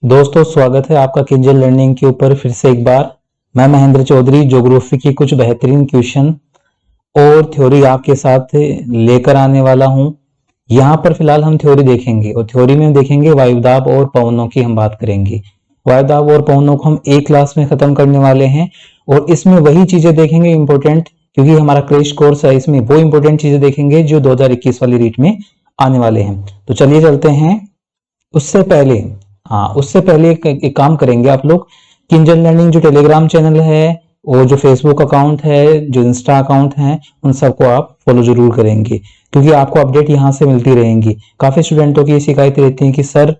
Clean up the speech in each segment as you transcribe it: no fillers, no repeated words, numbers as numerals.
दोस्तों, स्वागत है आपका किंजल लर्निंग के ऊपर फिर से एक बार। मैं महेंद्र चौधरी ज्योग्राफी की कुछ बेहतरीन क्वेश्चन और थ्योरी आपके साथ लेकर आने वाला हूं। यहाँ पर फिलहाल हम थ्योरी देखेंगे और थ्योरी में देखेंगे वायुदाब और पवनों की हम बात करेंगे। वायुदाब और पवनों को हम एक क्लास में खत्म करने वाले हैं और इसमें वही चीजें देखेंगे इंपॉर्टेंट, क्योंकि हमारा क्रैश कोर्स है, इसमें वो इंपॉर्टेंट चीजें देखेंगे जो 2021 वाली रीट में आने वाले हैं। तो चलिए चलते हैं। उससे पहले एक काम करेंगे आप लोग। किंजल लर्निंग जो टेलीग्राम चैनल है और जो फेसबुक अकाउंट है, जो इंस्टा अकाउंट है, उन सबको आप फॉलो जरूर करेंगे, क्योंकि आपको अपडेट यहाँ से मिलती रहेंगी। काफी स्टूडेंटों की शिकायत रहती है कि सर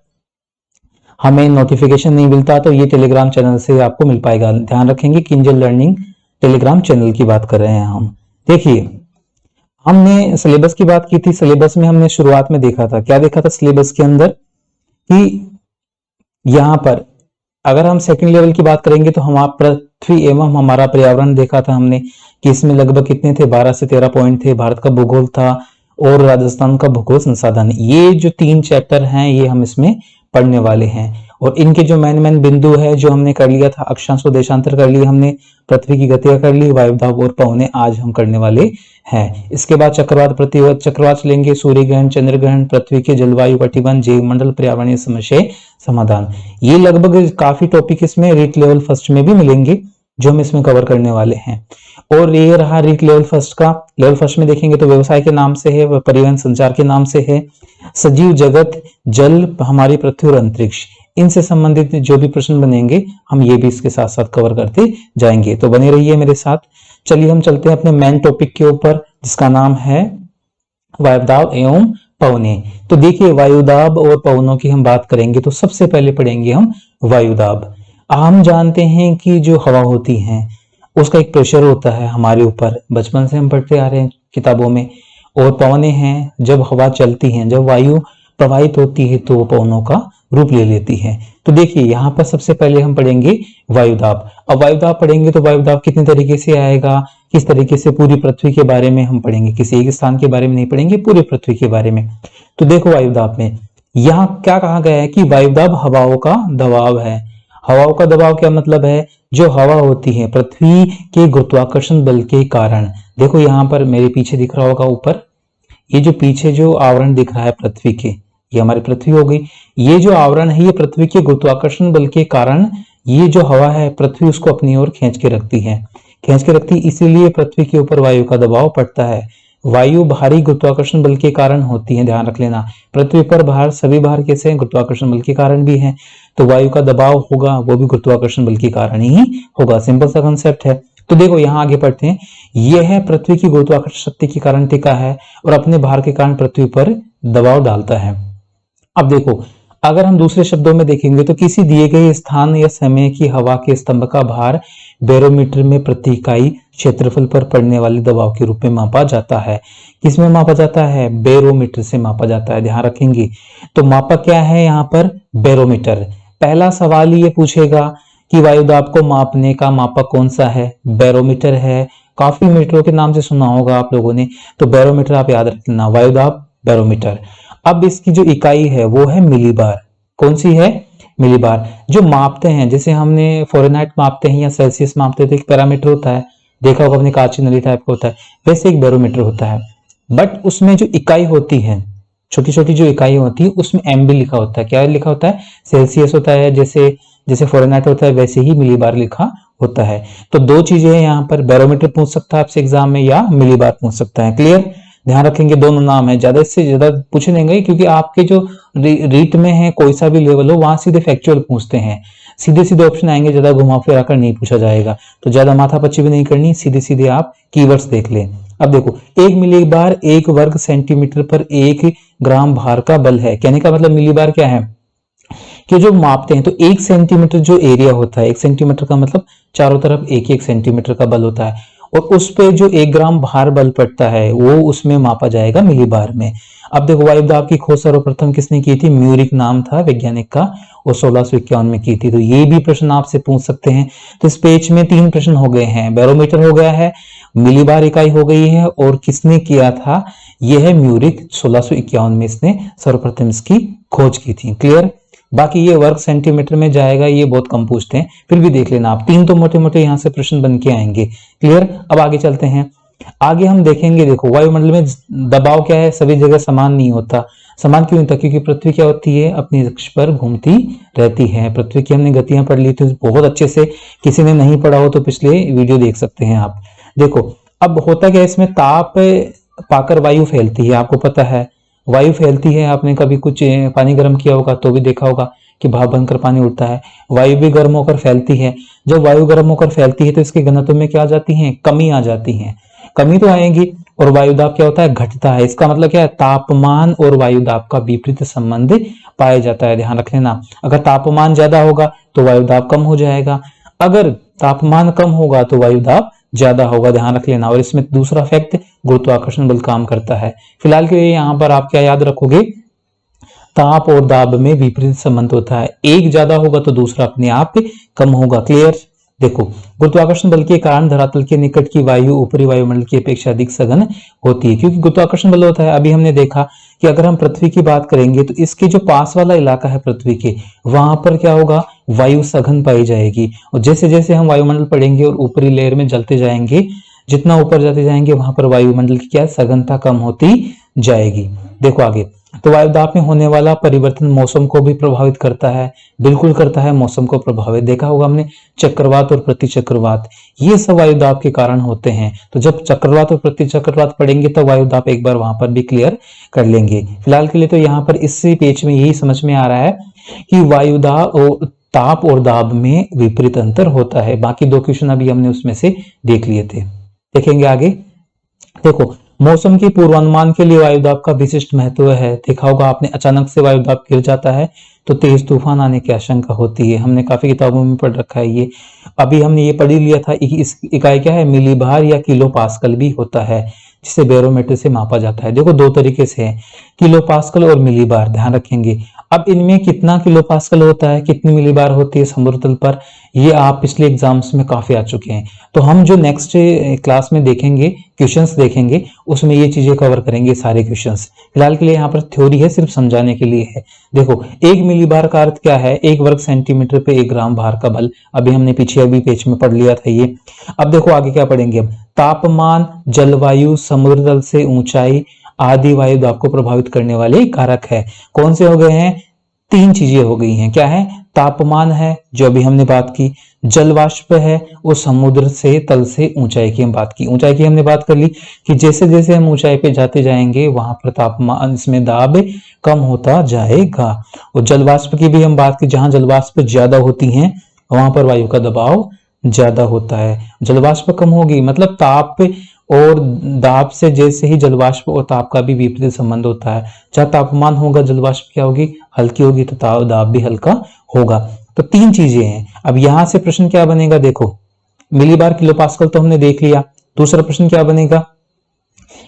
हमें नोटिफिकेशन नहीं मिलता, तो ये टेलीग्राम चैनल से आपको मिल पाएगा। ध्यान रखेंगे, किंजल लर्निंग टेलीग्राम चैनल की बात कर रहे हैं हम। देखिए, हमने सिलेबस की बात की थी। सिलेबस में हमने शुरुआत में देखा था, क्या देखा था सिलेबस के अंदर, कि यहाँ पर अगर हम सेकंड लेवल की बात करेंगे तो हम पृथ्वी एवं हमारा पर्यावरण देखा था हमने, कि इसमें लगभग कितने थे, 12 से 13 पॉइंट थे। भारत का भूगोल था और राजस्थान का भूगोल संसाधन। ये जो 3 चैप्टर हैं ये हम इसमें पढ़ने वाले हैं। और इनके जो मेन बिंदु है जो हमने कर लिया था, अक्षांश व देशांतर कर लिया हमने, पृथ्वी की गतियां कर ली, वायुदाब और पवने आज हम करने वाले हैं। इसके बाद चक्रवात प्रतिवर्त चक्रवात चलेंगे, सूर्य ग्रहण, चंद्र ग्रहण, पृथ्वी के जलवायु कटिबंध, जैव मंडल, पर्यावरणीय समस्या समाधान। ये लगभग काफी टॉपिक इसमें रीट लेवल फर्स्ट में भी मिलेंगे जो हम इसमें कवर करने वाले हैं। और ये रहा रीट लेवल फर्स्ट का। लेवल फर्स्ट में देखेंगे तो व्यवसाय के नाम से है, परिवहन संचार के नाम से है, सजीव जगत, जल, हमारी पृथ्वी और अंतरिक्ष, इनसे संबंधित जो भी प्रश्न बनेंगे हम ये भी इसके साथ साथ कवर करते जाएंगे। तो बने रहिए मेरे साथ। चलिए हम चलते हैं अपने मेन टॉपिक के ऊपर, जिसका नाम है वायुदाब एवं पवने। तो देखिए, वायुदाब और पवनों की हम बात करेंगे तो सबसे पहले पढ़ेंगे हम वायुदाब। हम जानते हैं कि जो हवा होती है उसका एक प्रेशर होता है हमारे ऊपर, बचपन से हम पढ़ते आ रहे हैं किताबों में। और पवने हैं, जब हवा चलती है, जब वायु प्रवाहित होती है तो वो पवनों का रूप ले लेती है। तो देखिए, यहाँ पर सबसे पहले हम पढ़ेंगे वायुदाब। अब वायुदाब पढ़ेंगे तो वायुदाब कितने तरीके से आएगा, किस तरीके से, पूरी पृथ्वी के बारे में हम पढ़ेंगे, किसी एक स्थान के बारे में नहीं पढ़ेंगे, पूरी पृथ्वी के बारे में। तो देखो, वायुदाब में यहाँ क्या कहा गया है कि वायुदाब हवाओं का दबाव है। हवाओं का दबाव क्या मतलब है, जो हवा होती है पृथ्वी के गुरुत्वाकर्षण बल के कारण। देखो यहाँ पर मेरे पीछे दिख रहा होगा ऊपर, ये जो पीछे जो आवरण दिख रहा है पृथ्वी के, ये हमारी पृथ्वी हो गई। ये जो आवरण है ये पृथ्वी के गुरुत्वाकर्षण बल के कारण ये जो हवा है पृथ्वी उसको अपनी ओर खींच के रखती है, इसीलिए पृथ्वी के ऊपर वायु का दबाव पड़ता है। वायु भारी गुरुत्वाकर्षण बल के कारण होती है, ध्यान रख लेना। पृथ्वी पर भार, सभी भार कैसे हैं, गुरुत्वाकर्षण बल के कारण भी है। तो वायु का दबाव होगा वो भी गुरुत्वाकर्षण बल के कारण ही होगा। सिंपल सा कंसेप्ट है। तो देखो यहाँ आगे पढ़ते हैं। यह है पृथ्वी की गुरुत्वाकर्षण शक्ति के कारण टिका है और अपने भार के कारण पृथ्वी पर दबाव डालता है। अब देखो, अगर हम दूसरे शब्दों में देखेंगे तो किसी दिए गए स्थान या समय की हवा के स्तंभ का भार बैरोमीटर में प्रति इकाई क्षेत्रफल पर पड़ने वाले दबाव के रूप में मापा जाता है। किसमें मापा जाता है, बैरोमीटर से मापा जाता है, ध्यान रखेंगे। तो मापा क्या है यहाँ पर, बैरोमीटर। पहला सवाल ये पूछेगा कि वायुदाब को मापने का मापक कौन सा है, बैरोमीटर है। काफी मीटरों के नाम से सुना होगा आप लोगों ने, तो बैरोमीटर आप याद रख लेना, वायुदाब बैरोमीटर। अब इसकी जो इकाई है वो है मिलीबार। कौन सी है, मिलीबार। जो मापते हैं, जैसे हमने फ़ारेनहाइट मापते हैं या सेल्सियस मापते हैं तो एक पैरामीटर होता है, देखा होगा अपने कांच की नली टाइप का होता है, वैसे एक बैरोमीटर होता है। बट उसमें जो इकाई होती है, छोटी छोटी जो इकाई होती है, उसमें एमबी लिखा होता है। क्या लिखा होता है, सेल्सियस होता है, जैसे फ़ारेनहाइट होता है वैसे ही मिलीबार लिखा होता है। तो दो चीजें हैं यहाँ पर, बैरोमीटर पूछ सकता है आपसे एग्जाम में या मिलीबार पूछ सकता है। क्लियर, ध्यान रखेंगे, दोनों नाम है। ज्यादा से ज्यादा पूछे देंगे क्योंकि आपके जो रीट में है कोई सा भी लेवल हो वहां सीधे फैक्चुअल पूछते हैं, सीधे सीधे ऑप्शन आएंगे, ज्यादा घुमा फिरा कर नहीं पूछा जाएगा। तो ज्यादा माथापच्ची भी नहीं करनी, सीधे सीधे आप कीवर्ड्स देख लें। अब देखो, 1 मिलीबार 1 वर्ग सेंटीमीटर पर 1 ग्राम भार का बल है। कहने का मतलब मिलीबार क्या है कि जो मापते हैं तो 1 सेंटीमीटर जो एरिया होता है, 1 सेंटीमीटर का मतलब चारों तरफ 1 सेंटीमीटर का बल होता है, और उस पे जो 1 ग्राम भार बल पड़ता है वो उसमें मापा जाएगा मिलीबार में। अब देखो, वायुदाब की खोज सर्वप्रथम किसने की थी, म्यूरिक नाम था वैज्ञानिक का, और 1651 में की थी। तो ये भी प्रश्न आपसे पूछ सकते हैं। तो इस पेज में 3 प्रश्न हो गए हैं, बैरोमीटर हो गया है, मिलीबार इकाई हो गई है, और किसने किया था, यह है म्यूरिक, 1651 में इसने सर्वप्रथम इसकी खोज की थी। क्लियर, बाकी ये वर्ग सेंटीमीटर में जाएगा, ये बहुत कम पूछते हैं, फिर भी देख लेना आप। 3 तो मोटे मोटे यहाँ से प्रश्न बन के आएंगे। क्लियर। अब आगे चलते हैं। आगे हम देखेंगे, देखो वायुमंडल में दबाव क्या है, सभी जगह समान नहीं होता। समान क्यों होता? क्योंकि पृथ्वी क्या होती है, अपनी अक्ष पर घूमती रहती है। पृथ्वी की हमने गतियां पढ़ ली थी बहुत अच्छे से, किसी ने नहीं पढ़ा हो तो पिछले वीडियो देख सकते हैं आप। देखो अब होता क्या है, इसमें ताप पाकर वायु फैलती है, आपको पता है वायु फैलती है। आपने कभी कुछ पानी गर्म किया होगा तो भी देखा होगा कि भाप बनकर पानी उड़ता है। वायु भी गर्म होकर फैलती है। जब वायु गर्म होकर फैलती है तो इसके घनत्व में क्या आ जाती है, कमी आ जाती है। कमी तो आएगी। और वायुदाब क्या होता है, घटता है। इसका मतलब क्या है, तापमान और वायुदाब का विपरीत संबंध पाया जाता है, ध्यान रख लेना। अगर तापमान ज्यादा होगा तो वायुदाब कम हो जाएगा, अगर तापमान कम होगा तो वायुदाब ज्यादा होगा, ध्यान रख लेना। और इसमें दूसरा फैक्ट, गुरुत्वाकर्षण बल काम करता है। फिलहाल के लिए यहाँ पर आप क्या याद रखोगे, ताप और दाब में विपरीत संबंध होता है, एक ज्यादा होगा तो दूसरा अपने आप कम होगा। क्लियर। देखो गुरुत्वाकर्षण बल के कारण धरातल के निकट की वायु ऊपरी वायुमंडल की अपेक्षा अधिक सघन होती है, क्योंकि गुरुत्वाकर्षण बल होता है। अभी हमने देखा कि अगर हम पृथ्वी की बात करेंगे तो इसके जो पास वाला इलाका है पृथ्वी के, वहां पर क्या होगा, वायु सघन पाई जाएगी। और जैसे जैसे हम वायुमंडल पढ़ेंगे और ऊपरी लेयर में जलते जाएंगे, जितना ऊपर जाते जाएंगे वहां पर वायुमंडल की क्या सघनता कम होती जाएगी। देखो आगे, तो वायुदाब में होने वाला परिवर्तन मौसम को भी प्रभावित करता है, बिल्कुल करता है, मौसम को प्रभावित। देखा होगा हमने चक्रवात और प्रतिचक्रवात, ये सब वायुदाब के कारण होते हैं। तो जब चक्रवात और प्रतिचक्रवात पढ़ेंगे तो वायुदाब एक बार वहां पर भी क्लियर कर लेंगे। फिलहाल के लिए तो यहाँ पर इसी पेज में यही समझ में आ रहा है कि वायुदाब और ताप और दाब में विपरीत अंतर होता है। बाकी 2 क्वेश्चन अभी हमने उसमें से देख लिए थे। देखेंगे आगे। देखो मौसम के पूर्वानुमान के लिए वायुदाब का विशिष्ट महत्व है। देखा होगा आपने, अचानक से वायुदाब गिर जाता है तो तेज तूफान आने की आशंका होती है। हमने काफी किताबों में पढ़ रखा है ये। अभी हमने ये पढ़ ही लिया था, इस इकाई क्या है, मिलीबार या किलो पास्कल भी होता है, जिसे बैरोमीटर से मापा जाता है। देखो 2 तरीके से है, किलो पास्कल और मिलीबार, ध्यान रखेंगे। अब इनमें कितना किलो पास्कल होता है, कितनी मिलीबार होती है समुद्र तल पर, ये आप पिछले एग्जाम्स में काफी आ चुके हैं। तो हम जो नेक्स्ट क्लास में देखेंगे, क्वेश्चंस देखेंगे, उसमें ये चीजें कवर करेंगे सारे क्वेश्चंस। फिलहाल के लिए यहाँ पर थ्योरी है, सिर्फ समझाने के लिए है। देखो 1 मिलीबार का अर्थ क्या है, 1 वर्ग सेंटीमीटर पे 1 ग्राम भार का बल। अभी हमने पीछे अभी पेज में पढ़ लिया था ये। अब देखो आगे क्या पढ़ेंगे, अब तापमान, जलवायु, समुद्र तल से ऊंचाई आदि वायुदाब को प्रभावित करने वाले कारक है। कौन से हो गए हैं, 3 चीजें हो गई हैं। क्या है, तापमान है जो अभी हमने बात की, जलवाष्प है, और समुद्र से तल से ऊंचाई की हम बात की। ऊंचाई की हमने बात कर ली कि जैसे जैसे हम ऊंचाई पे जाते जाएंगे वहां पर तापमान, इसमें दाब कम होता जाएगा। और जलवाष्प की भी हम बात की, जहां जलवाष्प ज्यादा होती हैं वहां पर वायु का दबाव ज्यादा होता है। जलवाष्प कम होगी मतलब ताप और दाब से जैसे ही जलवाष्प और ताप का भी विपरीत संबंध होता है। जहाँ तापमान होगा जलवाष्प क्या होगी, हल्की होगी, तो दाब भी हल्का होगा। तो 3 चीजें हैं। अब यहां से प्रश्न क्या बनेगा, देखो मिलीबार किलो पास्कल तो हमने देख लिया। दूसरा प्रश्न क्या बनेगा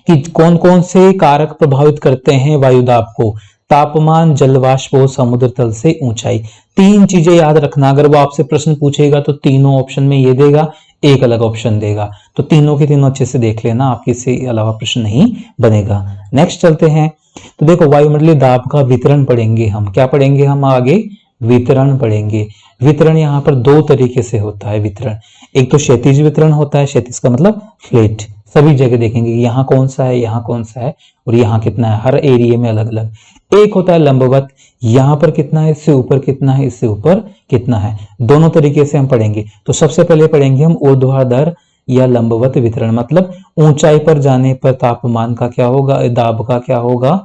कि कौन कौन से कारक प्रभावित करते हैं वायुदाब को, तापमान, जलवाष्प और समुद्र तल से ऊंचाई। 3 चीजें याद रखना। अगर वो आपसे प्रश्न पूछेगा तो तीनों ऑप्शन में ये देगा, एक अलग ऑप्शन देगा, तो तीनों के तीनों अच्छे से देख लेना, आपके इससे अलावा प्रश्न नहीं बनेगा। नेक्स्ट चलते हैं। तो देखो वायुमंडलीय दाब का वितरण पढ़ेंगे हम। क्या पढ़ेंगे हम आगे, वितरण पढ़ेंगे। वितरण यहाँ पर 2 तरीके से होता है वितरण। एक तो क्षैतिज वितरण होता है, क्षैतिज का मतलब फ्लैट, सभी जगह देखेंगे यहाँ कौन सा है, यहाँ कौन सा है और यहाँ कितना है, हर एरिया में अलग अलग। एक होता है लंबवत, यहाँ पर कितना है, इससे ऊपर कितना है, इससे ऊपर कितना है। दोनों तरीके से हम पढ़ेंगे। तो सबसे पहले पढ़ेंगे हम ऊर्ध्वाधर या लंबवत वितरण, मतलब ऊंचाई पर जाने पर तापमान का क्या होगा, दाब का क्या होगा,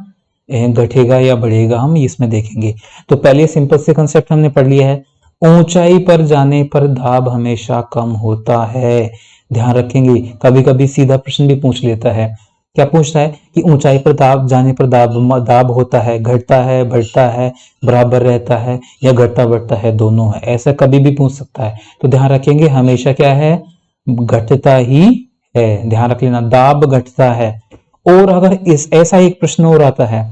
घटेगा या बढ़ेगा, हम इसमें देखेंगे। तो पहले सिंपल से कंसेप्ट हमने पढ़ लिया है, ऊंचाई पर जाने पर दाब हमेशा कम होता है। ध्यान रखेंगे, कभी कभी सीधा प्रश्न भी पूछ लेता है। क्या पूछता है कि ऊंचाई पर दाब जाने पर दाब होता है, घटता है, बढ़ता है, बराबर रहता है या घटता बढ़ता है, दोनों है, ऐसा कभी भी पूछ सकता है। तो ध्यान रखेंगे हमेशा क्या है, घटता ही है, ध्यान रख लेना, दाब घटता है। और अगर ऐसा एक प्रश्न और आता है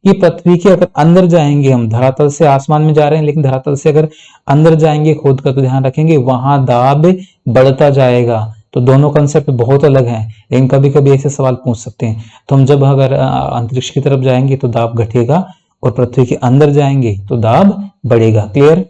कि पृथ्वी के अगर अंदर जाएंगे हम, धरातल से आसमान में जा रहे हैं लेकिन धरातल से अगर अंदर जाएंगे खोद कर, तो ध्यान रखेंगे वहां दाब बढ़ता जाएगा। तो दोनों कंसेप्ट बहुत अलग हैं, लेकिन कभी कभी ऐसे सवाल पूछ सकते हैं। तो हम जब अगर अंतरिक्ष की तरफ जाएंगे तो दाब घटेगा और पृथ्वी के अंदर जाएंगे तो दाब बढ़ेगा। क्लियर।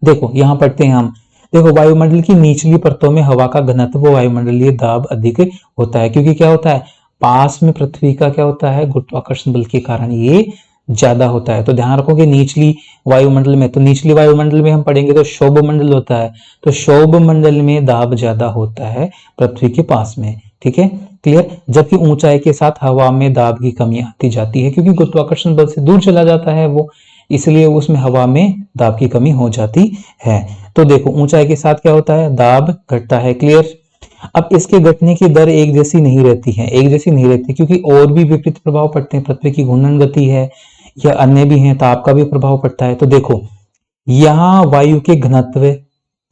देखो यहां पढ़ते हैं हम। देखो वायुमंडल की निचली परतों में हवा का घनत्व वायुमंडलीय दाब अधिक होता है, क्योंकि क्या होता है, पास में पृथ्वी का क्या होता है, गुरुत्वाकर्षण बल के कारण ये ज्यादा होता है। तो ध्यान रखो कि निचली वायुमंडल में, तो निचली वायुमंडल में हम पढ़ेंगे तो क्षोभ मंडल होता है, तो क्षोभ मंडल में दाब ज्यादा होता है पृथ्वी के पास में। ठीक है, क्लियर। जबकि ऊंचाई के साथ हवा में दाब की कमी आती जाती है, क्योंकि गुरुत्वाकर्षण बल से दूर चला जाता है वो, इसलिए उसमें हवा में दाब की कमी हो जाती है। तो देखो ऊंचाई के साथ क्या होता है, दाब घटता है। क्लियर। अब इसके घटने की दर एक जैसी नहीं रहती है, एक जैसी नहीं रहती, क्योंकि और भी विपरीत प्रभाव पड़ते हैं। पृथ्वी की घूर्णन गति है या अन्य भी हैं, ताप का भी प्रभाव पड़ता है। तो देखो यहाँ वायु के घनत्व,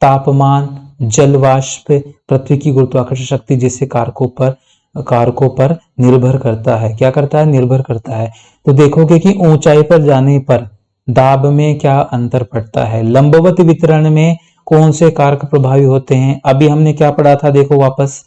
तापमान, जल वाष्प, पृथ्वी की गुरुत्वाकर्षण शक्ति जैसे कारकों पर निर्भर करता है। क्या करता है, निर्भर करता है। तो देखोगे कि ऊंचाई पर जाने पर दाब में क्या अंतर पड़ता है। लंबवत वितरण में कौन से कारक प्रभावी होते हैं, अभी हमने क्या पढ़ा था, देखो वापस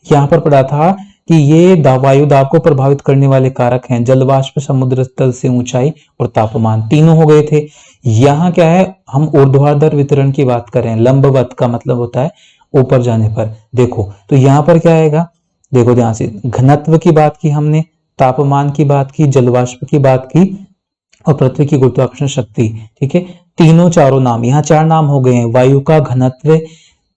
यहां पर पढ़ा था कि ये वायु दाब को प्रभावित करने वाले कारक हैं जल वाष्प, समुद्र तल से ऊंचाई और तापमान, तीनों हो गए थे। यहाँ क्या है, हम ऊर्ध्वाधर वितरण की बात करें, लंबवत का मतलब होता है ऊपर जाने पर। देखो तो यहाँ पर क्या आएगा, देखो ध्यान से, घनत्व की बात की हमने, तापमान की बात की, जल वाष्प की बात की और पृथ्वी की गुरुत्वाकर्षण शक्ति। ठीक है, तीनों चारों नाम, यहाँ चार नाम हो गए हैं, वायु का घनत्व,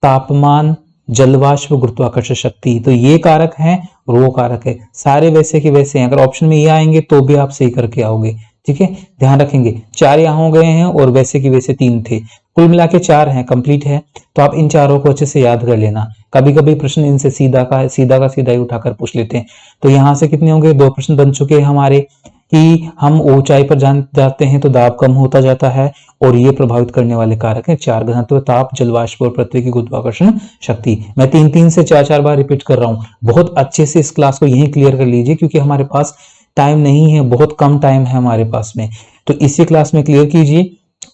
तापमान, जलवाष्प, गुरुत्वाकर्षण शक्ति। तो ये कारक हैं और वो कारक है, सारे वैसे के वैसे हैं। अगर ऑप्शन में ये आएंगे तो भी आप सही करके आओगे। ठीक है, ध्यान रखेंगे, चार यहाँ हो गए हैं और वैसे के वैसे तीन थे, कुल मिला के चार हैं, कंप्लीट है। तो आप इन चारों को अच्छे से याद कर लेना। कभी कभी प्रश्न इनसे सीधा का सीधा ही उठाकर पूछ लेते हैं। तो यहाँ से कितने होंगे, दो प्रश्न बन चुके हैं हमारे कि हम ऊंचाई पर जाते हैं तो दाब कम होता जाता है, और ये प्रभावित करने वाले कारक हैं चार, घनत्व, ताप, जलवाष्प और पृथ्वी की गुरुत्वाकर्षण शक्ति। मैं तीन से चार बार रिपीट कर रहा हूं, बहुत अच्छे से इस क्लास को यहीं क्लियर कर लीजिए, क्योंकि हमारे पास टाइम नहीं है, बहुत कम टाइम है हमारे पास में। तो इसी क्लास में क्लियर कीजिए।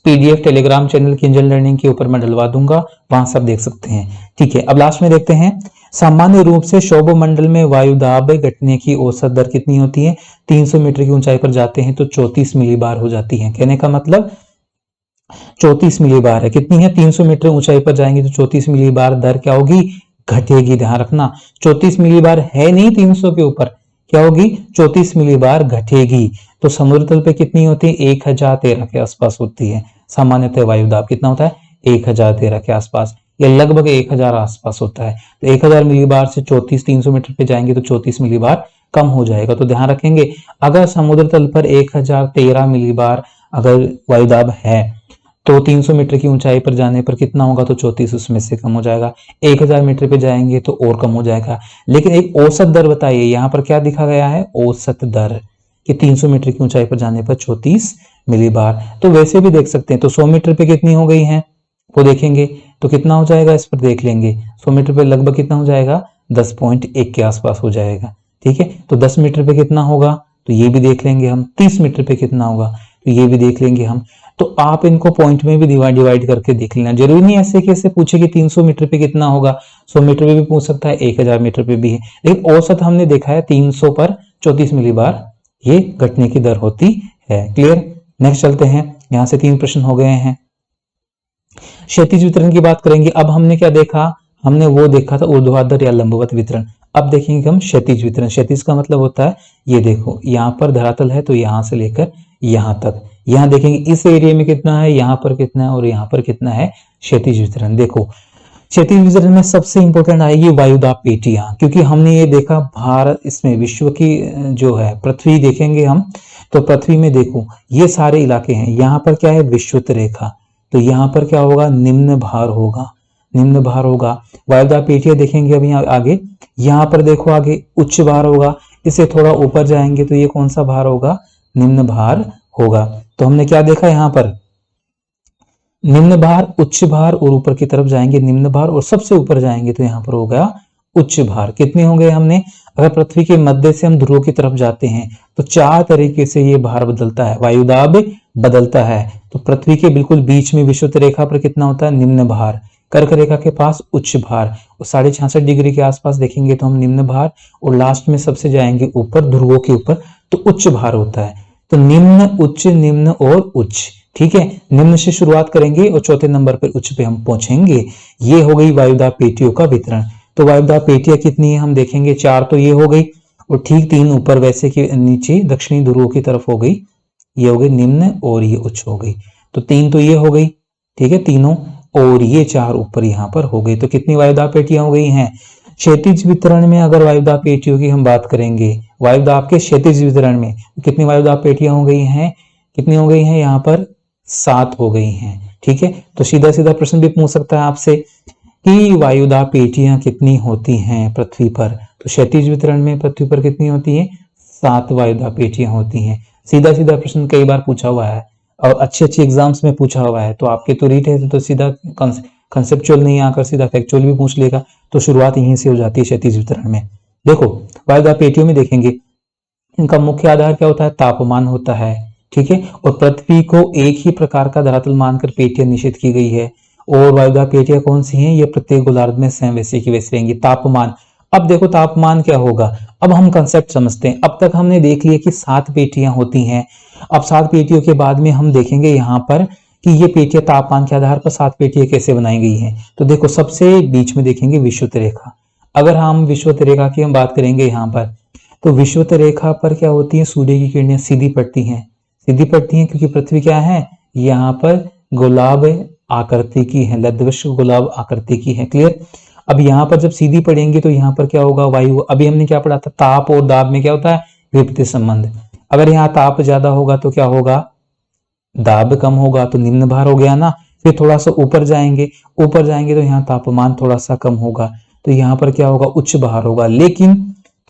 PDF Telegram channel Kinjal learning के ऊपर मैं डलवा दूंगा, वहां से आप देख सकते हैं। ठीक है, अब लास्ट में देखते हैं, सामान्य रूप से क्षोभ मंडल में वायु दाब घटने की औसत दर कितनी होती है। 300 मीटर की ऊंचाई पर जाते हैं तो 34 मिलीबार हो जाती है। कहने का मतलब 34 मिलीबार है। कितनी है, 300 मीटर ऊंचाई पर जाएंगे तो 34 मिलीबार दर क्या होगी, घटेगी। ध्यान रखना 34 मिलीबार है नहीं 300 के ऊपर, क्या होगी, 34 मिलीबार घटेगी। तो समुद्र तल पे कितनी होती है, 1013 के आसपास होती है। सामान्यतः वायु दाब कितना होता है, 1013 के आसपास, या लगभग 1000 आसपास होता है। तो 1000 मिलीबार से 34 300 मीटर पे जाएंगे तो 34 मिलीबार कम हो जाएगा। तो ध्यान रखेंगे, अगर समुद्र तल पर 1013 मिलीबार अगर वायु दाब है तो 300 मीटर की ऊंचाई पर जाने पर कितना होगा, तो 34 उसमें से कम हो जाएगा। 1000 मीटर पे जाएंगे तो और कम हो जाएगा। लेकिन एक औसत दर बताइए, यहाँ पर क्या दिखा गया है, औसत दर, कि 300 मीटर की ऊंचाई पर जाने पर 34 मिलीबार। तो वैसे भी देख सकते हैं, तो 100 मीटर पे कितनी हो गई है वो देखेंगे तो कितना हो जाएगा, इस पर देख लेंगे। 100 मीटर पे लगभग कितना हो जाएगा, 10.1 के आसपास हो जाएगा। ठीक है, तो 10 मीटर पे कितना होगा तो ये भी देख लेंगे हम। 30 मीटर पे कितना होगा तो ये भी देख लेंगे हम। तो आप इनको पॉइंट में भी डिवाइड करके देख लेना। जरूरी नहीं ऐसे कैसे पूछे कि 300 मीटर पे कितना होगा, 100 मीटर पे भी पूछ सकता है, 1000 मीटर पे भी है, लेकिन औसत हमने देखा है 300 पर 34 मिलीबार ये घटने की दर होती है। क्लियर। नेक्स्ट चलते हैं, यहां से 3 प्रश्न हो गए हैं। क्षैतिज वितरण की बात करेंगे। अब हमने क्या देखा, हमने वो देखा था ऊर्ध्वाधर या लंबवत वितरण। अब देखेंगे हम क्षैतिज वितरण। क्षैतिज का मतलब होता है, ये देखो यहाँ पर धरातल है तो यहां से लेकर यहां तक, यहां देखेंगे इस एरिया में कितना है, यहाँ पर कितना है और यहाँ पर कितना है क्षैतिज वितरण। देखो क्षैतिज वितरण में सबसे इंपॉर्टेंट आएगी वायुदाब पेटियां, क्योंकि हमने ये देखा भारत, इसमें विश्व की जो है पृथ्वी देखेंगे हम, तो पृथ्वी में देखो ये सारे इलाके हैं। यहाँ पर क्या है, विषुवत रेखा, तो यहाँ पर क्या होगा, निम्न भार होगा, निम्न भार होगा। वायुदाब पेटियां देखेंगे अभी आगे, यहाँ पर देखो आगे उच्च भार होगा, इससे थोड़ा ऊपर जाएंगे तो ये कौन सा भार होगा, निम्न भार होगा। तो हमने क्या देखा, यहाँ पर निम्न भार, उच्च भार, और ऊपर की तरफ जाएंगे निम्न भार, और सबसे ऊपर जाएंगे तो यहाँ पर हो गया उच्च भार। कितने हो गए हमने, अगर पृथ्वी के मध्य से हम ध्रुव की तरफ जाते हैं तो 4 तरीके से ये भार बदलता है, वायुदाब बदलता है। तो पृथ्वी के बिल्कुल बीच में विषुवत रेखा पर कितना होता है, निम्न भार, कर्क रेखा के पास उच्च भार, और 66.5 डिग्री के आसपास देखेंगे तो हम निम्न भार, और लास्ट में सबसे जाएंगे ऊपर ध्रुवों के ऊपर तो उच्च भार होता है। तो निम्न, उच्च, निम्न और उच्च। ठीक है, निम्न से शुरुआत करेंगे और चौथे नंबर पर उच्च पे हम पहुंचेंगे। ये हो गई वायुदाब पेटियों का वितरण। तो वायुदाब पेटियां कितनी है हम देखेंगे, 4 तो ये हो गई, और ठीक 3 ऊपर वैसे कि नीचे दक्षिणी ध्रुवों की तरफ हो गई, ये हो गई निम्न और ये उच्च हो गई। तो 3 तो ये हो गई, ठीक है, तीनों, और ये 4 ऊपर यहां पर हो गई। तो कितनी वायुदाब पेटियां हो गई हैं। क्षैतिज वितरण में अगर वायुदाब पेटियों की हम बात करेंगे, वायुदाब के क्षैतिज वितरण में कितनी वायुदाब पेटियां हो गई हैं, कितनी हो गई हैं, यहाँ पर 7 हो गई हैं। ठीक है, तो सीधा सीधा प्रश्न भी पूछ सकता है आपसे कि वायुदाब पेटियां कितनी होती हैं पृथ्वी पर। तो क्षैतिज वितरण में पृथ्वी पर कितनी होती है, 7 वायुदाब पेटियां होती हैं। सीधा सीधा प्रश्न कई बार पूछा हुआ है और अच्छे अच्छे एग्जाम्स में पूछा हुआ है। तो आपके तो रीट है तो सीधा कंसेप्चुअल नहीं आकर सीधा फैक्चुअल भी पूछ लेगा। तो शुरुआत यहीं से हो जाती है क्षैतिज वितरण में। देखो वायुदाब पेटियों में देखेंगे, इनका मुख्य आधार क्या होता है, तापमान होता है। ठीक है, और पृथ्वी को एक ही प्रकार का धरातल मानकर पेटियां निश्चित की गई है। और वायुदाब पेटियां कौन सी हैं, ये प्रत्येक गोलार्ध में सेम वैसे की वैसे रहेंगी। तापमान, अब देखो तापमान क्या होगा, अब हम कंसेप्ट समझते हैं। अब तक हमने देख लिया कि 7 पेटियां होती हैं। अब 7 पेटियों के बाद में हम देखेंगे यहाँ पर कि ये पेटियां तापमान के आधार पर 7 पेटियां कैसे बनाई गई हैं। तो देखो सबसे बीच में देखेंगे विषुवत रेखा। अगर हम विषुवत रेखा की हम बात करेंगे यहाँ पर, तो विषुवत रेखा पर क्या होती है, सूर्य की किरणें सीधी पड़ती हैं, सीधी पड़ती हैं क्योंकि पृथ्वी क्या है, यहाँ पर गुलाब आकृति की है, लद्वश गुलाब आकृति की है। क्लियर। अब यहाँ पर जब सीधी पड़ेंगे तो यहाँ पर क्या होगा, वायु, अभी हमने क्या पढ़ा था, ताप और दाब में क्या होता है, विपरीत संबंध। अगर यहाँ ताप ज्यादा होगा तो क्या होगा, दाब कम होगा, तो निम्न भार हो गया ना। फिर थोड़ा सा ऊपर जाएंगे, ऊपर जाएंगे तो यहाँ तापमान थोड़ा सा कम होगा, तो यहाँ पर क्या होगा, उच्च भार होगा। लेकिन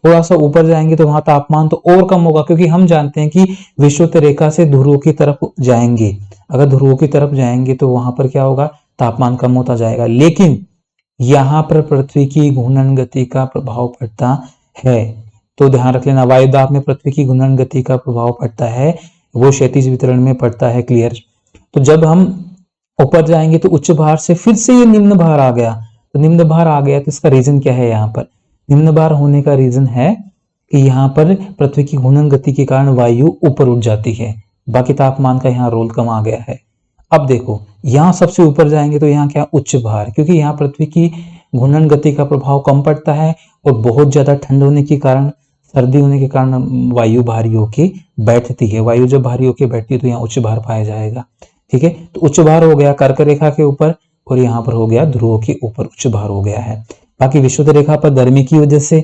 थोड़ा सा ऊपर जाएंगे तो वहां तापमान तो और कम होगा, क्योंकि हम जानते हैं कि विषुवत रेखा से ध्रुवों की तरफ जाएंगे, अगर ध्रुवों की तरफ जाएंगे तो वहां पर क्या होगा, तापमान कम होता जाएगा। लेकिन यहाँ पर पृथ्वी की घूर्णन गति का प्रभाव पड़ता है। तो ध्यान रख लेना, वायुदाब में पृथ्वी की घूर्णन गति का प्रभाव पड़ता है, वो क्षैतिज वितरण में पड़ता है। क्लियर। तो जब हम ऊपर जाएंगे तो उच्च भार से फिर से ये निम्न भार आ गया, तो निम्न भार आ गया तो इसका रीजन क्या है, यहाँ पर निम्न भार होने का रीजन है कि यहाँ पर पृथ्वी की घूर्णन गति के कारण वायु ऊपर उठ जाती है, बाकी तापमान का यहाँ रोल कम आ गया है। अब देखो यहाँ सबसे ऊपर जाएंगे तो यहाँ क्या, उच्च भार, क्योंकि यहाँ पृथ्वी की घूर्णन गति का प्रभाव कम पड़ता है और बहुत ज्यादा ठंड होने के कारण, सर्दी होने के कारण वायु भारी होके बैठती है। वायु जब भारी होके बैठती है तो यहाँ उच्च भार पाया जाएगा। ठीक है, तो उच्च भार हो गया कर्क रेखा के ऊपर, और यहाँ पर हो गया ध्रुवों के ऊपर उच्च भार हो गया है। बाकी विषुवत रेखा पर गर्मी की वजह से,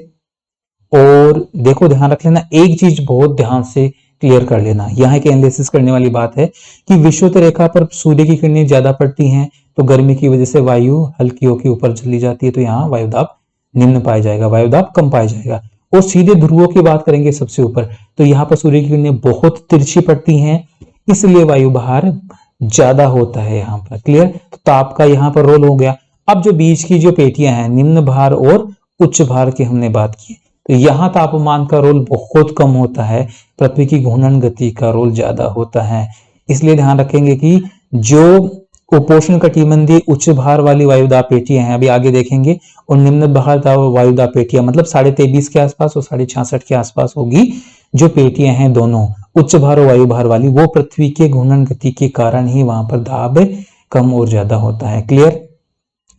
और देखो ध्यान रख लेना, एक चीज बहुत ध्यान से क्लियर कर लेना, यहाँ एक एनालिसिस करने वाली बात है कि विषुवत रेखा पर सूर्य की किरणें ज्यादा पड़ती हैं, तो गर्मी की वजह से वायु हल्की होकर ऊपर चली जाती है, तो यहाँ वायुदाब निम्न पाया जाएगा, वायुदाब कम पाया जाएगा। और सीधे ध्रुवों की बात करेंगे सबसे ऊपर, तो यहाँ पर सूर्य की किरणें बहुत तिरछी पड़ती हैं, इसलिए वायु भार ज्यादा होता है यहाँ पर। क्लियर। तो ताप का यहाँ पर रोल हो गया। अब जो बीच की जो पेटियां हैं, निम्न भार और उच्च भार की हमने बात की, तो यहाँ तापमान का रोल बहुत कम होता है, पृथ्वी की घूर्णन गति का रोल ज्यादा होता है। इसलिए ध्यान रखेंगे कि जो उपोष्ण कटिबंधीय उच्च भार वाली वायुदाब पेटियां हैं, अभी आगे देखेंगे, और निम्न भार वायुदाब पेटियां मतलब 23.5 के आसपास और 66.5 के आसपास होगी जो पेटियां हैं, दोनों उच्च भार और वायु भार वाली, वो पृथ्वी के घूर्णन गति के कारण ही वहां पर दाब कम और ज्यादा होता है। क्लियर,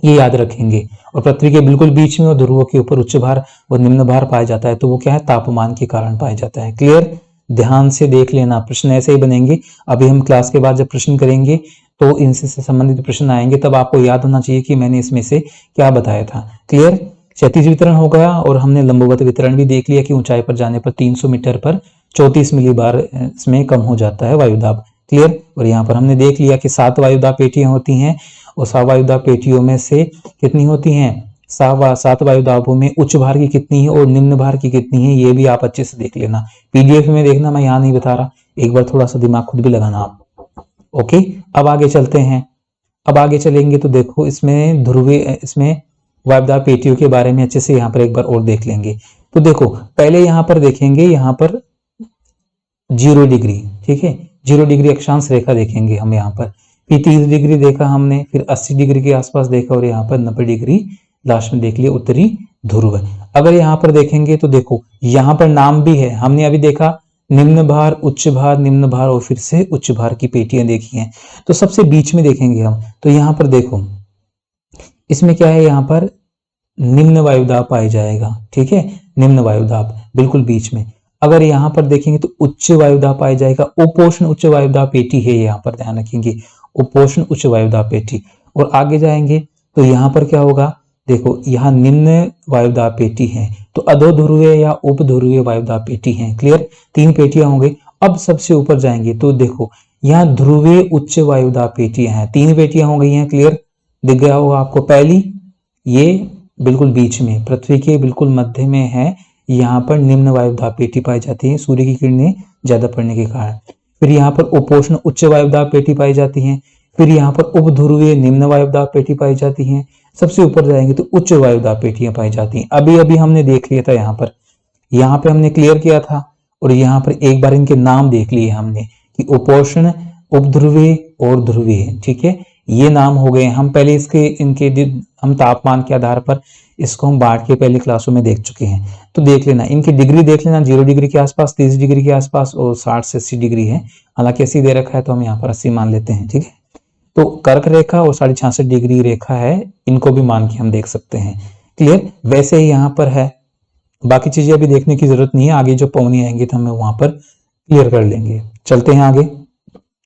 ये याद रखेंगे। और पृथ्वी के बिल्कुल बीच में और ध्रुवों के ऊपर उच्च भार और निम्न भार पाया जाता है, तो वो क्या है, तापमान के कारण पाया जाता है। क्लियर, ध्यान से देख लेना, प्रश्न ऐसे ही बनेंगे। अभी हम क्लास के बाद जब प्रश्न करेंगे तो इनसे संबंधित प्रश्न आएंगे, तब आपको याद होना चाहिए कि मैंने इसमें से क्या बताया था। क्लियर। क्षैतिज वितरण हो गया, और हमने लंबवत वितरण भी देख लिया कि ऊंचाई पर जाने पर 300 मीटर पर 34 मिलीबार इसमें कम हो जाता है वायुदाब। क्लियर। और यहाँ पर हमने देख लिया कि 7 वायुदाब पेटियां होती हैं, और 7 वायुदाब पेटियों में से कितनी होती हैं, 7 वायुदाबों में उच्च भार की कितनी है और निम्न भार की कितनी है, ये भी आप अच्छे से देख लेना। पीडीएफ में देखना, मैं यहाँ नहीं बता रहा, एक बार थोड़ा सा दिमाग खुद भी लगाना आप। ओके, अब आगे चलते हैं। अब आगे चलेंगे तो देखो इसमें इसमें वायुदाब पेटियों के बारे में अच्छे से यहाँ पर एक बार और देख लेंगे। तो देखो पहले यहाँ पर देखेंगे, यहाँ पर 0 डिग्री, ठीक है, 0 डिग्री अक्षांश रेखा देखेंगे हम यहाँ पर, फिर 30 डिग्री देखा हमने, फिर 80 डिग्री के आसपास देखा, और यहाँ पर 90 डिग्री लास्ट में देख लिया उत्तरी ध्रुव। अगर यहाँ पर देखेंगे तो देखो यहाँ पर नाम भी है, हमने अभी देखा निम्न भार, उच्च भार, निम्न भार और फिर से उच्च भार की पेटियां देखी हैं। तो सबसे बीच में देखेंगे हम, तो यहाँ पर देखो इसमें क्या है, यहाँ पर निम्न वायुदाब पाया जाएगा, ठीक है, निम्न वायुदाब बिल्कुल बीच में। अगर यहाँ पर देखेंगे तो उच्च वायुदाब पाया जाएगा, उपोष्ण उच्च वायुदाब पेटी है, यहाँ पर ध्यान रखेंगे, उपोष्ण उच्च वायुदाब पेटी। और आगे जाएंगे तो यहाँ पर क्या होगा, देखो यहाँ निम्न वायुदाब पेटी है, तो अधोध्रुवीय या उपध्रुवीय वायुदाब पेटी है। क्लियर, 3 पेटियां हो गई। अब सबसे ऊपर जाएंगे तो देखो यहाँ ध्रुवीय उच्च वायुदाब पेटियां हैं, 3 पेटियां हो गई हैं। क्लियर, दिख गया होगा आपको। पहली ये बिल्कुल बीच में, पृथ्वी के बिल्कुल मध्य में है, यहाँ पर निम्न वायुदाब पेटी पाई जाती है सूर्य की किरणें ज्यादा पड़ने के कारण। फिर यहाँ पर उपोष्ण उच्च वायुदाब पेटी पाई जाती है। फिर यहाँ पर उपध्रुवीय निम्न वायुदाब पेटी पाई जाती है। सबसे ऊपर जाएंगे तो उच्च वायुदाब पेटियां पाई जाती हैं। अभी अभी हमने देख लिया था, यहाँ पे हमने क्लियर किया था, और यहाँ पर एक बार इनके नाम देख लिए हमने कि उपोष्ण, उपध्रुवीय और ध्रुवीय, ठीक है, ये नाम हो गए। हम पहले इनके हम तापमान के आधार पर इसको हम बांट के पहले क्लासों में देख चुके हैं। तो देख लेना, इनकी डिग्री देख लेना, 0 डिग्री के आसपास, 30 डिग्री के आसपास और 60 से 80 डिग्री है। हालांकि 80 दे रखा है तो हम यहाँ पर 80 मान लेते हैं, ठीक है। तो कर्क रेखा और 66.5 डिग्री रेखा है, इनको भी मान के हम देख सकते हैं। क्लियर, वैसे ही यहाँ पर है, बाकी चीजें अभी देखने की जरूरत नहीं है, आगे जो पौनी आएंगे तो हमें वहां पर क्लियर कर लेंगे। चलते हैं आगे,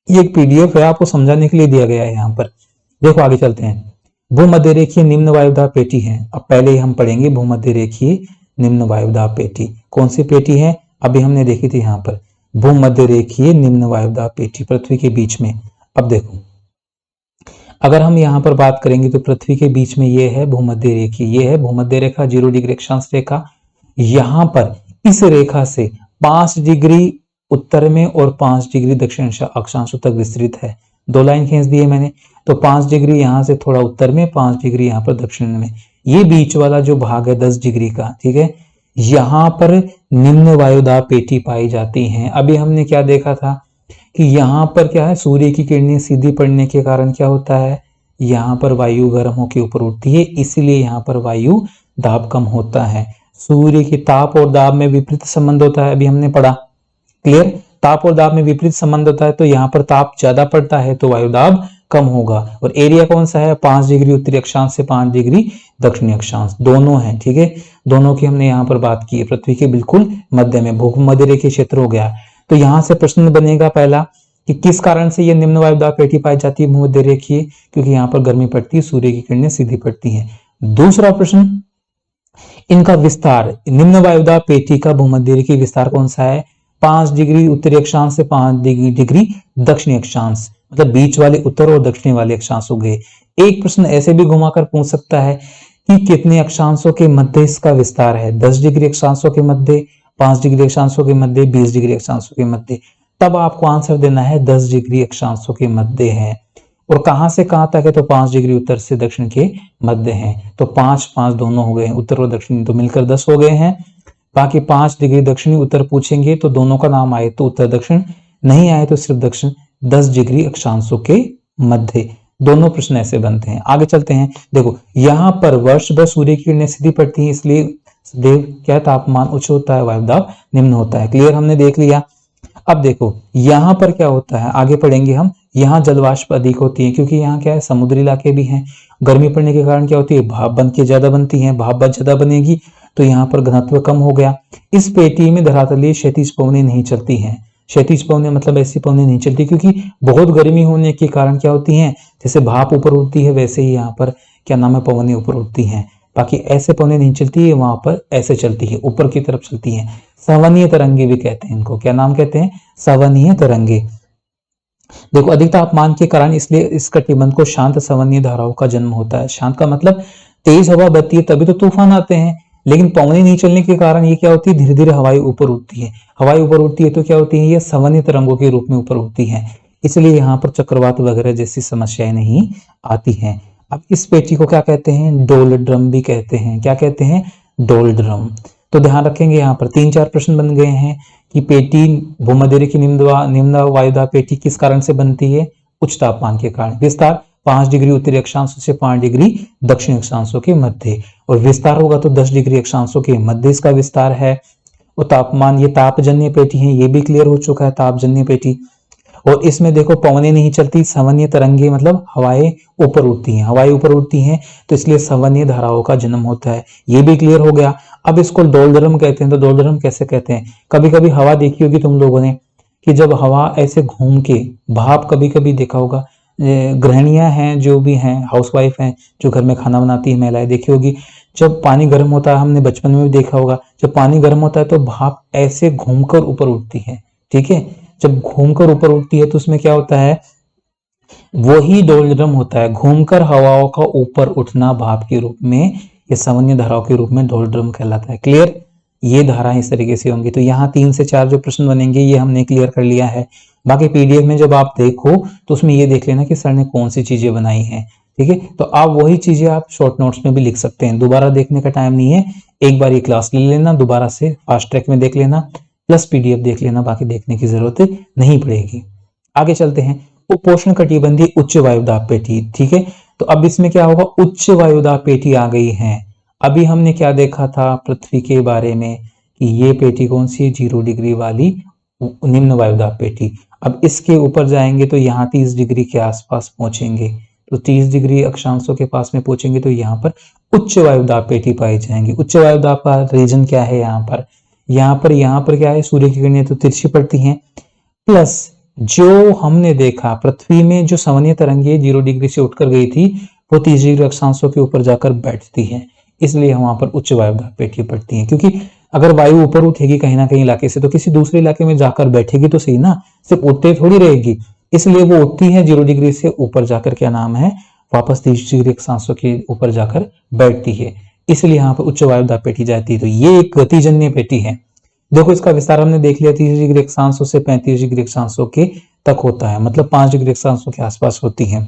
ये एक पीडीएफ है, आपको समझाने के लिए दिया गया है यहाँ पर। देखो आगे चलते हैं। भूमध्य रेखीय निम्न वायुदाब पेटी है। अब पहले ही हम पढ़ेंगे भूमध्य रेखीय निम्न वायुदाब पेटी कौन सी पेटी है, अभी हमने देखी थी यहाँ पर भूमध्य रेखीय निम्न वायुदाब पेटी पृथ्वी के बीच में। अब देखो अगर हम यहाँ पर बात करेंगे तो पृथ्वी के बीच में ये है भूमध्य रेखी, ये है भूमध्य रेखा, 0 डिग्री अक्षांश रेखा। यहाँ पर इस रेखा से 5 डिग्री उत्तर में और 5 डिग्री दक्षिण अक्षांशों तक विस्तृत है। 2 लाइन खींच दिए मैंने, तो 5 डिग्री यहाँ से थोड़ा उत्तर में, 5 डिग्री यहाँ पर दक्षिण में। ये बीच वाला जो भाग है 10 डिग्री का, ठीक है, यहाँ पर निम्न वायुदाब पेटी पाई जाती हैं। अभी हमने क्या देखा था कि यहाँ पर क्या है, सूर्य की किरणें सीधी पड़ने के कारण क्या होता है, यहाँ पर वायु गर्म होकर ऊपर उठती है, इसलिए यहाँ पर वायु दाब कम होता है। सूर्य के ताप और दाब में विपरीत संबंध होता है, अभी हमने पढ़ा। क्लियर, ताप और दाब में विपरीत संबंध होता है, तो यहाँ पर ताप ज्यादा पड़ता है तो वायुदाब कम होगा। और एरिया कौन सा है, 5 डिग्री उत्तरी अक्षांश से 5 डिग्री दक्षिणी अक्षांश, दोनों है, ठीक है, दोनों की हमने यहाँ पर बात की है। पृथ्वी के बिल्कुल मध्य में भूमध्य रेखीय क्षेत्र हो गया। तो यहाँ से प्रश्न बनेगा पहला कि किस कारण से ये निम्न वायुदाब पेटी पाई जाती है भूमध्य रेखीय, क्योंकि यहाँ पर गर्मी पड़ती है, सूर्य की किरणें सीधी पड़ती हैं। दूसरा प्रश्न, इनका विस्तार, निम्न वायुदाब पेटी का भूमध्य रेखीय विस्तार कौन सा है, 5 डिग्री उत्तरी अक्षांश से 5 डिग्री दक्षिणी अक्षांश, मतलब बीच वाले उत्तर और दक्षिणी वाले अक्षांश हो गए। एक प्रश्न ऐसे भी घुमाकर पूछ सकता है कि कितने अक्षांशों के मध्य इसका विस्तार है, 10 डिग्री अक्षांशों के मध्य, 5 डिग्री अक्षांशों के मध्य, 20 डिग्री अक्षांशों के मध्य। तब आपको आंसर देना है 10 डिग्री अक्षांशों के मध्य है। और कहां से कहां तक है, तो 5 डिग्री उत्तर से दक्षिण के मध्य है। तो 5 दोनों हो गए, उत्तर और दक्षिणी तो मिलकर 10 हो गए हैं। बाकी 5 डिग्री दक्षिणी उत्तर पूछेंगे तो दोनों का नाम आए तो उत्तर दक्षिण, नहीं आए तो सिर्फ दक्षिण। 10 डिग्री अक्षांशों के मध्य, दोनों प्रश्न ऐसे बनते हैं। आगे चलते हैं। देखो यहाँ पर वर्ष भर सूर्य की किरणें सीधी पड़ती है, इसलिए देव क्या तापमान उच्च होता है, वायुदाब निम्न होता है। क्लियर, हमने देख लिया। अब देखो यहाँ पर क्या होता है, आगे पढ़ेंगे हम। यहाँ जलवाष्प अधिक होती है, क्योंकि यहाँ क्या है, समुद्री इलाके भी हैं। गर्मी पड़ने के कारण क्या होती है, भाप बन के ज्यादा बनती है, भाप ज्यादा बनेगी तो यहाँ पर घनत्व कम हो गया। इस पेटी में धरातलीय क्षैतिज पवनें नहीं चलती हैं। क्षैतिज पवनें मतलब ऐसी पवनें नहीं चलती, क्योंकि बहुत गर्मी होने के कारण क्या होती हैं, जैसे भाप ऊपर उठती है वैसे ही यहाँ पर क्या नाम है, पवनें ऊपर उठती हैं। बाकी ऐसे पवनें नहीं चलती है, वहां पर ऐसे चलती है, ऊपर की तरफ चलती है। सवनीय तरंगे भी कहते हैं इनको, क्या नाम कहते हैं, सवनीय तरंगे। देखो अधिक तापमान के कारण इसलिए इस कटिबंध को शांत सवनीय धाराओं का जन्म होता है। शांत का मतलब तेज हवा बहती है तभी तो तूफान आते हैं, लेकिन पवनें नहीं चलने के कारण ये क्या होती है, धीरे धीरे हवाएं ऊपर उठती है। हवाएं ऊपर उठती है तो क्या होती है, ये सवनीय तरंगों के रूप में ऊपर उठती है, इसलिए यहाँ पर चक्रवात वगैरह जैसी समस्याएं नहीं आती हैं। अब इस पेटी को क्या कहते हैं, डोल ड्रम भी कहते हैं। क्या कहते हैं, डोल ड्रम। तो ध्यान रखेंगे, यहाँ पर 3-4 प्रश्न बन गए हैं कि पेटी भूमध्य रेखीय निम्न वायुदाब पेटी किस कारण से बनती है, उच्च तापमान के कारण। विस्तार 5 डिग्री उत्तरी अक्षांशों से 5 डिग्री दक्षिणी अक्षांशों के मध्य, और विस्तार होगा तो 10 डिग्री अक्षांशों के मध्य इसका विस्तार है। वो तापमान, ये तापजन्य पेटी है, ये भी क्लियर हो चुका है, तापजन्य पेटी। और इसमें देखो पवनें नहीं चलती, संवहनीय तरंगे मतलब हवाएं ऊपर उठती हैं, हवाएं ऊपर उठती हैं तो इसलिए संवहनीय धाराओं का जन्म होता है, ये भी क्लियर हो गया। अब इसको डोलड्रम कहते हैं, तो डोलड्रम कैसे कहते हैं? कभी कभी हवा देखी होगी तुम लोगों ने कि जब हवा ऐसे घूम के, भाप कभी कभी देखा होगा, गृहिणियां हैं जो भी हैं, हाउसवाइफ हैं जो घर में खाना बनाती है, महिलाएं देखी होगी, जब पानी गर्म होता है, हमने बचपन में भी देखा होगा, जब पानी गर्म होता है तो भाप ऐसे घूमकर ऊपर उठती है, ठीक है। जब घूमकर ऊपर उठती है तो उसमें क्या होता है, वही डोलड्रम होता है, घूमकर हवाओं का ऊपर उठना भाप के रूप में, ये संवहनीय धाराओं के रूप में डोलड्रम कहलाता है। क्लियर? ये धाराएं इस तरीके से होंगी। तो यहाँ 3 से 4 जो प्रश्न बनेंगे ये हमने क्लियर कर लिया है। बाकी पीडीएफ में जब आप देखो तो उसमें ये देख लेना कि सर ने कौन सी चीजें बनाई हैं, ठीक है। तो आप वही चीजें आप शॉर्ट नोट्स में भी लिख सकते हैं, दोबारा देखने का टाइम नहीं है, एक बार ये क्लास ले लेना, दोबारा से फास्ट ट्रैक में देख लेना, प्लस पीडीएफ देख लेना, बाकी देखने की जरूरत नहीं पड़ेगी। आगे चलते हैं, उपोष्ण कटिबंधीय उच्च वायुदाब पेटी, ठीक है। तो अब इसमें क्या होगा, उच्च वायुदाब पेटी आ गई है। अभी हमने क्या देखा था पृथ्वी के बारे में कि ये पेटी कौन सी है, 0 डिग्री वाली निम्न वायुदाब पेटी। अब इसके ऊपर जाएंगे तो यहाँ 30 डिग्री के आसपास पहुंचेंगे, तो 30 डिग्री अक्षांशों के पास में पहुंचेंगे तो यहाँ पर उच्च वायुदाब पेटी पाई जाएंगी। उच्च वायुदाब का रीजन क्या है, यहाँ पर क्या है, सूर्य की किरणें तो तिरछी पड़ती हैं, प्लस जो हमने देखा पृथ्वी में जो संवहनीय तरंगे 0 डिग्री से उठकर गई थी वो 30 डिग्री अक्षांशों के ऊपर जाकर बैठती है, इसलिए वहां पर उच्च वायुदाब पेटी पड़ती है। क्योंकि अगर वायु ऊपर उठेगी कहीं ना कहीं इलाके से तो किसी दूसरे इलाके में जाकर बैठेगी तो सही ना, सिर्फ उठते थोड़ी रहेगी, इसलिए वो उठती है 0 डिग्री से ऊपर जाकर, क्या नाम है, वापस 30 डिग्री अक्षांशों के ऊपर जाकर बैठती है, इसलिए यहाँ पर उच्च वायुदाब पेटी जाती है। तो ये एक गतिजन्य पेटी है। देखो इसका विस्तार हमने देख लिया, 30 डिग्री अक्षांशों से 35 डिग्री अक्षांशों के तक होता है, मतलब 5 डिग्री अक्षांशों के आसपास होती है।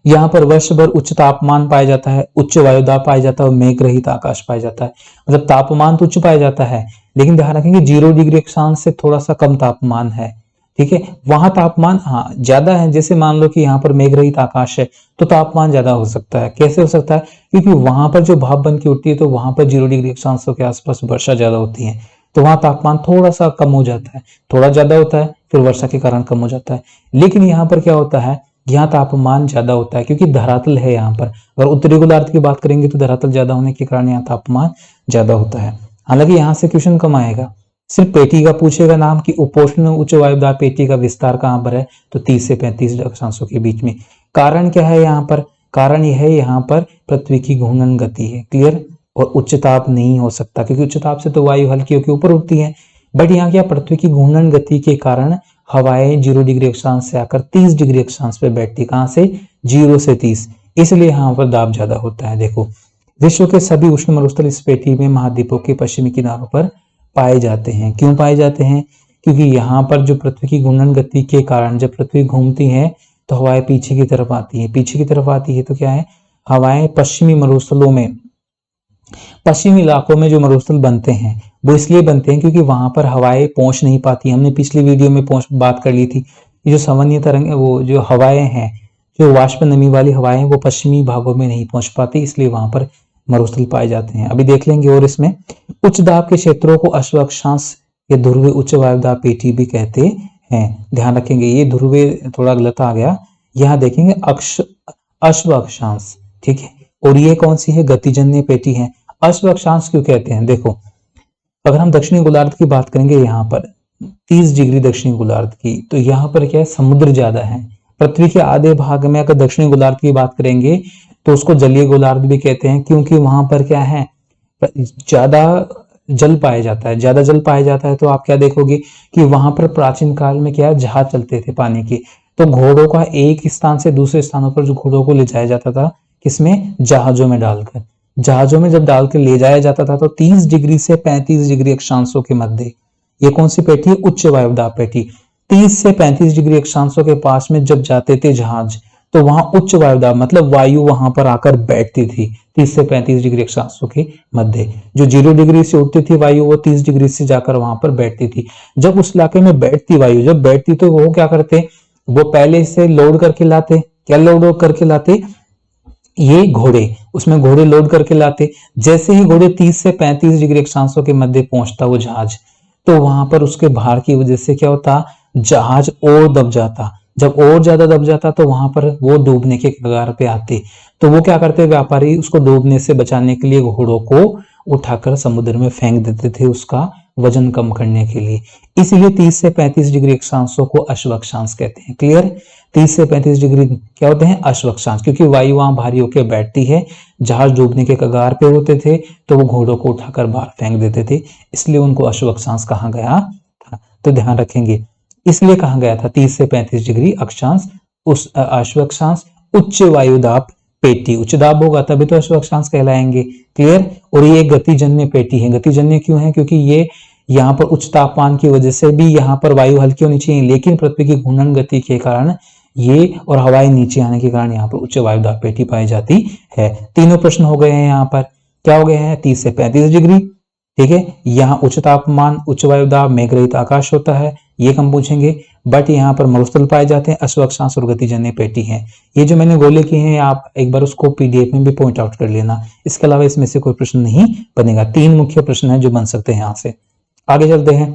यहाँ पर वर्ष भर उच्च तापमान पाया जाता है, उच्च वायुदाब पाया जाता है और मेघ रहित आकाश पाया जाता है। मतलब तापमान तो उच्च पाया जाता है, लेकिन ध्यान रखेंगे 0 डिग्री अक्षांश से थोड़ा सा कम तापमान है, ठीक है। वहां तापमान हाँ ज्यादा है, जैसे मान लो कि यहाँ पर मेघ रहित आकाश है तो तापमान ज्यादा हो सकता है। कैसे हो सकता है? क्योंकि वहां पर जो भाप बन के उठती है तो वहां पर 0 डिग्री अक्षांशों के आसपास वर्षा ज्यादा होती है, तो वहां तापमान थोड़ा सा कम हो जाता है, थोड़ा ज्यादा होता है फिर वर्षा के कारण कम हो जाता है। लेकिन यहाँ पर क्या होता है, यहाँ तापमान ज्यादा होता है क्योंकि धरातल है यहाँ पर। अगर उत्तरी गोलार्ध की बात करेंगे तो धरातल ज्यादा होने के कारण यहाँ तापमान ज्यादा होता है। हालांकि यहाँ से क्वेश्चन कम आएगा, सिर्फ पेटी का पूछेगा नाम कि उपोष्ण उच्च वायुदाब पेटी का विस्तार कहाँ पर है, तो 30 से 35 अक्षांशों के बीच में। कारण क्या है यहाँ पर? कारण यह है यहाँ पर पृथ्वी की घूर्णन गति है। क्लियर? और उच्च ताप नहीं हो सकता क्योंकि उच्च ताप से तो वायु हल्की होकर ऊपर उठती है, बट यहाँ क्या, पृथ्वी की घूर्णन गति के कारण हवाएं 0 डिग्री अक्षांश से आकर 30 डिग्री अक्षांश पे बैठती। कहां से? 0 से 30, इसलिए यहाँ पर दाब ज्यादा होता है। देखो विश्व के सभी उष्ण मरुस्थल इस पेटी में महाद्वीपों के पश्चिमी किनारों पर पाए जाते हैं। क्यों पाए जाते हैं? क्योंकि यहाँ पर जो पृथ्वी की घूर्णन गति के कारण जब पृथ्वी घूमती है तो हवाएं पीछे की तरफ आती है, पीछे की तरफ आती है तो क्या है, हवाएं पश्चिमी मरुस्थलों में, पश्चिमी इलाकों में जो मरुस्थल बनते हैं वो इसलिए बनते हैं क्योंकि वहां पर हवाएं पहुंच नहीं पाती। हमने पिछली वीडियो में बात कर ली थी कि जो संवहनीय तरंग, वो जो हवाएं हैं, जो वाष्प नमी वाली हवाएं, वो पश्चिमी भागों में नहीं पहुंच पाती, इसलिए वहां पर मरुस्थल पाए जाते हैं। अभी देख लेंगे। और इसमें उच्च दाब के क्षेत्रों को अश्व अक्षांश या ध्रुवीय उच्च वायुदाब पेटी भी कहते हैं। ध्यान रखेंगे, ये ध्रुवीय थोड़ा गलत आ गया, यहाँ देखेंगे अश्व अक्षांश, ठीक है। और ये कौन सी है? गतिजन्य पेटी है। अश्व अक्षांश क्यों कहते हैं? देखो अगर हम दक्षिणी गोलार्ध की बात करेंगे, यहाँ पर 30 डिग्री दक्षिणी गोलार्ध की, तो यहाँ पर क्या है, समुद्र ज्यादा है। पृथ्वी के आधे भाग में अगर दक्षिणी गोलार्ध की बात करेंगे तो उसको जलीय गोलार्ध भी कहते हैं, क्योंकि वहां पर क्या है, ज्यादा जल पाया जाता है। ज्यादा जल पाया जाता है तो आप क्या देखोगे कि वहां पर प्राचीन काल में क्या जहाज चलते थे पानी के, तो घोड़ों का एक स्थान से दूसरे स्थानों पर जो घोड़ों को ले जाया जाता था, किसमें? जहाजों में डालकर। जहाजों में जब डाल के ले जाया जाता था तो 30 डिग्री से 35 डिग्री अक्षांशों के मध्य, ये कौन सी पेटी है? उच्च वायुदाब पेटी। 30 से 35 डिग्री अक्षांशों के पास में जब जाते थे जहाज, तो वहां उच्च वायुदाब मतलब वायु वहां पर आकर बैठती थी 30 से 35 डिग्री अक्षांशों के मध्य। जो 0 डिग्री से उठती थी वायु, वो 30 डिग्री से जाकर वहां पर बैठती थी। जब उस इलाके में बैठती वायु, जब बैठती तो वो क्या करते, वो पहले से लोड करके लाते। क्या लोड करके लाते? ये घोड़े, उसमें घोड़े लोड करके लाते। जैसे ही घोड़े 30 से 35 डिग्री अक्षांशों के मध्य पहुंचता वो जहाज, तो वहां पर उसके भार की वजह से क्या होता, जहाज और दब जाता। जब और ज्यादा दब जाता तो वहां पर वो डूबने के कगार पे आते। तो वो क्या करते, व्यापारी उसको डूबने से बचाने के लिए घोड़ों को उठाकर समुद्र में फेंक देते थे, उसका वजन कम करने के लिए। इसीलिए 30 से 35 डिग्री अक्षांशों को अश्व अक्षांश कहते हैं। क्लियर? 30 से 35 डिग्री क्या होते हैं, अश्व अक्षांश, क्योंकि वायु वहां भारी होकर बैठती है, जहाज डूबने के कगार पे होते थे, तो वो घोड़ों को उठाकर बाहर फेंक देते थे, इसलिए उनको अश्व अक्षांश कहा गया था। तो ध्यान रखेंगे, इसलिए कहा गया था 30 से 35 डिग्री अक्षांश, उस अश्व अक्षांश। उच्च वायुदाब पेटी, उच्च दाब होगा तभी तो अश्व अक्षांश कहलाएंगे। क्लियर? और ये गतिजन्य पेटी है। गतिजन्य क्यों है? क्योंकि ये यहाँ पर उच्च तापमान की वजह से भी यहाँ पर वायु हल्की होनी चाहिए, लेकिन पृथ्वी की घूर्णन गति के कारण ये और हवाएं नीचे आने के कारण यहाँ पर उच्च वायुदाब पेटी पाई जाती है। तीनों प्रश्न हो गए हैं। यहाँ पर क्या हो गए हैं, 30 से 35 डिग्री, ठीक है। यहाँ उच्च तापमान, उच्च वायुदाब, मेघरहित आकाश होता है, ये हम पूछेंगे। बट यहाँ पर मरुस्थल पाए जाते हैं, अश्व अक्षांश और गतिजन्य पेटी है। ये जो मैंने गोले किए हैं, आप एक बार उसको पीडीएफ में भी पॉइंट आउट कर लेना। इसके अलावा इसमें से कोई प्रश्न नहीं बनेगा। 3 मुख्य प्रश्न है जो बन सकते हैं यहाँ से। आगे चलते हैं,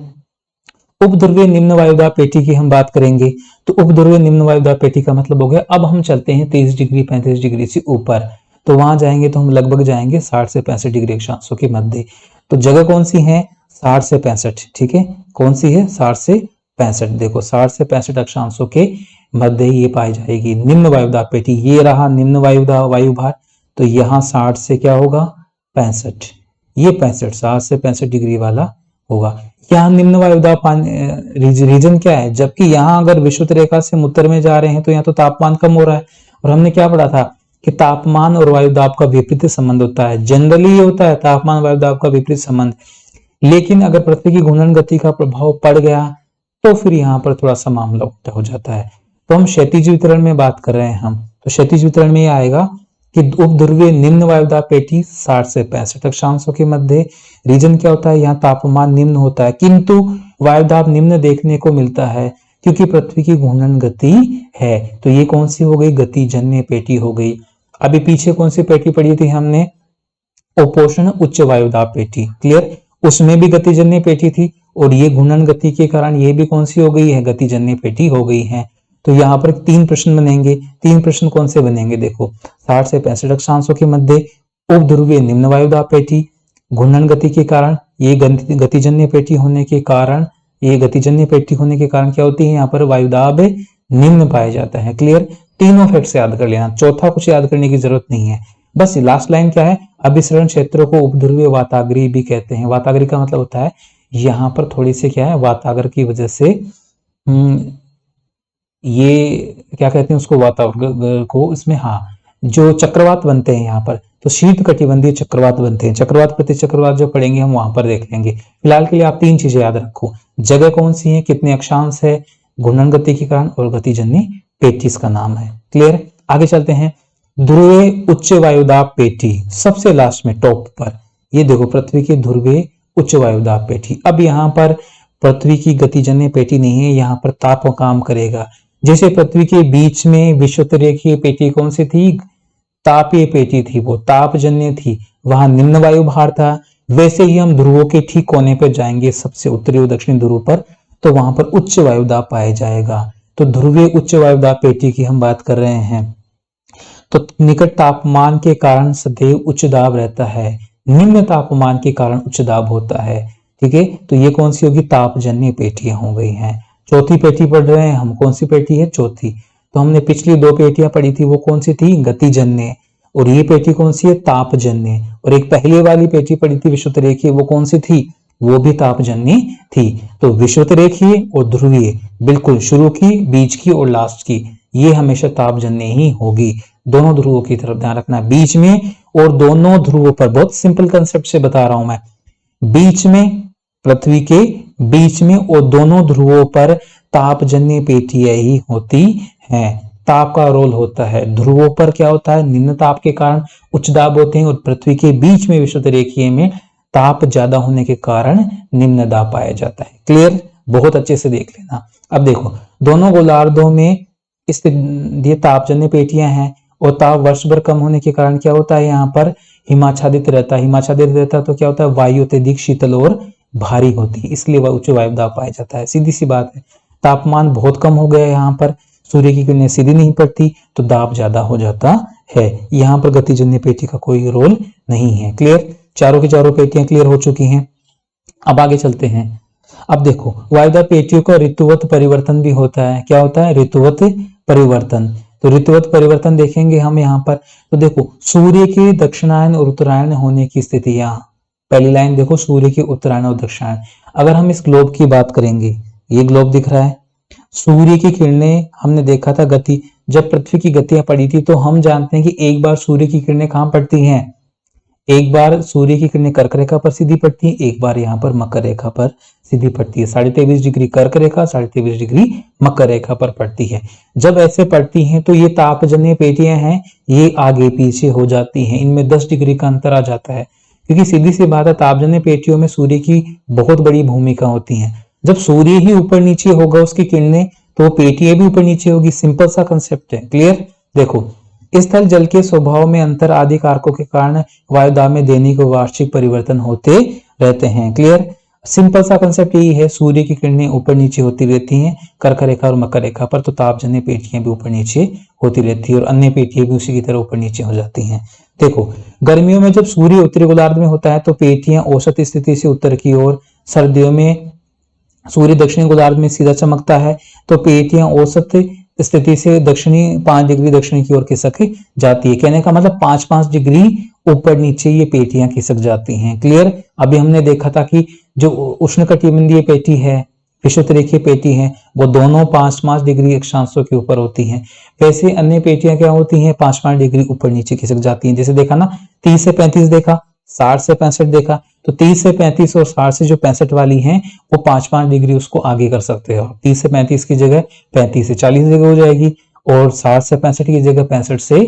उपध्रुवीय निम्न वायुदाब पेटी की हम बात करेंगे। तो उपध्रुवीय निम्न वायुदाब पेटी का मतलब हो गया, अब हम चलते हैं 30 डिग्री 35 डिग्री से ऊपर, तो वहां जाएंगे तो हम लगभग जाएंगे 60 से 65 डिग्री अक्षांशों के मध्य। तो जगह कौन सी है, 60 से 65, ठीक है। कौन सी है, 60 से 65। देखो 60 से 65 अक्षांशों के मध्य ये पाई जाएगी निम्न वायुदाब पेटी। ये रहा निम्न वायुदाब वायुभार, तो यहाँ 60 से क्या होगा, 65, ये 65, 60 से 65 डिग्री वाला होगा। यहाँ निम्न वायुदाब रीजन क्या है, जबकि यहाँ अगर विषुवत रेखा से उत्तर में जा रहे हैं तो यहाँ तो तापमान कम हो रहा है, और हमने क्या पढ़ा था कि तापमान और वायुदाब का विपरीत संबंध होता है। जनरली ये होता है तापमान वायुदाब का विपरीत संबंध, लेकिन अगर पृथ्वी की घूर्णन गति का प्रभाव पड़ गया तो फिर यहाँ पर थोड़ा सा मामला उल्टा हो जाता है। तो हम क्षैतिज वितरण में बात कर रहे हैं हम, तो क्षैतिज वितरण में यह आएगा कि उपध्रुवीय निम्न वायुदाब पेटी 60 से 65 अक्षांशों के मध्य। रीजन क्या होता है, यहाँ तापमान निम्न होता है, किंतु वायुदाब निम्न देखने को मिलता है क्योंकि पृथ्वी की घूर्णन गति है। तो ये कौन सी हो गई, गतिजन्य पेटी हो गई। अभी पीछे कौन सी पेटी पढ़ी थी हमने, उपोष्ण उच्च वायुदाब पेटी। क्लियर? उसमें भी गतिजन्य पेटी थी, और ये घूर्णन गति के कारण ये भी कौन सी हो गई है, गतिजन्य पेटी हो गई है। तो यहाँ पर 3 प्रश्न बनेंगे। 3 प्रश्न कौन से बनेंगे, देखो 60 से 65 अक्षांशों के मध्य, उपध्रुवीय निम्न वायुदाब पेटी, घूर्णन गति के कारण, ये गतिजन्य पेटी होने के कारण, ये गतिजन्य पेटी होने के कारण क्या होती है, यहाँ पर वायुदाब निम्न पाया जाता है। क्लियर? तीनों फैक्ट्स याद कर लेना, चौथा कुछ याद करने की जरूरत नहीं है। बस लास्ट लाइन क्या है, अभिसरण क्षेत्र को उपध्रुवीय वाताग्री भी कहते हैं। वाताग्री का मतलब होता है यहाँ पर थोड़ी सी क्या है, वाताग्र की वजह से ये क्या कहते हैं उसको, वातावरण को, इसमें हाँ जो चक्रवात बनते हैं यहाँ पर, तो शीत कटिबंधीय चक्रवात बनते हैं। चक्रवात प्रति चक्रवात जो पढ़ेंगे हम वहां पर देख लेंगे। फिलहाल के लिए आप 3 चीजें याद रखो, जगह कौन सी है, कितने अक्षांश है, घूर्णन गति के कारण, और गतिजन्य पेटी इसका नाम है। क्लियर? आगे चलते हैं, ध्रुवीय उच्च वायुदाब पेटी, सबसे लास्ट में टॉप पर, ये देखो पृथ्वी के ध्रुवीय उच्च वायुदाब पेटी। अब यहाँ पर पृथ्वी की गतिजन्य पेटी नहीं है, यहाँ पर ताप काम करेगा। जैसे पृथ्वी के बीच में विषुवत रेखीय पेटी कौन सी थी, तापीय पेटी थी, वो तापजन्य थी, वहां निम्न वायु भार था। वैसे ही हम ध्रुवों के ठीक कोने पर जाएंगे, सबसे उत्तरी और दक्षिणी ध्रुव पर, तो वहां पर उच्च वायुदाब पाया जाएगा। तो ध्रुवीय उच्च वायुदाब पेटी की हम बात कर रहे हैं। तो निकट तापमान के कारण सदैव उच्च दाब रहता है, निम्न तापमान के कारण उच्च दाब होता है। ठीक है, तो ये कौन सी होगी, तापजन्य पेटियां हो गई हैं। चौथी पेटी पढ़ रहे हैं हम, कौन सी पेटी है, चौथी। तो हमने पिछली 2 पेटियां पढ़ी थी, वो कौन सी थी, गतिजन्य, और ये पेटी कौन सी है, तापजन्य। और एक पहले वाली पेटी पढ़ी थी विषुवत रेखीय, वो कौन सी थी, वो भी तापजन्य थी। तो विषुवत रेखीय और ध्रुवीय, बिल्कुल शुरू की, बीच की और लास्ट की, ये हमेशा तापजन्य ही होगी। दोनों ध्रुवों की तरफ ध्यान रखना, बीच में और दोनों ध्रुवों पर। बहुत सिंपल कंसेप्ट से बता रहा हूं मैं, बीच में, पृथ्वी के बीच में और दोनों ध्रुवों पर तापजन्य पेटियां ही होती हैं। ताप का रोल होता है, ध्रुवों पर क्या होता है, निम्न ताप के कारण उच्च दाब होते हैं, और पृथ्वी के बीच में विषुवत रेखीय में ताप ज्यादा होने के कारण निम्न दाब पाया जाता है। क्लियर? बहुत अच्छे से देख लेना। अब देखो, दोनों गोलार्धों में इस ये तापजन्य पेटियां हैं, और ताप वर्ष भर कम होने के कारण क्या होता है, यहाँ पर हिमाच्छादित रहता है। हिमाच्छादित रहता है तो क्या होता है, वायु अत्यधिक शीतल और भारी होती है, इसलिए वह उच्च वायु दाब पाया जाता है। सीधी सी बात है, तापमान बहुत कम हो गया यहाँ पर, सूर्य की किरणें सीधी नहीं पड़ती तो दाब ज्यादा हो जाता है। यहाँ पर गतिजन्य पेटी का कोई रोल नहीं है। क्लियर, चारों की चारों पेटियां क्लियर हो चुकी हैं। अब आगे चलते हैं। अब देखो, वायुदाब पेटियों का ऋतुवत परिवर्तन भी होता है। क्या होता है, ऋतुवत परिवर्तन। तो ऋतुवत परिवर्तन देखेंगे हम यहाँ पर। तो देखो, सूर्य के दक्षिणायन और उत्तरायण होने की स्थिति, यहाँ पहली लाइन देखो, सूर्य के उत्तरायण और दक्षिणायन। अगर हम इस ग्लोब की बात करेंगे, ये ग्लोब दिख रहा है, सूर्य की किरणें हमने देखा था गति, जब पृथ्वी की गतियां पड़ी थी तो हम जानते हैं कि एक बार सूर्य की किरणें कहां पड़ती हैं, एक बार सूर्य की किरणें कर्क रेखा पर सीधी पड़ती है, एक बार यहाँ पर मकर रेखा पर सीधी पड़ती है। 23.5 डिग्री कर्क रेखा, 23.5 डिग्री मकर रेखा पर पड़ती है। जब ऐसे पड़ती हैं तो ये तापजन्य पेटियां हैं, ये आगे पीछे हो जाती हैं, इनमें 10 डिग्री का अंतर आ जाता है। क्योंकि सीधी सी बात है, तापजन्य पेटियों में सूर्य की बहुत बड़ी भूमिका होती है। जब सूर्य ही ऊपर नीचे होगा उसकी किरणें, तो पेटियां भी ऊपर नीचे होगी। सिंपल सा कंसेप्ट है। क्लियर, देखो, स्थल जल के स्वभाव में अंतर आदि कारकों के कारण वायुदाब में दैनिक व वार्षिक परिवर्तन होते रहते हैं। क्लियर, सिंपल सा कंसेप्ट यही है, सूर्य की किरणें ऊपर नीचे होती रहती हैं कर्क रेखा और मकर रेखा पर, तो तापजन्य पेटियां भी ऊपर नीचे होती रहती है और अन्य पेटियां भी उसी की तरह ऊपर नीचे हो जाती हैं। देखो, गर्मियों में जब सूर्य उत्तरी गोलार्ध में होता है तो पेटियां औसत स्थिति से उत्तर की ओर, सर्दियों में सूर्य दक्षिणी गोलार्ध में सीधा चमकता है तो पेटियां औसत स्थिति से दक्षिणी 5 डिग्री दक्षिण की ओर खिसक जाती है। कहने का मतलब 5-5 डिग्री ऊपर नीचे ये पेटियां खिसक जाती हैं। क्लियर, अभी हमने देखा था कि जो उष्णकटिबंधीय पेटी है, विषुवतरेखीय पेटी है, वो दोनों 5-5 डिग्री अक्षांशों के ऊपर होती हैं। वैसे अन्य पेटियां क्या होती हैं, 5-5 डिग्री ऊपर नीचे खिसक जाती हैं। जैसे देखा ना, 30 से 35 देखा, 60 से 65 देखा, तो 30 से 35 और 60 से जो 65 वाली हैं वो 5-5 डिग्री उसको आगे कर सकते हो। 30 से 35 की जगह 35 से 40 डिग्री हो जाएगी और 60 से 65 की जगह 65 से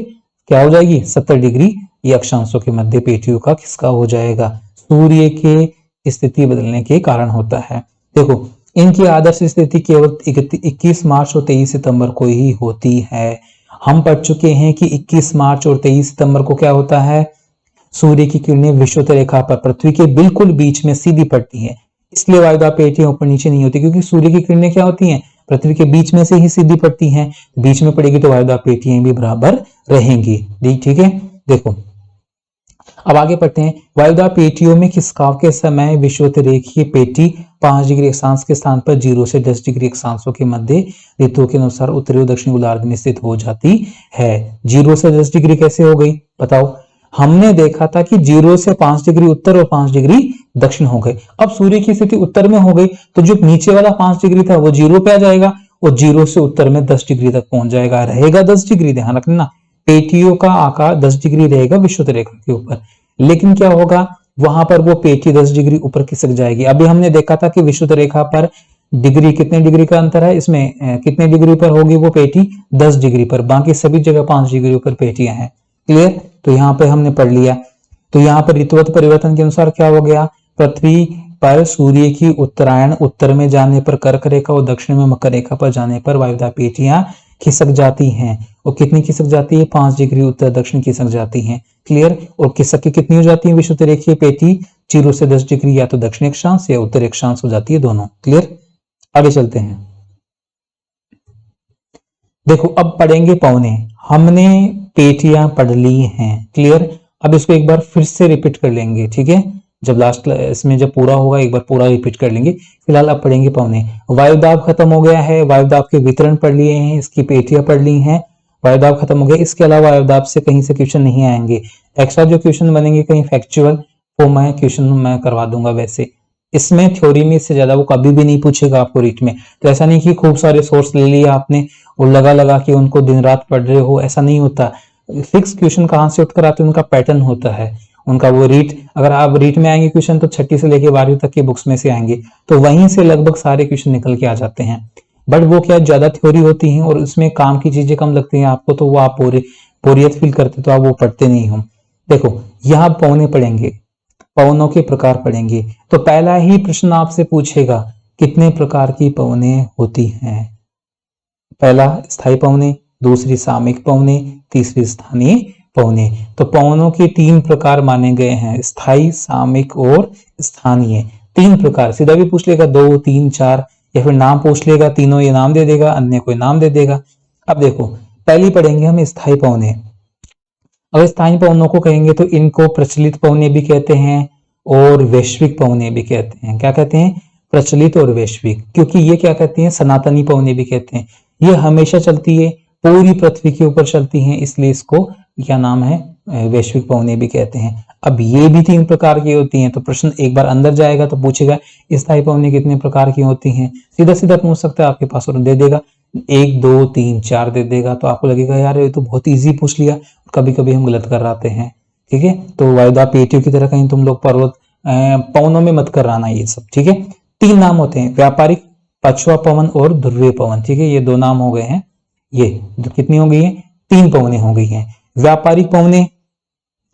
क्या हो जाएगी, 70 डिग्री। ये अक्षांशों के मध्य पेटियों का खिसका हो जाएगा, सूर्य के स्थिति बदलने के कारण होता है। देखो, इनकी आदर्श स्थिति केवल 21 मार्च और 23 सितंबर को ही होती है। हम पढ़ चुके हैं कि 21 मार्च और 23 सितंबर को क्या होता है, सूर्य की किरणें विषुवत रेखा पर पृथ्वी के बिल्कुल बीच में सीधी पड़ती हैं, इसलिए वायुदाब पेटियां ऊपर नीचे नहीं होती, क्योंकि सूर्य की किरणें क्या होती हैं, पृथ्वी के बीच में से ही सीधी पड़ती हैं। बीच में पड़ेगी तो वायुदाब पेटियां भी बराबर रहेंगी। ठीक है, देखो अब आगे पढ़ते हैं। वायुदाब पेटियों में खिसकाव के समय विषुवत रेखीय पेटी 5 डिग्री अक्षांश के स्थान पर 0 से 10 डिग्री अक्षांशों के मध्य ऋतुओं के अनुसार उत्तरी और दक्षिणी गोलार्ध में स्थित हो जाती है। 0 से 10 डिग्री कैसे हो गई बताओ, हमने देखा था कि 0 से 5 डिग्री उत्तर और 5 डिग्री दक्षिण हो गए। अब सूर्य की स्थिति उत्तर में हो गई तो जो नीचे वाला 5 डिग्री था वो 0 पे आ जाएगा और 0 से उत्तर में 10 डिग्री तक पहुंच जाएगा, रहेगा 10 डिग्री। ध्यान रखना, पेटियों का आकार 10 डिग्री रहेगा विषुवत रेखा के ऊपर, लेकिन क्या होगा, वहां पर वो पेटी 10 डिग्री ऊपर खिसक जाएगी। अभी हमने देखा था कि विषुवत रेखा पर डिग्री, कितने डिग्री का अंतर है, इसमें कितने डिग्री पर होगी वो पेटी, 10 डिग्री पर, बाकी सभी जगह 5 डिग्री ऊपर पेटियां हैं। क्लियर, तो यहाँ पे हमने पढ़ लिया। तो यहाँ पर ऋतुवत परिवर्तन के अनुसार क्या हो गया, पृथ्वी पर सूर्य की उत्तरायण उत्तर में जाने पर कर्क रेखा और दक्षिण में मकर रेखा पर जाने पर वायुदाब पेटियां खिसक जाती हैं। और कितनी खिसक जाती है, 5 डिग्री उत्तर दक्षिण खिसक जाती हैं। क्लियर, और खिसक की कितनी हो जाती है विषुवत रेखीय पेटी, 0 से 10 डिग्री या तो दक्षिणी अक्षांश या उत्तरी अक्षांश हो जाती है, दोनों। क्लियर, आगे चलते हैं। देखो अब पढ़ेंगे पौने, हमने पेटियां पढ़ ली हैं। क्लियर, अब इसको एक बार फिर से रिपीट कर लेंगे, ठीक है, जब लास्ट इसमें जब पूरा होगा एक बार पूरा रिपीट कर लेंगे। फिलहाल अब पढ़ेंगे पौने। वायुदाब खत्म हो गया है, वायुदाब के वितरण पढ़ लिए हैं, इसकी पेटियां पढ़ ली हैं, वायुदाब खत्म हो गया। इसके अलावा वायुदाब से कहीं से क्वेश्चन नहीं आएंगे, एक्स्ट्रा जो क्वेश्चन बनेंगे कहीं फैक्चुअल वो मैं क्वेश्चन मैं करवा दूंगा। वैसे इसमें थ्योरी में इससे ज्यादा वो कभी भी नहीं पूछेगा आपको रीट में। तो ऐसा नहीं कि खूब सारे सोर्स ले लिए आपने और लगा लगा के उनको दिन रात पढ़ रहे हो, ऐसा नहीं होता। फिक्स क्वेश्चन कहाँ से उठकर आते हैं, उनका पैटर्न होता है उनका। वो रीट, अगर आप रीट में आएंगे क्वेश्चन तो 6ठी से लेके 12वीं तक की बुक्स में से आएंगे, तो वहीं से लगभग सारे क्वेश्चन निकल के आ जाते हैं। बट वो क्या ज्यादा थ्योरी होती है और उसमें काम की चीजें कम लगती हैं आपको, तो वो आप बोरियत फील करते तो आप वो पढ़ते नहीं हो। देखो यहाँ पौने पढ़ेंगे, पवनों के प्रकार पढ़ेंगे। तो पहला ही प्रश्न आपसे पूछेगा कितने प्रकार की पवनें होती हैं। पहला स्थायी पवनें, दूसरी सामयिक पवने, तीसरी स्थानीय पवने। तो पवनों के 3 प्रकार माने गए हैं, स्थायी, सामयिक और स्थानीय। 3 प्रकार, सीधा भी पूछ लेगा 2, 3, 4, या फिर नाम पूछ लेगा, तीनों ये नाम दे देगा, अन्य कोई नाम दे देगा। अब देखो पहली पढ़ेंगे हम स्थायी पवने। अब स्थायी पवनों को कहेंगे तो इनको प्रचलित पवने भी कहते हैं और वैश्विक पवने भी कहते हैं। क्या कहते हैं? प्रचलित और वैश्विक। क्योंकि ये क्या कहते हैं? सनातनी पवने भी कहते हैं। ये हमेशा चलती है, पूरी पृथ्वी के ऊपर चलती हैं, इसलिए इसको क्या नाम है? वैश्विक पवने भी कहते हैं। अब ये भी 3 प्रकार की होती हैं, तो प्रश्न एक बार अंदर जाएगा तो पूछेगा स्थायी पवने कितने प्रकार की होती हैं। सीधा सीधा पूछ सकता है, आपके पास और दे देगा 1, 2, 3, 4 दे देगा। तो आपको लगेगा यार ये तो बहुत इजी पूछ लिया, कभी कभी हम गलत कर आते हैं। ठीक है, तो वायुदा पेटियों की तरह कहीं तुम लोग पर्वत पवनों में मत कराना ये सब। ठीक है, 3 नाम होते हैं, व्यापारिक, पछुआ पवन और ध्रुवीय पवन। ठीक है, ये 2 नाम हो गए हैं। ये कितनी हो गई है? 3 पवने हो गई हैं। व्यापारिक पवने,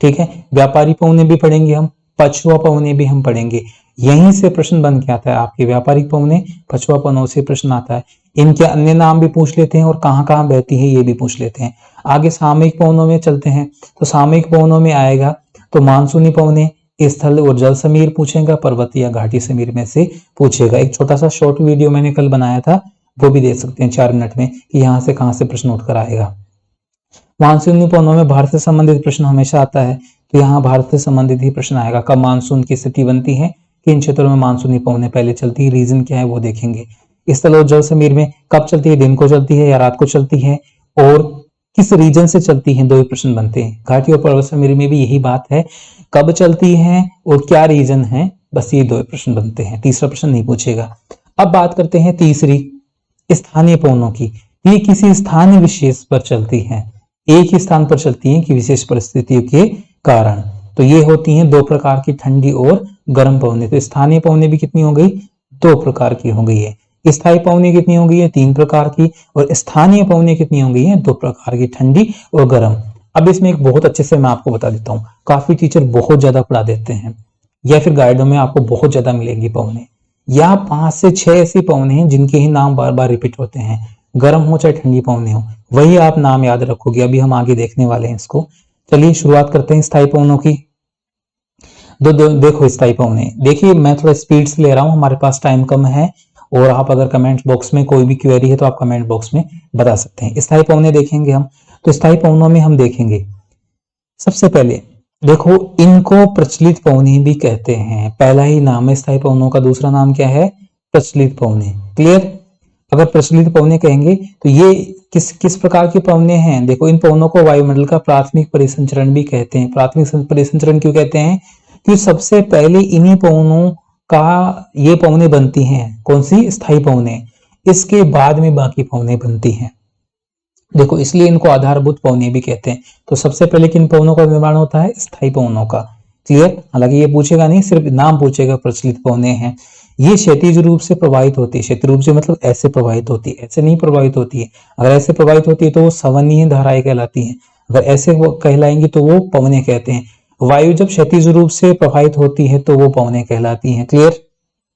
ठीक है, व्यापारी पवने भी पढ़ेंगे हम, पछुआ पवने भी हम पढ़ेंगे। यहीं से प्रश्न बन के आता है आपके, व्यापारिक पवने, पछुआ पवनों से प्रश्न आता है। इनके अन्य नाम भी पूछ लेते हैं और कहाँ कहाँ बहती है ये भी पूछ लेते हैं। आगे सामयिक पवनों में चलते हैं, तो सामयिक पवनों में आएगा तो मानसूनी पवने, स्थल और जल समीर पूछेगा, पर्वतीय या घाटी समीर में से पूछेगा। एक छोटा सा शॉर्ट वीडियो मैंने कल बनाया था, वो भी देख सकते हैं 4 मिनट में, कि यहाँ से कहाँ से प्रश्न उठकर आएगा। मानसूनी पवनों में भारत से संबंधित प्रश्न हमेशा आता है, तो यहाँ भारत से संबंधित ही प्रश्न आएगा। कब मानसून की स्थिति बनती है, किन क्षेत्रों में मानसूनी पवनें पहले चलती है, रीजन क्या है वो देखेंगे। स्थल और जल समीर में कब चलती है, दिन को चलती है या रात को चलती है, और किस रीजन से चलती है, 2 ही प्रश्न बनते हैं। घाटी और पर्वत समीर में भी यही बात है, कब चलती है और क्या रीजन है, बस ये 2 प्रश्न बनते हैं, तीसरा प्रश्न नहीं पूछेगा। अब बात करते हैं तीसरी, स्थानीय पवनों की। ये किसी स्थानीय विशेष पर चलती है, एक ही स्थान पर चलती है कि विशेष परिस्थितियों के कारण। तो ये होती हैं 2 प्रकार की, ठंडी और गर्म पवनें। तो स्थानीय पवनें भी कितनी हो गई? 2 प्रकार की हो गई है। स्थायी पवनें कितनी हो गई है? 3 प्रकार की। और स्थानीय पवनें कितनी हो गई है? 2 प्रकार की, ठंडी और गर्म। अब इसमें एक बहुत अच्छे से मैं आपको बता देता हूँ, काफी टीचर बहुत ज्यादा पढ़ा देते हैं, या फिर गाइडों में आपको बहुत ज्यादा मिलेंगी पवनें। यहाँ 5 से 6 ऐसी पवनें हैं जिनके ही नाम बार बार रिपीट होते हैं, गर्म हो चाहे ठंडी पवनें हो, वही आप नाम याद रखोगे। अभी हम आगे देखने वाले हैं इसको। चलिए शुरुआत करते हैं स्थायी पवनों की। देखो स्थायी पवनें, देखिए मैं थोड़ा स्पीड से ले रहा हूं, हमारे पास टाइम कम है, और आप अगर कमेंट बॉक्स में कोई भी क्वेरी है तो आप कमेंट बॉक्स में बता सकते हैं। स्थायी पवनें देखेंगे हम, तो स्थायी पवनों में हम देखेंगे सबसे पहले, देखो इनको प्रचलित पवने भी कहते हैं। पहला ही नाम है स्थायी पवनों का, दूसरा नाम क्या है? प्रचलित पवने। क्लियर? अगर प्रचलित पवने कहेंगे तो ये किस किस प्रकार की पवने हैं? देखो इन पवनों को वायुमंडल का प्राथमिक परिसंचरण भी कहते हैं। प्राथमिक परिसंचरण क्यों कहते हैं? कि सबसे पहले इन्हीं पवनों का ये पवने बनती हैं। कौन सी? स्थायी पवने। इसके बाद में बाकी पवने बनती हैं। देखो इसलिए इनको आधारभूत पवने भी कहते हैं। तो सबसे पहले किन पवनों का निर्माण होता है? स्थायी पवनों का। क्लियर? हालांकि ये पूछेगा नहीं, सिर्फ नाम पूछेगा, प्रचलित पवने हैं। ये क्षैतिज रूप से प्रवाहित होती है। क्षैतिज रूप से मतलब ऐसे प्रवाहित होती है, ऐसे नहीं प्रवाहित होती है। अगर ऐसे प्रवाहित होती है तो वो सवनीय धाराएं कहलाती हैं, अगर ऐसे वो कहलाएंगी तो वो पवने कहते हैं। वायु जब क्षैतिज रूप से प्रवाहित होती है तो वो पवने कहलाती हैं। क्लियर?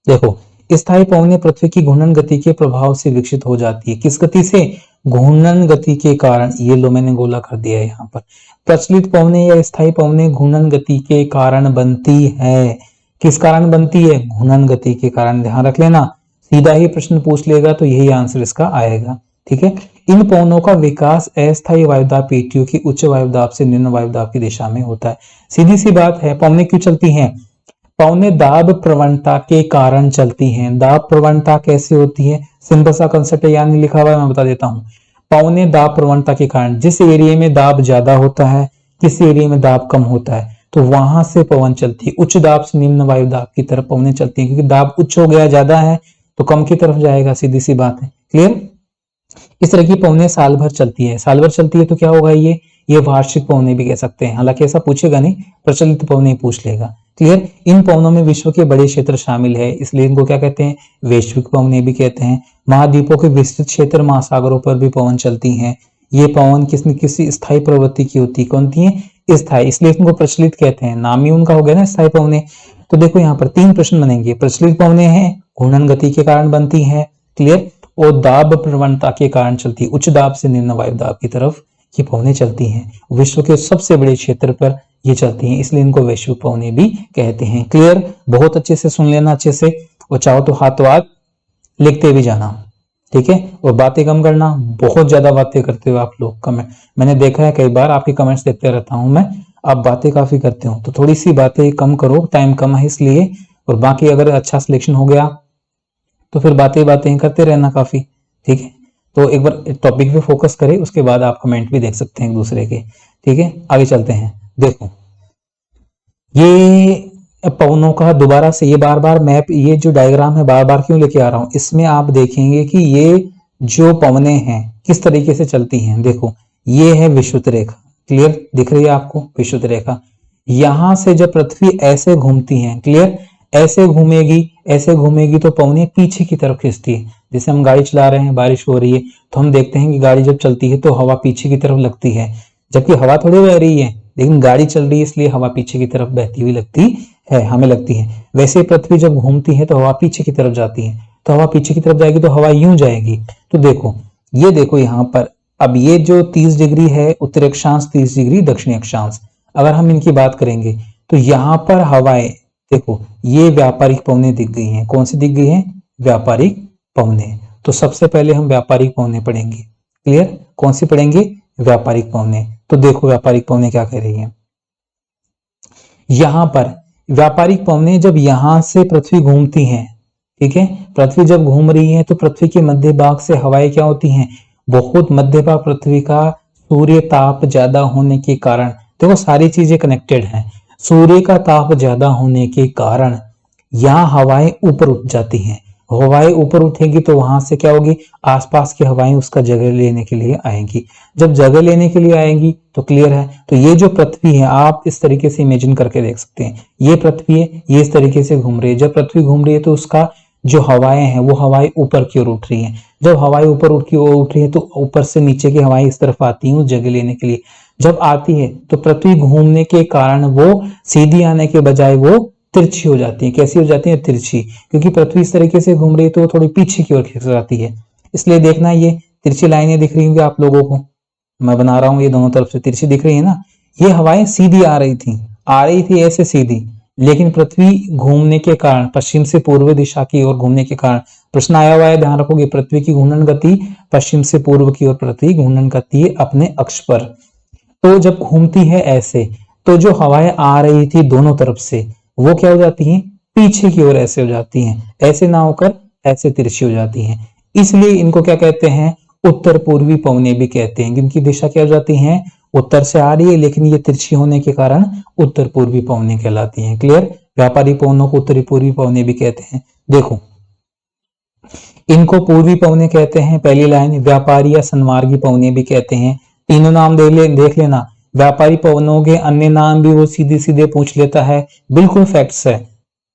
देखो स्थायी पवने पृथ्वी की घूर्णन गति के प्रभाव से विकसित हो जाती है। किस गति से? घूर्णन गति के कारण। ये लो मैंने गोला कर दिया है यहाँ पर। प्रचलित पवने या स्थायी पवने घूर्णन गति के कारण बनती है। किस कारण बनती है? घूर्णन गति के कारण। ध्यान रख लेना, सीधा ही प्रश्न पूछ लेगा तो यही आंसर इसका आएगा। ठीक है, इन पवनों का विकास अस्थायी वायुदाब पेटियों की उच्च वायुदाब से निम्न वायुदाब की दिशा में होता है। सीधी सी बात है, पवनें क्यों चलती हैं? पवनें दाब प्रवणता के कारण चलती हैं। दाब प्रवणता कैसे होती है? सिंपल सा कंसेप्ट है, यानी लिखा हुआ है, मैं बता देता हूँ। पवनें दाब प्रवणता के कारण, जिस एरिया में दाब ज्यादा होता है, किस एरिया में दाब कम होता है, तो वहां से पवन चलती है। उच्च दाब से निम्न वायुदाब की तरफ पवनें चलती हैं, क्योंकि दाब उच्च हो गया, ज्यादा है, तो कम की तरफ जाएगा, सीधी सी बात है। क्लियर? इस तरह की पवनें साल भर चलती है। साल भर चलती है तो क्या होगा? ये वार्षिक पवनें भी कह सकते हैं। हालांकि ऐसा पूछेगा नहीं, प्रचलित पवनें पूछ लेगा। क्लियर? इन पवनों में विश्व के बड़े क्षेत्र शामिल है, इसलिए इनको क्या कहते हैं? वैश्विक पवनें भी कहते हैं। महाद्वीपों के विस्तृत क्षेत्र, महासागरों पर भी पवन चलती हैं। ये पवन किसी स्थायी प्रवृत्ति की होती है। कौन सी है? स्थायी, इसलिए इनको प्रचलित कहते हैं। नाम ही उनका हो गया ना, स्थायी पवनें। तो देखो यहाँ पर 3 प्रश्न बनेंगे। प्रचलित पवनें हैं, घूर्णन गति के कारण बनती है। क्लियर? और दाब प्रवणता के कारण चलती है। उच्च दाब से निम्न वायु दाब की तरफ ये पवनें चलती हैं। विश्व के सबसे बड़े क्षेत्र पर ये चलती हैं, इसलिए इनको वैश्विक पवनें भी कहते हैं। क्लियर? बहुत अच्छे से सुन लेना अच्छे से, और चाहो तो हाथ लिखते भी जाना, ठीक है। और बातें कम करना, बहुत ज्यादा बातें करते हो आप लोग। कमेंट मैंने देखा है कई बार, आपके कमेंट्स देखते रहता हूं मैं, आप बातें काफी करते हो, तो थोड़ी सी बातें कम करो, टाइम कम है इसलिए। और बाकी अगर अच्छा सिलेक्शन हो गया तो फिर बातें करते रहना काफी, ठीक है। तो एक बार टॉपिक पे फोकस करें, उसके बाद आप कमेंट भी देख सकते हैं एक दूसरे के, ठीक है। आगे चलते हैं। देखो ये पवनों का दोबारा से, ये बार बार मैप, ये जो डायग्राम है बार बार क्यों लेके आ रहा हूं, इसमें आप देखेंगे कि ये जो पवनें हैं किस तरीके से चलती हैं। देखो ये है विषुवत रेखा, क्लियर दिख रही है आपको विषुवत रेखा। यहां से जब पृथ्वी ऐसे घूमती है, क्लियर, ऐसे घूमेगी तो पवनें पीछे की तरफ खींचती है। जैसे हम गाड़ी चला रहे हैं, बारिश हो रही है, तो हम देखते हैं कि गाड़ी जब चलती है तो हवा पीछे की तरफ लगती है, जबकि हवा थोड़ी बह रही है, लेकिन गाड़ी चल रही है इसलिए हवा पीछे की तरफ बहती हुई लगती है, हमें लगती है। वैसे पृथ्वी जब घूमती है तो हवा पीछे की तरफ जाती है, तो हवा पीछे की तरफ जाएगी तो हवा यूं जाएगी। तो देखो ये देखो यहाँ पर, अब ये जो 30 डिग्री है उत्तरी अक्षांश, 30 डिग्री दक्षिणी अक्षांश, अगर हम इनकी बात करेंगे तो यहाँ पर हवाएं, देखो ये व्यापारिक पवनें दिख गई हैं। कौन सी दिख गई हैं? व्यापारिक पवनें। तो सबसे पहले हम व्यापारिक पवनें पढ़ेंगे, क्लियर? कौन सी पढ़ेंगे? व्यापारिक पवनें। तो देखो व्यापारिक पवनें क्या कह रही हैं। यहां पर व्यापारिक पवनें जब यहां से पृथ्वी घूमती हैं, ठीक है, पृथ्वी जब घूम रही है तो पृथ्वी के मध्य भाग से हवाएं क्या होती हैं? बहुत मध्य भाग पृथ्वी का सूर्य ताप ज्यादा होने के कारण, देखो सारी चीजें कनेक्टेड हैं, सूर्य का ताप ज्यादा होने के कारण यहाँ हवाएं ऊपर उठ जाती हैं। हवाएं ऊपर उठेगी तो वहां से क्या होगी? आसपास की हवाएं उसका जगह लेने के लिए आएंगी। जब जगह लेने के लिए आएंगी तो क्लियर है, तो ये जो पृथ्वी है आप इस तरीके से इमेजिन करके देख सकते हैं, ये पृथ्वी है, ये इस तरीके से घूम रही है। जब पृथ्वी घूम रही है तो उसका जो हवाएं हैं वो हवाएं ऊपर की ओर उठ रही हैं। जब हवाएं ऊपर की ओर उठ रही है तो ऊपर से नीचे की हवाएं इस तरफ आती हैं उस जगह लेने के लिए। जब आती है तो पृथ्वी घूमने के कारण वो सीधी आने के बजाय वो तिरछी हो जाती है। कैसी हो जाती है? तिरछी, क्योंकि पृथ्वी इस तरीके से घूम रही है तो वो थोड़ी पीछे की ओर खिसक जाती है। इसलिए देखना ये तिरछी लाइनें दिख रही होंगी आप लोगों को, मैं बना रहा हूं, ये दोनों तरफ से तिरछी दिख रही है ना। ये हवाएं सीधी आ रही थी ऐसे सीधी, लेकिन पृथ्वी घूमने के कारण, पश्चिम से पूर्व दिशा की ओर घूमने के कारण, प्रश्न आया हुआ है ध्यान रखोगे, पृथ्वी की घूर्णन गति पश्चिम से पूर्व की ओर पृथ्वी घूर्णन गति है अपने अक्ष पर। तो जब घूमती है ऐसे, तो जो हवाएं आ रही थी दोनों तरफ से वो क्या हो जाती हैं? पीछे की ओर ऐसे हो जाती हैं, ऐसे ना होकर ऐसे तिरछी हो जाती हैं। इसलिए इनको क्या कहते हैं? उत्तर पूर्वी पवनें भी कहते हैं। इनकी दिशा क्या हो जाती है? उत्तर से आ रही है, लेकिन ये तिरछी होने के कारण उत्तर पूर्वी पवनें कहलाती हैं। क्लियर? व्यापारी पवनों को उत्तरी पूर्वी पवनें भी कहते हैं। देखो इनको पूर्वी पवनें कहते हैं, पहली लाइन, व्यापारी या सन्मार्गी पवनें भी कहते हैं। तीनों नाम देख लेना। व्यापारी पवनों के अन्य नाम भी वो सीधे सीधे पूछ लेता है, बिल्कुल फैक्ट्स है,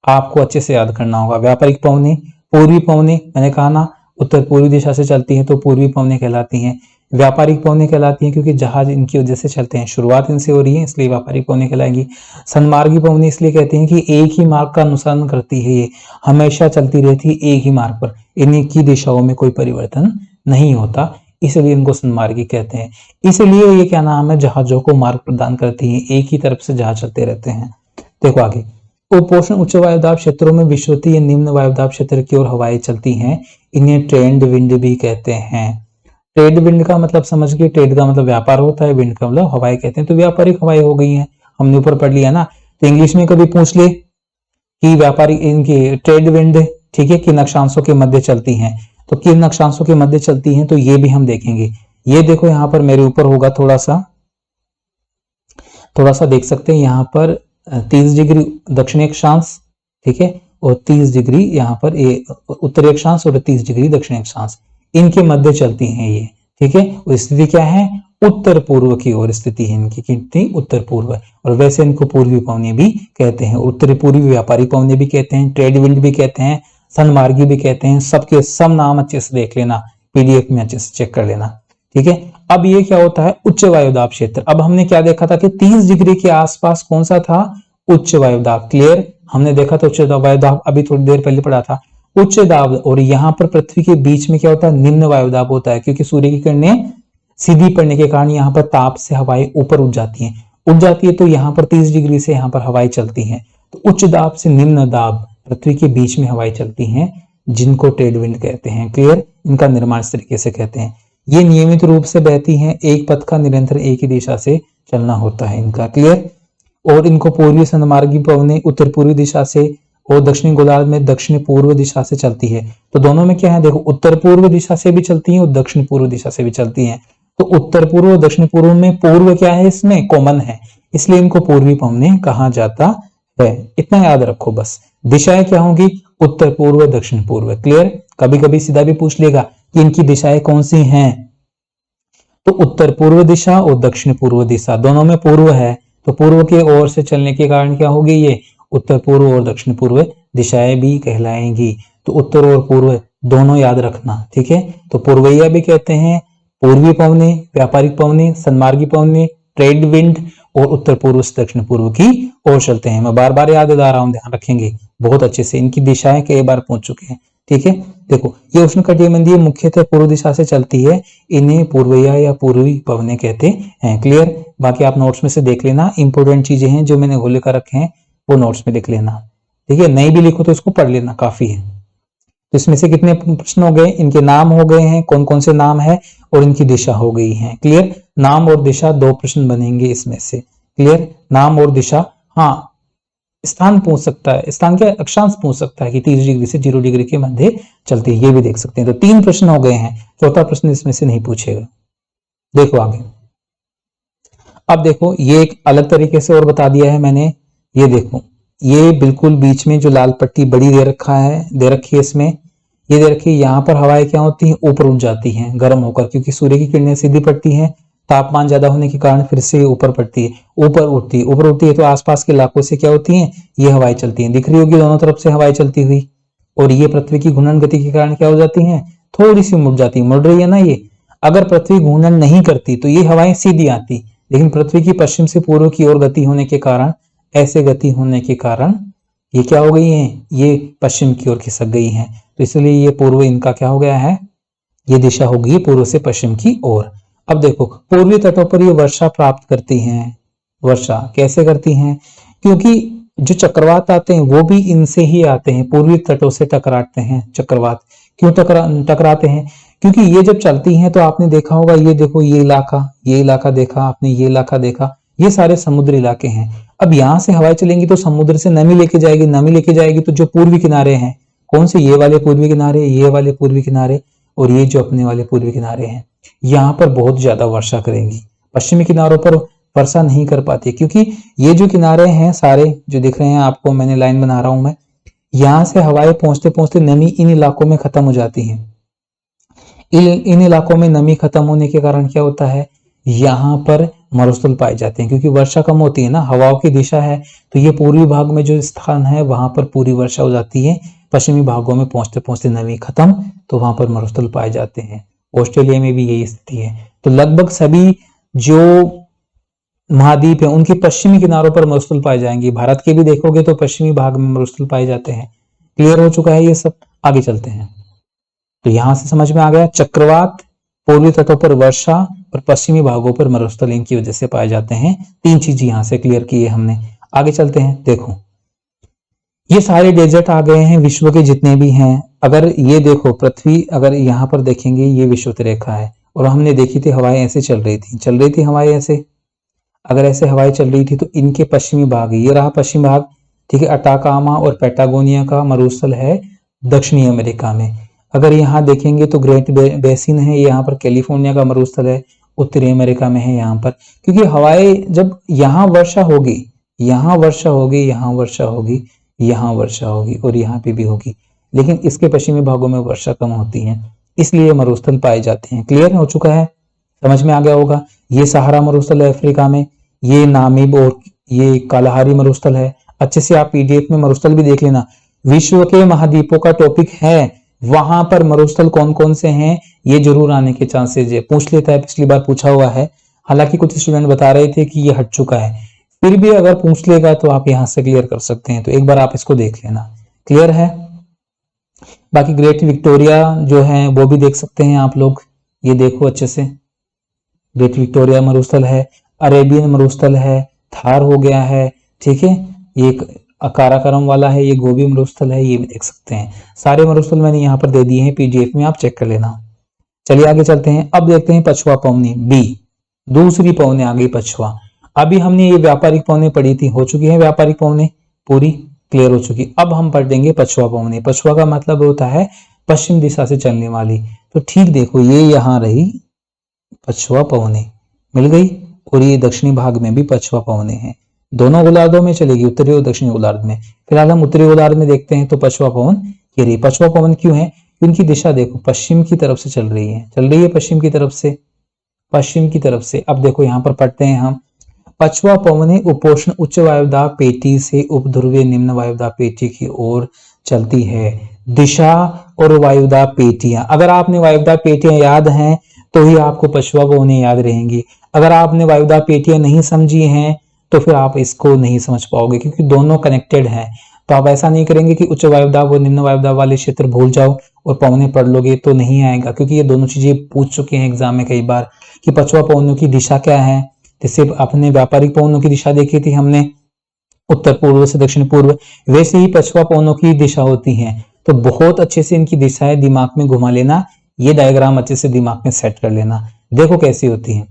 आपको अच्छे से याद करना होगा। व्यापारिक पवनें, पूर्वी पवनें, मैंने कहा ना उत्तर पूर्वी दिशा से चलती हैं तो पूर्वी पवनें कहलाती हैं। व्यापारिक पवनें कहलाती हैं क्योंकि जहाज इनकी वजह से चलते हैं, शुरुआत इनसे हो रही है इसलिए व्यापारिक पवनें कहलाएंगी। सन्मार्गी पवनें इसलिए कहते हैं कि एक ही मार्ग का अनुसरण करती है, ये हमेशा चलती रहती है एक ही मार्ग पर, इन्हीं की दिशाओं में कोई परिवर्तन नहीं होता, इसलिए इनको सन्मार्गी कहते हैं। इसलिए ये क्या नाम है? जहाजों को मार्ग प्रदान करती है, एक ही तरफ से जहाज चलते रहते हैं। देखो आगे, उपोष्ण उच्च वायुदाब क्षेत्रों में विषुवतीय निम्न वायुदाब क्षेत्र की ओर हवाएं चलती हैं, इन्हें ट्रेड विंड भी कहते हैं। ट्रेड विंड का मतलब समझ गए, ट्रेड का मतलब व्यापार होता है, विंड का मतलब हवाएं कहते हैं। तो व्यापारिक हवाएं हो गई हैं, हमने ऊपर पढ़ लिया ना। तो इंग्लिश में कभी पूछ ले कि व्यापारिक, इनकी ट्रेड विंड, ठीक है, किन अक्षांशों के मध्य चलती हैं, तो किन अक्षांशों के मध्य चलती हैं, तो ये भी हम देखेंगे। ये देखो यहाँ पर मेरे ऊपर होगा थोड़ा सा देख सकते हैं, यहाँ पर 30 डिग्री दक्षिणी अक्षांश, ठीक है, और 30 डिग्री यहाँ पर ये उत्तरी अक्षांश और 30 डिग्री दक्षिणी अक्षांश, इनके मध्य चलती हैं ये, ठीक है। और स्थिति क्या है? उत्तर पूर्व की ओर स्थिति है इनकी, कितनी? उत्तर पूर्व। और वैसे इनको पूर्वी पवनें भी कहते हैं, उत्तरी पूर्वी व्यापारी पवनें भी कहते हैं, ट्रेड विंड भी कहते हैं, सन्मार्गी भी कहते हैं। सबके सब नाम अच्छे से देख लेना, पीडीएफ में अच्छे से चेक कर लेना, ठीक है। अब ये क्या होता है? उच्च वायुदाब क्षेत्र। अब हमने क्या देखा था कि 30 डिग्री के आसपास कौन सा था? उच्च वायुदाब। क्लियर? हमने देखा था उच्च वायुदाब, अभी थोड़ी देर पहले पढ़ा था। उच्च दाब, और यहाँ पर पृथ्वी के बीच में क्या होता है, निम्न वायुदाब होता है, क्योंकि सूर्य की किरणें सीधी पड़ने के कारण यहाँ पर ताप से हवाएं ऊपर उठ जाती है, तो यहाँ पर 30 डिग्री से यहाँ पर हवाएं चलती हैं। तो उच्च दाब से निम्न दाब पृथ्वी के बीच में हवाएं चलती हैं, जिनको ट्रेड विंड कहते हैं। क्लियर, इनका निर्माण इस तरीके से कहते हैं। ये नियमित रूप से बहती हैं, एक पथ का निरंतर एक ही दिशा से चलना होता है इनका। क्लियर, और इनको पूर्वी सन्मार्गी पवनें उत्तर पूर्वी दिशा से और दक्षिणी गोलार्ध में दक्षिण पूर्व दिशा से चलती है। तो दोनों में क्या है, देखो उत्तर पूर्व दिशा से भी चलती है और दक्षिण पूर्व दिशा से भी चलती है। तो उत्तर पूर्व और दक्षिण पूर्व में पूर्व क्या है, इसमें कॉमन है, इसलिए इनको पूर्वी पवनें कहा जाता है। इतना याद रखो बस। दिशाएं क्या होंगी, उत्तर पूर्व दक्षिण पूर्व। क्लियर, कभी कभी सीधा भी पूछ लेगा कि इनकी दिशाएं कौन सी हैं, तो उत्तर पूर्व दिशा और दक्षिण पूर्व दिशा दोनों में पूर्व है, तो पूर्व की ओर से चलने के कारण क्या होगी, ये उत्तर पूर्व और दक्षिण पूर्व दिशाएं भी कहलाएंगी। तो उत्तर और पूर्व दोनों याद रखना, ठीक है। तो पूर्वैया भी कहते हैं, पूर्वी पवनें, व्यापारिक पवनें, सन्मार्गी पवनें, ट्रेड विंड, और उत्तर पूर्व से दक्षिण पूर्व की ओर चलते हैं। मैं बार बार याद दिला रहा हूं, ध्यान रखेंगे बहुत अच्छे से, इनकी दिशाएं कई बार पूछ चुके हैं, ठीक है। देखो, ये उष्णकटिबंधीय मुख्यतः पूर्व दिशा से चलती है, इन्हें पूर्वैया या पूर्वी पवनें कहते हैं। क्लियर, बाकी आप नोट्स में से देख लेना, इंपोर्टेंट चीजें हैं जो मैंने गोले कर रखे हैं वो नोट्स में लिख लेना, ठीक है। नहीं भी लिखो तो इसको पढ़ लेना, काफी है। तो इसमें से कितने प्रश्न हो गए, इनके नाम हो गए हैं, कौन कौन से नाम है, और इनकी दिशा हो गई है। क्लियर, नाम और दिशा 2 प्रश्न बनेंगे इसमें से। क्लियर, नाम और दिशा, हाँ स्थान पूछ सकता है, स्थान क्या अक्षांश पूछ सकता है कि 30 डिग्री से 0 डिग्री के मध्य चलती है, ये भी देख सकते हैं। तो 3 प्रश्न हो गए हैं, चौथा प्रश्न इसमें से नहीं पूछेगा। देखो आगे, अब देखो ये एक अलग तरीके से और बता दिया है मैंने। ये देखो, ये बिल्कुल बीच में जो लाल पट्टी बड़ी दे रखी है इसमें, ये दे रखी है, यहाँ पर हवाएं क्या होती हैं, ऊपर उठ जाती हैं गर्म होकर, क्योंकि सूर्य की किरणें सीधी पड़ती हैं, तापमान ज्यादा होने के कारण फिर से ऊपर पड़ती है, ऊपर उठती है, तो आसपास के इलाकों से क्या होती हैं, ये हवाएं चलती हैं, दिख रही होगी दोनों तरफ से हवाएं चलती हुई, और ये पृथ्वी की घूर्णन गति के कारण क्या हो जाती हैं, थोड़ी सी मुड़ जाती है, मुड़ रही है ना ये। अगर पृथ्वी घूर्णन नहीं करती तो ये हवाएं सीधी आती, लेकिन पृथ्वी की पश्चिम से पूर्व की ओर गति होने के कारण, ऐसे गति होने के कारण ये क्या हो गई है, ये पश्चिम की ओर खिसक गई है, तो इसलिए ये पूर्व इनका क्या हो गया है, ये दिशा होगी पूर्व से पश्चिम की ओर। अब देखो, पूर्वी तटों पर ये वर्षा प्राप्त करती हैं। वर्षा कैसे करती हैं, क्योंकि जो चक्रवात आते हैं वो भी इनसे ही आते हैं, पूर्वी तटों से टकराते हैं चक्रवात। क्यों टकराते हैं, क्योंकि ये जब चलती हैं तो आपने देखा होगा, ये देखो ये इलाका देखा आपने, ये इलाका देखा, ये सारे समुद्री इलाके हैं। अब यहाँ से हवाएं चलेंगी तो समुद्र से नमी लेके जाएगी, तो जो पूर्वी किनारे हैं, कौन से, ये वाले पूर्वी किनारे, ये वाले पूर्वी किनारे, और ये जो अपने वाले पूर्वी किनारे हैं, यहाँ पर बहुत ज्यादा वर्षा करेंगी। पश्चिमी किनारों पर वर्षा नहीं कर पाती, क्योंकि ये जो किनारे हैं सारे जो दिख रहे हैं आपको, मैंने लाइन बना रहा हूं मैं, यहाँ से हवाएं पहुंचते पहुंचते नमी इन इलाकों में खत्म हो जाती है। इन इलाकों में नमी खत्म होने के कारण क्या होता है, यहाँ पर मरुस्थल पाए जाते हैं, क्योंकि वर्षा कम होती है ना, हवाओं की दिशा है, तो ये पूर्वी भाग में जो स्थान है वहां पर पूरी वर्षा हो जाती है, पश्चिमी भागों में पहुंचते पहुंचते नमी खत्म, तो वहां पर मरुस्थल पाए जाते हैं। ऑस्ट्रेलिया में भी यही स्थिति है। तो लगभग सभी जो महाद्वीप है उनके पश्चिमी किनारों पर मरुस्थल पाए जाएंगे। भारत के भी देखोगे तो पश्चिमी भाग में मरुस्थल पाए जाते हैं। क्लियर हो चुका है ये सब, आगे चलते हैं। तो यहां से समझ में आ गया, चक्रवात, पूर्वी तटों पर वर्षा और पश्चिमी भागों पर मरुस्थल इनकी वजह से पाए जाते हैं। 3 चीज यहां से क्लियर की है हमने। आगे चलते हैं। देखो, ये सारे डेजर्ट आ गए हैं विश्व के जितने भी हैं। अगर ये देखो, पृथ्वी अगर यहाँ पर देखेंगे, ये विषुवत रेखा है, और हमने देखी थी हवाएं ऐसे चल रही थी हवाएं ऐसे। अगर ऐसे हवाएं चल रही थी तो इनके पश्चिमी भाग, ये रहा पश्चिम भाग, ठीक है, अटाकामा और पैटागोनिया का मरुस्थल है दक्षिणी अमेरिका में। अगर यहाँ देखेंगे तो ग्रेट बेसिन है, यहाँ पर कैलिफोर्निया का मरुस्थल है, उत्तरी अमेरिका में है यहाँ पर। क्योंकि हवाएं जब यहाँ वर्षा होगी, यहाँ वर्षा होगी, यहाँ वर्षा होगी, यहाँ वर्षा होगी, और यहाँ पे भी होगी, लेकिन इसके पश्चिमी भागों में वर्षा कम होती है, इसलिए मरुस्थल पाए जाते हैं। क्लियर हो चुका है, समझ में आ गया होगा। ये सहारा मरुस्थल है अफ्रीका में, ये नामीब और ये कालाहारी मरुस्थल है। अच्छे से आप पीडीएफ में मरुस्थल भी देख लेना। विश्व के महाद्वीपों का टॉपिक है, वहां पर मरुस्थल कौन कौन से हैं ये जरूर आने के चांसेस है। पूछ लेता है, पिछली बार पूछा हुआ है, हालांकि कुछ स्टूडेंट बता रहे थे कि ये हट चुका है, फिर भी अगर पूछ लेगा तो आप यहां से क्लियर कर सकते हैं। तो एक बार आप इसको देख लेना। क्लियर है। बाकी ग्रेट विक्टोरिया जो है वो भी देख सकते हैं आप लोग, ये देखो अच्छे से, ग्रेट विक्टोरिया मरुस्थल है, अरेबियन मरुस्थल है, थार हो गया है, ठीक है, ये एक काराकोरम वाला है, ये गोबी मरुस्थल है, ये भी देख सकते हैं। सारे मरुस्थल मैंने यहाँ पर दे दिए हैं पीडीएफ में, आप चेक कर लेना। चलिए आगे चलते हैं। अब देखते हैं पछुआ पवनी बी, दूसरी पवनी आ गई पछुआ। अभी हमने ये व्यापारिक पवनी पढ़ी थी, हो चुकी है व्यापारिक पवनी पूरी क्लियर हो चुकी। अब हम पढ़ देंगे पछुआ पवनी। पछुआ का मतलब होता है पश्चिम दिशा से चलने वाली। तो ठीक देखो, ये यहाँ रही पछुआ पवनी, मिल गई, और ये दक्षिणी भाग में भी पछुआ पवनी है, दोनों गोलार्धों में चलेगी, उत्तरी और दक्षिणी गोलार्ध में। फिलहाल हम उत्तरी गोलार्ध में देखते हैं। तो पछुआ पवन ये रही। पछुआ पवन क्यों है? इनकी दिशा देखो पश्चिम की तरफ से चल रही है पश्चिम की तरफ से, पश्चिम की तरफ से। अब देखो यहाँ पर पढ़ते हैं हम, पछुआ पवने उपोष्ण उच्च वायुदाब पेटी से उपध्रुवीय निम्न वायुदाब पेटी की ओर चलती है। दिशा और वायुदाब पेटियां, अगर आपने वायुदाब पेटियां याद हैं तो ही आपको पछुआ पवने याद रहेंगी। अगर आपने वायुदाब पेटियां नहीं समझी हैं तो फिर आप इसको नहीं समझ पाओगे, क्योंकि दोनों कनेक्टेड हैं। तो आप ऐसा नहीं करेंगे कि उच्च वायुदाब और निम्न वायुदाब वाले क्षेत्र भूल जाओ और पवने पढ़ लोगे, तो नहीं आएगा, क्योंकि ये दोनों चीजें पूछ चुके हैं एग्जाम में कई बार कि पछुआ पवनों की दिशा क्या है। जैसे अपने व्यापारिक पवनों की दिशा देखी थी हमने, उत्तर पूर्व से दक्षिण पूर्व, वैसे ही पछुआ पवनों की दिशा होती है। तो बहुत अच्छे से इनकी दिशाएं दिमाग में घुमा लेना, ये डायग्राम अच्छे से दिमाग में सेट कर लेना। देखो कैसी होती है।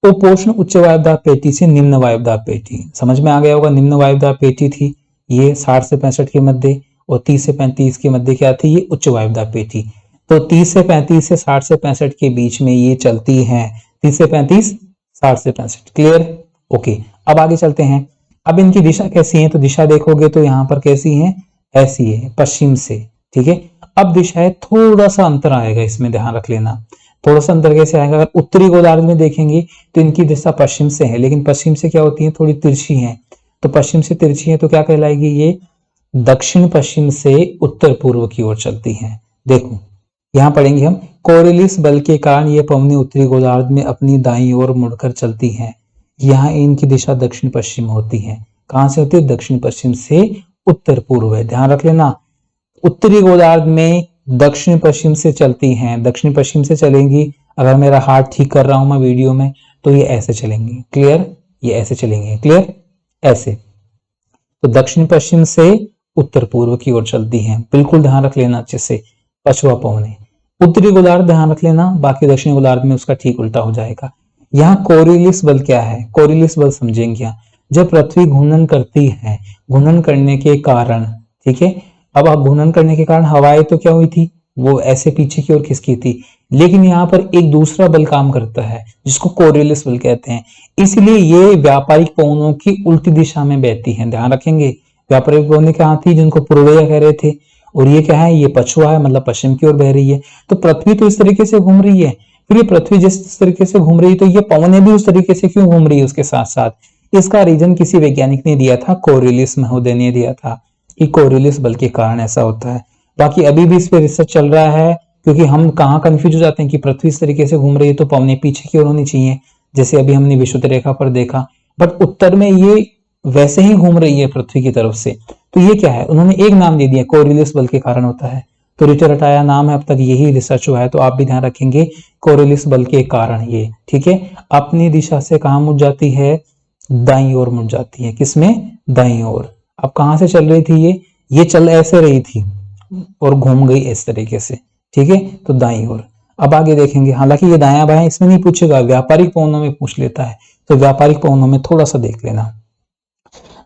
उपोष्ण उच्च वायुदाब पेटी से निम्न वायुदाब पेटी, समझ में आ गया होगा। निम्न वायुदाब पेटी थी ये 60 से 65 के मध्य, और 30 से 35 के मध्य क्या थी, ये उच्च वायुदाब पेटी। तो 30 से 35 से 60 से 65 के बीच में ये चलती है। 30 से 35, 60 से 65, क्लियर, ओके। अब आगे चलते हैं। अब इनकी दिशा कैसी है? तो दिशा देखोगे तो यहाँ पर कैसी है, ऐसी है, पश्चिम से, ठीक है। अब दिशा है, थोड़ा सा अंतर आएगा, इसमें ध्यान रख लेना। थोड़ा सा अंतर कैसे आएगा? अगर उत्तरी गोलार्ध में देखेंगे तो इनकी दिशा पश्चिम से है, लेकिन पश्चिम से क्या होती है, थोड़ी तिरछी है। तो पश्चिम से तिरछी है तो क्या कहलाएगी, ये दक्षिण पश्चिम से उत्तर पूर्व की ओर चलती है। देखो यहाँ पढ़ेंगे हम, कोरिलिस बल के कारण ये पवनी उत्तरी गोलार्ध में अपनी दाईं ओर मुड़कर चलती है। यहाँ इनकी दिशा दक्षिण पश्चिम होती है। कहां से होती है? दक्षिण पश्चिम से उत्तर पूर्व है, ध्यान रख लेना। उत्तरी गोलार्ध में दक्षिण पश्चिम से चलती हैं, दक्षिण पश्चिम से चलेंगी। अगर मेरा हाथ ठीक कर रहा हूं मैं वीडियो में तो ये ऐसे चलेंगी, क्लियर, ये ऐसे चलेंगे, क्लियर, ऐसे। तो दक्षिण पश्चिम से उत्तर पूर्व की ओर चलती हैं, बिल्कुल ध्यान रख लेना अच्छे से। पछुआ पवने उत्तरी गोलार्ध ध्यान रख लेना, बाकी दक्षिणी गोलार्ध में उसका ठीक उल्टा हो जाएगा। यहाँ कोरिलिस बल क्या है? कोरिलिस बल समझेंगे। जब पृथ्वी घूर्णन करती है, घूर्णन करने के कारण, ठीक है, अब आप घूर्णन करने के कारण हवाएं तो क्या हुई थी, वो ऐसे पीछे की ओर खिसकी थी, लेकिन यहाँ पर एक दूसरा बल काम करता है जिसको कोरिलिस बल कहते हैं। इसलिए ये व्यापारिक पवनों की उल्टी दिशा में बहती हैं, ध्यान रखेंगे। व्यापारिक पवनें कहाँ थी, जिनको पूर्वया कह रहे थे, और ये क्या है, ये पछुआ है, मतलब पश्चिम की ओर बह रही है। तो पृथ्वी तो इस तरीके से घूम रही है, फिर ये पृथ्वी जिस तरीके से घूम रही है तो ये पवनें भी उस तरीके से क्यों घूम रही है उसके साथ साथ? इसका रीजन किसी वैज्ञानिक ने दिया था, कोरिलिस महोदय ने दिया था कि कोरिलिस बल के कारण ऐसा होता है। बाकी अभी भी इस पे रिसर्च चल रहा है, क्योंकि हम कहाँ कंफ्यूज हो जाते हैं कि पृथ्वी इस तरीके से घूम रही है तो पवनें पीछे की ओर होनी चाहिए, जैसे अभी हमने विषुवत रेखा पर देखा, बट उत्तर में ये वैसे ही घूम रही है पृथ्वी की तरफ से। तो ये क्या है, उन्होंने एक नाम दे दिया, कोरिलिस बल के कारण होता है। तो रिटर हटाया नाम है, अब तक यही रिसर्च हुआ है, तो आप भी ध्यान रखेंगे कोरिलिस बल के कारण ये, ठीक है। अपनी दिशा से कहाँ मुड़ जाती है, दाईं ओर मुड़ जाती है। किसमें? दाईं ओर। अब कहां से चल रही थी ये चल ऐसे रही थी और घूम गई इस तरीके से, ठीक है, तो दाईं ओर। अब आगे देखेंगे, हालांकि ये दायां बायां इसमें नहीं पूछेगा, व्यापारिक पवनों में पूछ लेता है, तो व्यापारिक पवनों में थोड़ा सा देख लेना।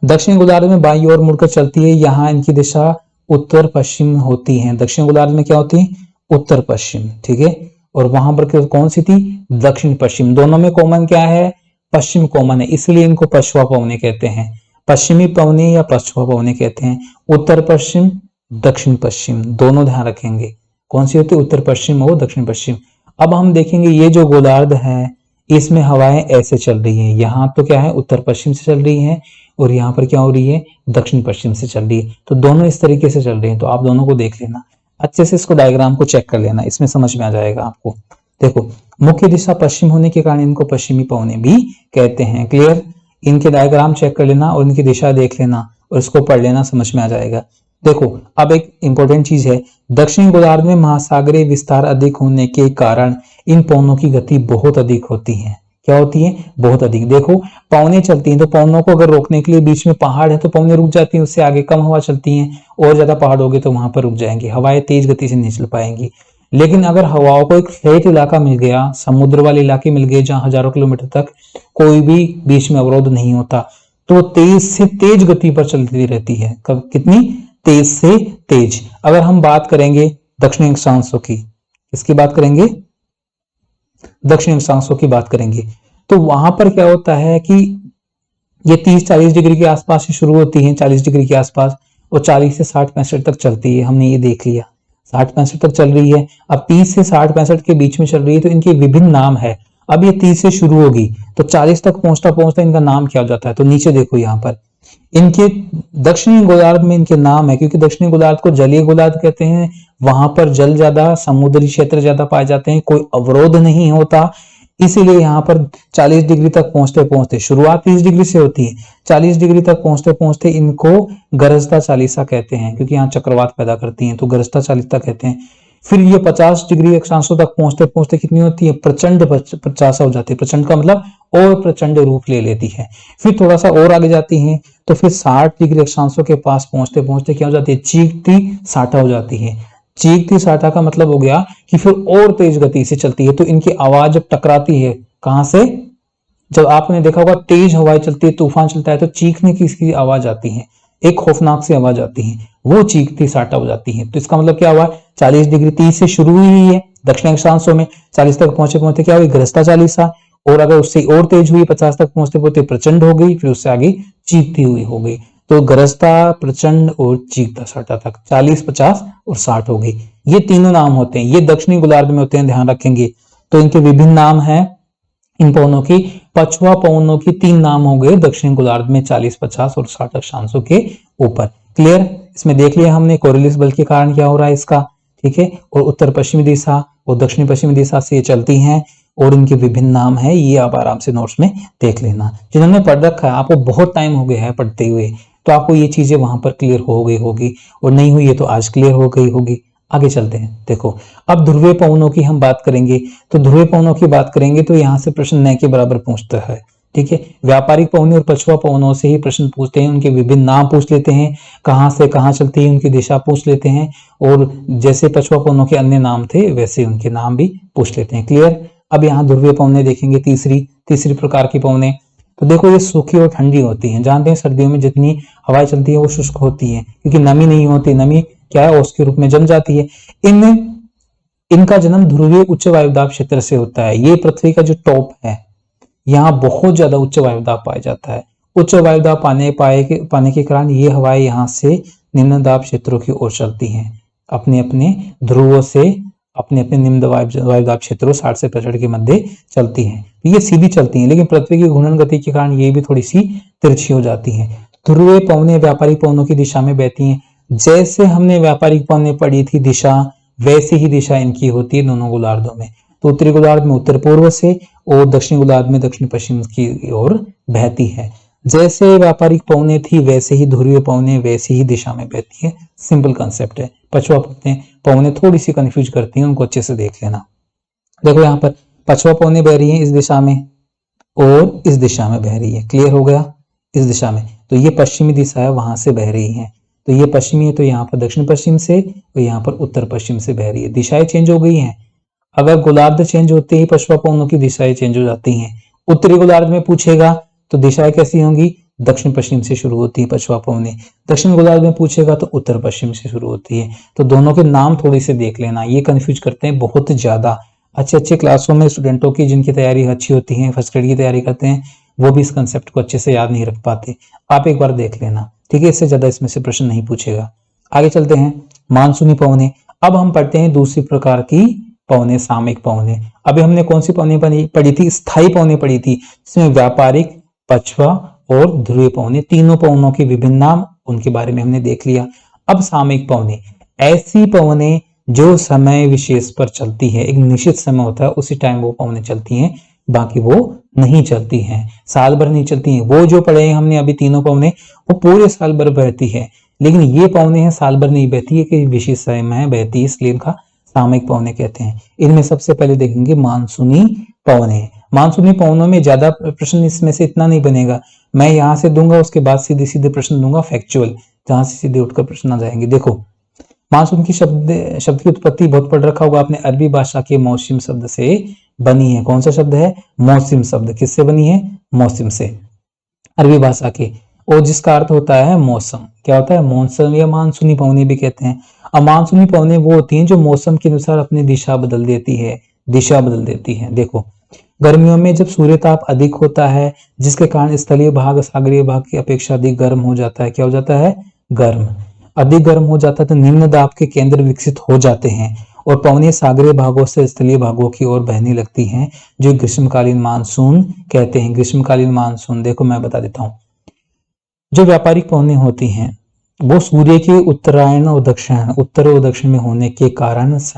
दक्षिण गोलार्ध में बाईं ओर मुड़कर चलती है, यहाँ इनकी दिशा उत्तर पश्चिम होती है। दक्षिण गोलार्ध में क्या होती है? उत्तर पश्चिम, ठीक है, और वहां पर कौन सी थी? दक्षिण पश्चिम। दोनों में कॉमन क्या है? पश्चिम कॉमन है, इसलिए इनको पछुआ पवने कहते हैं। पश्चिमी पवने या पछुआ पवने कहते हैं। उत्तर पश्चिम, दक्षिण पश्चिम, दोनों ध्यान रखेंगे। कौन सी होती है? उत्तर पश्चिम और दक्षिण पश्चिम। अब हम देखेंगे ये जो गोलार्ध है इसमें हवाएं ऐसे चल रही हैं, यहाँ तो क्या है, उत्तर पश्चिम से चल रही हैं, और यहाँ पर क्या हो रही है, दक्षिण पश्चिम से चल रही है। तो दोनों इस तरीके से चल रही हैं, तो आप दोनों को देख लेना अच्छे से, इसको डायग्राम को चेक कर लेना, इसमें समझ में आ जाएगा आपको। देखो मुख्य दिशा पश्चिम होने के कारण इनको पश्चिमी पवने भी कहते हैं, क्लियर। इनके डायग्राम चेक कर लेना और इनकी दिशा देख लेना और इसको पढ़ लेना, समझ में आ जाएगा। देखो अब एक इंपॉर्टेंट चीज है, दक्षिणी गोलार्ध में महासागरीय विस्तार अधिक होने के कारण इन पवनों की गति बहुत अधिक होती है। क्या होती है? बहुत अधिक। देखो पवनें चलती हैं तो पवनों को अगर रोकने के लिए बीच में पहाड़ है तो पवनें रुक जाती हैं, उससे आगे कम हवा चलती है, और ज्यादा पहाड़ होगे तो वहां पर रुक जाएंगे, हवाएं तेज गति से नहीं चल पाएंगी। लेकिन अगर हवाओं को एक फ्लैट इलाका मिल गया, समुद्र वाले इलाके मिल गए जहां हजारों किलोमीटर तक कोई भी बीच में अवरोध नहीं होता, तो तेज से तेज गति पर चलती रहती है। कब कितनी? तेज से तेज। अगर हम बात करेंगे दक्षिणी अक्षांशों की, किसकी बात करेंगे? दक्षिणी अक्षांशों की बात करेंगे, तो वहां पर क्या होता है कि ये 30-40 डिग्री के आसपास से शुरू होती है, 40 डिग्री के आसपास, और 40 से 60-65 तक चलती है। हमने ये देख लिया 60-65 तक चल रही है। अब 30 से 60-65 के बीच में चल रही है तो इनके विभिन्न नाम है। अब ये 30 से शुरू होगी तो 40 तक पहुंचता पहुंचता इनका नाम क्या हो जाता है? तो नीचे देखो यहाँ पर इनके दक्षिणी गोलार्ध में इनके नाम है, क्योंकि दक्षिणी गोलार्ध को जलीय गोलार्ध कहते हैं, वहां पर जल ज्यादा, समुद्री क्षेत्र ज्यादा पाए जाते हैं, कोई अवरोध नहीं होता, इसीलिए यहाँ पर 40 डिग्री तक पहुंचते पहुंचते, शुरुआत 30 डिग्री से होती है, 40 डिग्री तक पहुंचते पहुंचते इनको गरजता चालीसा कहते हैं, क्योंकि यहाँ चक्रवात पैदा करती हैं तो गरजता चालीसा कहते हैं। फिर ये 50 डिग्री अक्षांशों तक पहुंचते पहुंचते कितनी होती है? प्रचंड 50 हो जाती है। प्रचंड का मतलब और प्रचंड रूप ले लेती है। फिर थोड़ा सा और आगे जाती है तो फिर 60 डिग्री अक्षांशों के पास पहुंचते पहुंचते क्या हो जाती है? चीखती साटा हो जाती है। चीखती साटा का मतलब हो गया कि फिर और तेज गति से चलती है, तो इनकी आवाज जब टकराती है कहां से? जब आपने देखा होगा तेज हवाएं चलती है, तूफान चलता है, तो चीखने की इसकी आवाज आती है, एक खौफनाक सी आवाज आती है, वो चीखती साटा हो जाती है। तो इसका मतलब क्या हुआ? 40 डिग्री 30 से शुरू हुई है दक्षिण अक्षांशों में, 40 तक पहुंचे पहुंचते क्या हुई? गरजता चालीसा, और अगर उससे और तेज हुई 50 तक पहुंचते पहुंचते प्रचंड हो गई, फिर उससे आगे चीखती हुई हो गई। तो गरजता, प्रचंड और चीखता साटा तक 40, 50 और 60 हो गई। ये तीनों नाम होते हैं, ये दक्षिणी गोलार्ध में होते हैं, ध्यान रखेंगे। तो इनके विभिन्न नाम है इन पवनों की। पछुआ पवनों की 3 नाम हो गए दक्षिण गोलार्ध में, 40, 50 और 60 अक्षांशों के ऊपर। क्लियर? इसमें देख लिया हमने कोरियलिस बल के कारण क्या हो रहा है इसका, ठीक है। और उत्तर पश्चिमी दिशा और दक्षिण पश्चिमी दिशा से ये चलती हैं, और इनके विभिन्न नाम है, ये आप आराम से नोट्स में देख लेना। जिन्होंने पढ़ रखा है, आपको बहुत टाइम हो गया है पढ़ते हुए, तो आपको ये चीजें वहां पर क्लियर हो गई होगी, और नहीं हुई है तो आज क्लियर हो गई होगी। आगे चलते हैं। देखो अब ध्रुवीय पवनों की हम बात करेंगे, तो ध्रुवीय पवनों की बात करेंगे तो यहाँ से प्रश्न न के बराबर पूछता है, ठीक है। व्यापारिक पवनों और पछुआ पवनों से ही प्रश्न पूछते हैं, उनके विभिन्न नाम पूछ लेते हैं, कहां से कहां चलती है उनकी दिशा पूछ लेते हैं, और जैसे पछुआ पवनों के अन्य नाम थे वैसे उनके नाम भी पूछ लेते हैं। क्लियर? अब यहाँ ध्रुवीय पवनें देखेंगे, तीसरी प्रकार की पवनें। तो देखो ये सूखी और ठंडी होती हैं। जानते हैं सर्दियों में जितनी हवाएं चलती है वो शुष्क होती है, क्योंकि नमी नहीं होती, नमी क्या है ओस के रूप में जम जाती है। इनका जन्म ध्रुवीय उच्च वायुदाब क्षेत्र से होता है। ये पृथ्वी का जो टॉप है, यहाँ बहुत ज्यादा उच्च वायुदाब पाया जाता है। उच्च वायुदाब पाने के कारण ये हवाएं यहाँ से निम्न दाब क्षेत्रों की ओर चलती हैं, अपने अपने ध्रुवों से अपने अपने निम्न वायुदाब क्षेत्रों 60 से 65 के मध्य चलती हैं। ये सीधी चलती हैं, लेकिन पृथ्वी की घूर्णन गति के कारण ये भी थोड़ी सी तिरछी हो जाती हैं। ध्रुवीय पवनें व्यापारिक पवनों की दिशा में बहती हैं। जैसे हमने व्यापारिक पवनें पढ़ी थी दिशा, वैसे ही दिशा इनकी होती है दोनों गोलार्धों में। तो उत्तरी गोलार्ध में उत्तर पूर्व से और दक्षिणी गोलार्ध में दक्षिण पश्चिम की ओर बहती है। जैसे व्यापारिक पवनें थी वैसे ही ध्रुवीय पवनें वैसी ही दिशा में बहती है। सिंपल कंसेप्ट है। पछुआ पवनें थोड़ी सी कंफ्यूज करती हैं, उनको अच्छे से देख लेना। देखो यहाँ पर पछुआ पवनें बह रही हैं इस दिशा में और इस दिशा में बह रही है। क्लियर हो गया? इस दिशा में, तो ये पश्चिमी दिशा है, वहां से बह रही है। तो ये पश्चिमी है, तो यहाँ पर दक्षिण पश्चिम से और यहाँ पर उत्तर पश्चिम से बह रही है। दिशाएं चेंज हो गई हैं। अगर गोलार्ध चेंज होते ही पछुआ पवनों की दिशाएं चेंज हो जाती हैं। उत्तरी गोलार्ध में पूछेगा तो दिशाएं कैसी होंगी? दक्षिण पश्चिम से शुरू होती है पछुआ पवनें। दक्षिण गोलार्ध में पूछेगा तो उत्तर पश्चिम से शुरू होती है। तो दोनों के नाम थोड़ी से देख लेना, ये कंफ्यूज करते हैं बहुत ज्यादा। अच्छे क्लासों में स्टूडेंटों की जिनकी तैयारी अच्छी होती है, फर्स्ट ग्रेड की तैयारी करते हैं, वो भी इस कंसेप्ट को अच्छे से याद नहीं रख पाते। आप एक बार देख लेना, ठीक है। इससे ज्यादा इसमें से प्रश्न नहीं पूछेगा। आगे चलते हैं। मानसूनी पवनें। अब हम पढ़ते हैं दूसरी प्रकार की पवनें, सामयिक पवनें। अभी हमने कौन सी पवनें पढ़ी थी? स्थायी पवनें पढ़ी थी, जिसमें व्यापारिक, पछुआ और ध्रुवीय पवनें, तीनों पवनों के विभिन्न नाम, उनके बारे में हमने देख लिया। अब सामयिक पवनें, ऐसी पवनें जो समय विशेष पर चलती है, एक निश्चित समय होता है उसी टाइम वो पवनें चलती हैं, बाकी वो नहीं चलती हैं, साल भर नहीं चलती हैं। वो जो पढ़े हैं हमने अभी तीनों पवनें, वो पूरे साल भर बहती है। लेकिन ये पवने हैं साल भर नहीं बहती है, कि विशेष समय में बहती है, इसलिए इनका सामयिक पवने कहते हैं। इनमें सबसे पहले देखेंगे मानसूनी पवने। मानसूनी पवनों में ज्यादा प्रश्न इसमें से इतना नहीं बनेगा, मैं यहाँ से दूंगा, उसके बाद सीधे सीधे प्रश्न दूंगा फैक्चुअल, जहां से सीधे उठकर प्रश्न आ जाएंगे। देखो मानसून की शब्द की उत्पत्ति बहुत पढ़ रखा होगा आपने, अरबी भाषा के मौसम शब्द से बनी है। कौन सा शब्द है? मौसम शब्द। किससे बनी है? मौसम से, अरबी भाषा के, और जिसका अर्थ होता है मौसम। क्या होता है? मौसम, या मानसूनी पवने भी कहते हैं। अब मानसूनी पवने वो होती हैं जो मौसम के अनुसार अपनी दिशा बदल देती है, दिशा बदल देती है। देखो गर्मियों में जब सूर्य ताप अधिक होता है, जिसके कारण स्थलीय भाग सागरीय भाग की अपेक्षा अधिक गर्म हो जाता है। क्या हो जाता है? गर्म। अधिक गर्म हो जाता है तो निम्न दाब के केंद्र विकसित हो जाते हैं और पवनें सागरीय भागों से स्थलीय भागों की ओर बहने लगती हैं, जो ग्रीष्मकालीन मानसून कहते हैं। ग्रीष्मकालीन मानसून देखो मैं बता देता हूँ। जो व्यापारिक पवनें होती हैं वो सूर्य के उत्तरायण और दक्षिण, उत्तर और दक्षिण में होने के कारण उस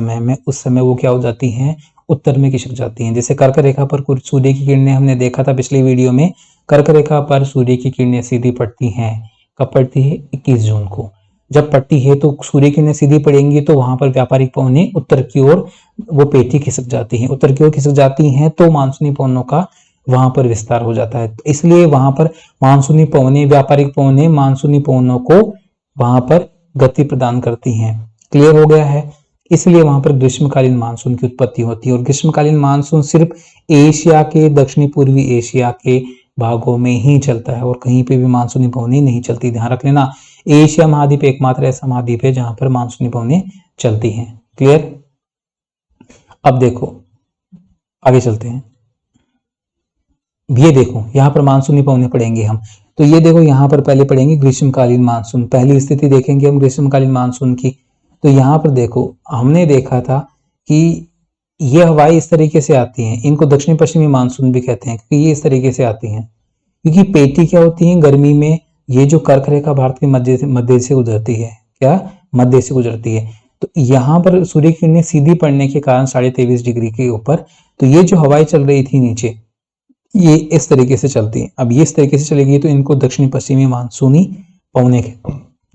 समय वो क्या हो जाती हैं? उत्तर में खिसक जाती हैं। जैसे कर्क रेखा पर कुछ सूर्य की किरणें हमने देखा था पिछली वीडियो में, कर्क रेखा पर सूर्य की किरणें सीधी पड़ती हैं। कब पड़ती है? 21 जून को। जब पड़ती है तो सूर्य की किरणें सीधी पड़ेंगी तो वहां पर व्यापारिक पवनें उत्तर की ओर वो पेटी खिसक जाती हैं। उत्तर की ओर खिसक जाती हैं तो मानसूनी पवनों का वहां पर विस्तार हो जाता है। इसलिए वहां पर मानसूनी पवनें, व्यापारिक पवनें मानसूनी पवनों को वहां पर गति प्रदान करती हैं। क्लियर हो गया है? इसलिए वहां पर ग्रीष्मकालीन मानसून की उत्पत्ति होती है। और ग्रीष्मकालीन मानसून सिर्फ एशिया के, दक्षिणी पूर्वी एशिया के भागों में ही चलता है और कहीं पे भी मानसूनी पवनें नहीं चलती। ध्यान रख लेना, एशिया महाद्वीप एकमात्र ऐसा महाद्वीप है जहां पर मानसूनी पवनें चलती हैं। क्लियर? अब देखो आगे चलते हैं। ये देखो यहाँ पर मानसूनी पवनें पढ़ेंगे हम, तो ये देखो यहाँ पर पहले पढ़ेंगे ग्रीष्मकालीन मानसून। पहली स्थिति देखेंगे हम ग्रीष्मकालीन मानसून की। तो यहाँ पर देखो हमने देखा था कि ये हवाएं इस तरीके से आती हैं, इनको दक्षिणी पश्चिमी मानसून भी कहते हैं क्योंकि ये इस तरीके से आती हैं। क्योंकि पेटी क्या होती है गर्मी में, ये जो कर्क रेखा भारत के मध्य से गुजरती है। क्या? मध्य से गुजरती है। तो यहाँ पर सूर्य की किरणें सीधी पड़ने के कारण 23.5 डिग्री के ऊपर, तो ये जो हवाएं चल रही थी नीचे, ये इस तरीके से चलती है। अब ये इस तरीके से चलेगी तो इनको दक्षिणी पश्चिमी मानसूनी पवने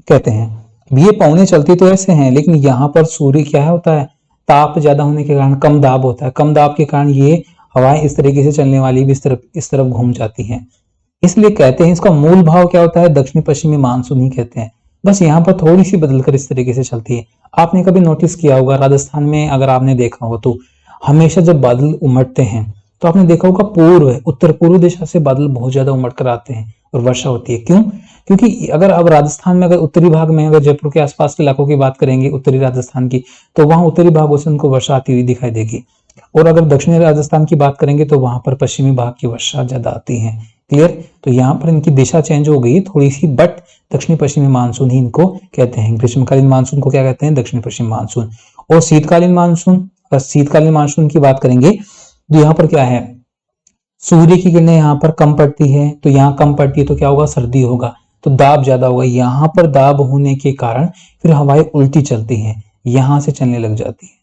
कहते हैं। ये पवने चलती तो ऐसे हैं, लेकिन यहाँ पर सूर्य क्या होता है, ताप ज्यादा होने के कारण कम दाब होता है। कम दाब के कारण ये हवाएं इस तरीके से चलने वाली भी इस तरफ घूम जाती हैं। इसलिए कहते हैं इसका मूल भाव क्या होता है? दक्षिणी पश्चिमी मानसून ही कहते हैं। बस यहाँ पर थोड़ी सी बदलकर इस तरीके से चलती है। आपने कभी नोटिस किया होगा राजस्थान में, अगर आपने देखा हो तो हमेशा जब बादल उमड़ते हैं तो आपने देखा होगा उत्तर पूर्व दिशा से बादल बहुत ज्यादा उमड़ कर आते हैं और वर्षा होती है। क्यों? क्योंकि अगर अब राजस्थान में, अगर उत्तरी भाग में, अगर जयपुर के आसपास के इलाकों की बात करेंगे उत्तरी राजस्थान की, तो वहां उत्तरी भागों से उनको वर्षा आती हुई दिखाई देगी। और अगर दक्षिणी राजस्थान की बात करेंगे तो वहां पर पश्चिमी भाग की वर्षा ज्यादा आती है। क्लियर? तो यहाँ पर इनकी दिशा चेंज हो गई थोड़ी सी, बट दक्षिणी पश्चिमी मानसून ही इनको कहते हैं। ग्रीष्मकालीन मानसून को क्या कहते हैं? दक्षिणी पश्चिमी मानसून। और शीतकालीन मानसून, अगर शीतकालीन मानसून की बात करेंगे तो यहाँ पर क्या है, सूर्य की किरणें यहाँ पर कम पड़ती है, तो यहाँ कम पड़ती है तो क्या होगा? सर्दी होगा, तो दाब ज्यादा होगा। यहाँ पर दाब होने के कारण फिर हवाएं उल्टी चलती हैं, यहां से चलने लग जाती है।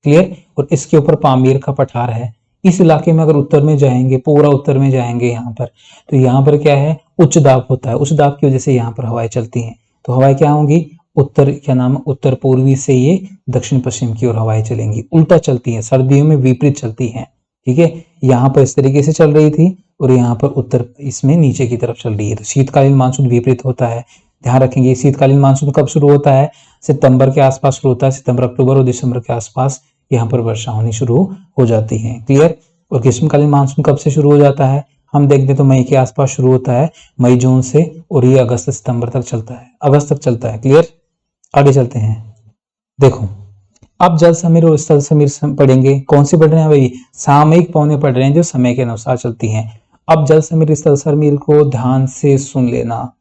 क्लियर? और इसके ऊपर पामीर का पठार है। इस इलाके में अगर उत्तर में जाएंगे, पूरा उत्तर में जाएंगे यहाँ पर, तो यहाँ पर क्या है? उच्च दाब होता है। उच्च दाब की वजह से यहाँ पर हवाएं चलती हैं। तो हवाएं क्या होंगी? उत्तर पूर्वी से ये दक्षिण पश्चिम की ओर हवाएं चलेंगी, उल्टा चलती हैं, सर्दियों में विपरीत चलती हैं। ठीक है? यहाँ पर इस तरीके से चल रही थी और यहाँ पर उत्तर इसमें नीचे की तरफ चल रही है। तो शीतकालीन मानसून विपरीत होता है। ध्यान रखेंगे। शीतकालीन मानसून कब शुरू होता है? सितंबर के आसपास शुरू होता है। सितंबर, अक्टूबर और दिसंबर के आसपास यहाँ पर वर्षा होनी शुरू हो जाती है। क्लियर? और ग्रीष्मकालीन मानसून कब से शुरू हो जाता है? हम देखते तो मई के आसपास शुरू होता है, मई जून से, और ये अगस्त सितंबर तक चलता है, अगस्त तक चलता है। क्लियर? आगे चलते हैं। देखो अब जल समीर और स्थल समीर पढ़ेंगे। कौन सी पढ़ रहे हैं भाई? सामयिक पवनें पढ़ रहे हैं जो समय के अनुसार चलती हैं। अब जल समीर स्थल समीर को ध्यान से सुन लेना,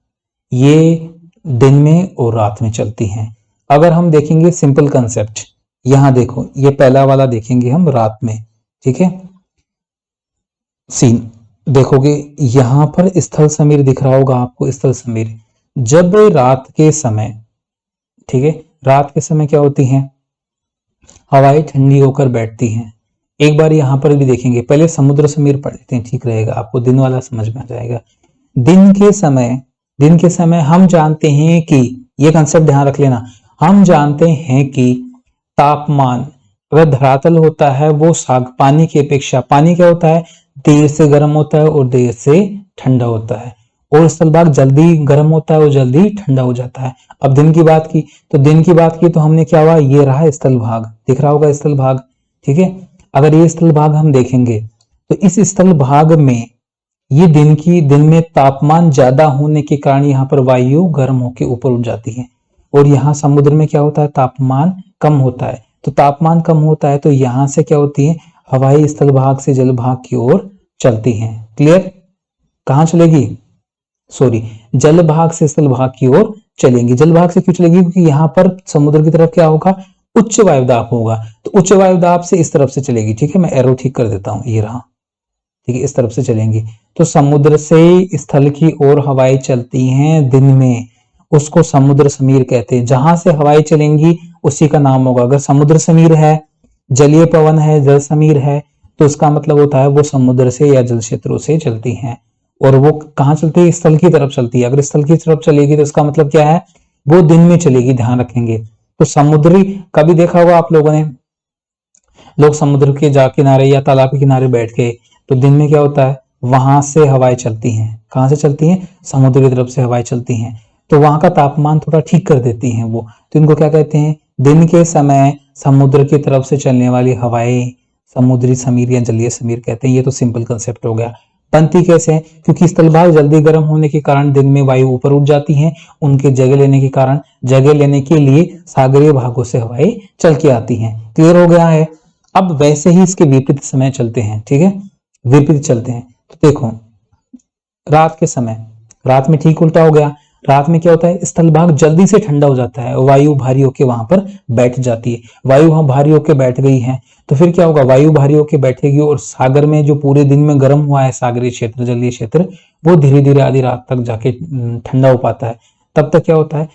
ये दिन में और रात में चलती हैं। अगर हम देखेंगे सिंपल कंसेप्ट, यहां देखो ये पहला वाला देखेंगे हम रात में। ठीक है? सीन देखोगे यहां पर स्थल समीर दिख रहा होगा आपको। स्थल समीर जब रात के समय, ठीक है, रात के समय क्या होती हैं? हवाएं ठंडी होकर बैठती हैं। एक बार यहां पर भी देखेंगे, पहले समुद्र समीर पढ़ लेते हैं, ठीक रहेगा, आपको दिन वाला समझ में आ जाएगा। दिन के समय हम जानते हैं कि ये कंसेप्ट ध्यान रख लेना। हम जानते हैं कि तापमान अगर धरातल होता है वो पानी की अपेक्षा, पानी क्या होता है, देर से गर्म होता है और देर से ठंडा होता है, और स्थलभाग जल्दी गर्म होता है और जल्दी ठंडा हो जाता है। अब दिन की बात की तो हमने क्या हुआ, ये रहा स्थलभाग, दिख रहा होगा स्थलभाग, ठीक है। अगर ये स्थलभाग हम देखेंगे तो इस स्थलभाग में ये दिन में तापमान ज्यादा होने के कारण यहाँ पर वायु गर्म होकर ऊपर उठ जाती है, और यहाँ समुद्र में क्या होता है, तापमान कम होता है। तो तापमान कम होता है तो यहाँ से क्या होती है, हवाई स्थलभाग से जलभाग की ओर चलती हैं। क्लियर, कहाँ चलेगी, सॉरी, जलभाग से स्थलभाग की ओर चलेंगी। जलभाग से क्यों चलेगी, क्योंकि यहाँ पर समुद्र की तरफ क्या होगा, उच्च वायुदाब होगा, तो उच्च वायुदाब से इस तरफ से चलेगी। ठीक है, मैं एरो ठीक कर देता हूं, ये रहा, ठीक है, इस तरफ से चलेंगी। तो समुद्र से स्थल की ओर हवाएं चलती हैं दिन में, उसको समुद्र समीर कहते हैं। जहां से हवाएं चलेंगी उसी का नाम होगा। अगर समुद्र समीर है, जलीय पवन है, जल समीर है, तो उसका मतलब होता है वो समुद्र से या जल क्षेत्रों से चलती हैं। और वो कहाँ चलती है, स्थल की तरफ चलती है। अगर स्थल की तरफ चलेगी तो इसका मतलब क्या है, वो दिन में चलेगी, ध्यान रखेंगे। तो समुद्री, कभी देखा होगा आप लोगों ने, लोग समुद्र के किनारे या तालाब के किनारे बैठ गए तो दिन में क्या होता है, वहां से हवाएं चलती हैं। कहां से चलती हैं, समुद्र की तरफ से हवाएं चलती हैं, तो वहां का तापमान थोड़ा ठीक कर देती हैं वो। तो इनको क्या कहते हैं, दिन के समय समुद्र की तरफ से चलने वाली हवाएं समुद्री समीर या जलीय समीर कहते हैं। ये तो सिंपल कंसेप्ट हो गया। बनती कैसे है, क्योंकि स्थलभाग जल्दी गर्म होने के कारण दिन में वायु ऊपर उठ जाती हैं, उनके जगह लेने के कारण, जगह लेने के लिए सागरीय भागों से हवाएं चल के आती हैं। क्लियर हो गया है। अब वैसे ही इसके विपरीत समय चलते हैं, ठीक है, विपरीत चलते हैं। तो देखो, रात के समय, रात में ठीक उल्टा हो गया। रात में क्या होता है, स्थलभाग जल्दी से ठंडा हो जाता है, वायु भारी होकर वहां पर बैठ जाती है। वायु वहां भारी होकर बैठ गई है तो फिर क्या होगा, वायु भारी होकर बैठेगी और सागर में जो पूरे दिन में गर्म हुआ है सागरीय क्षेत्र, जलीय क्षेत्र, वो धीरे धीरे आधी रात तक जाके ठंडा हो पाता है। तब तक क्या होता है,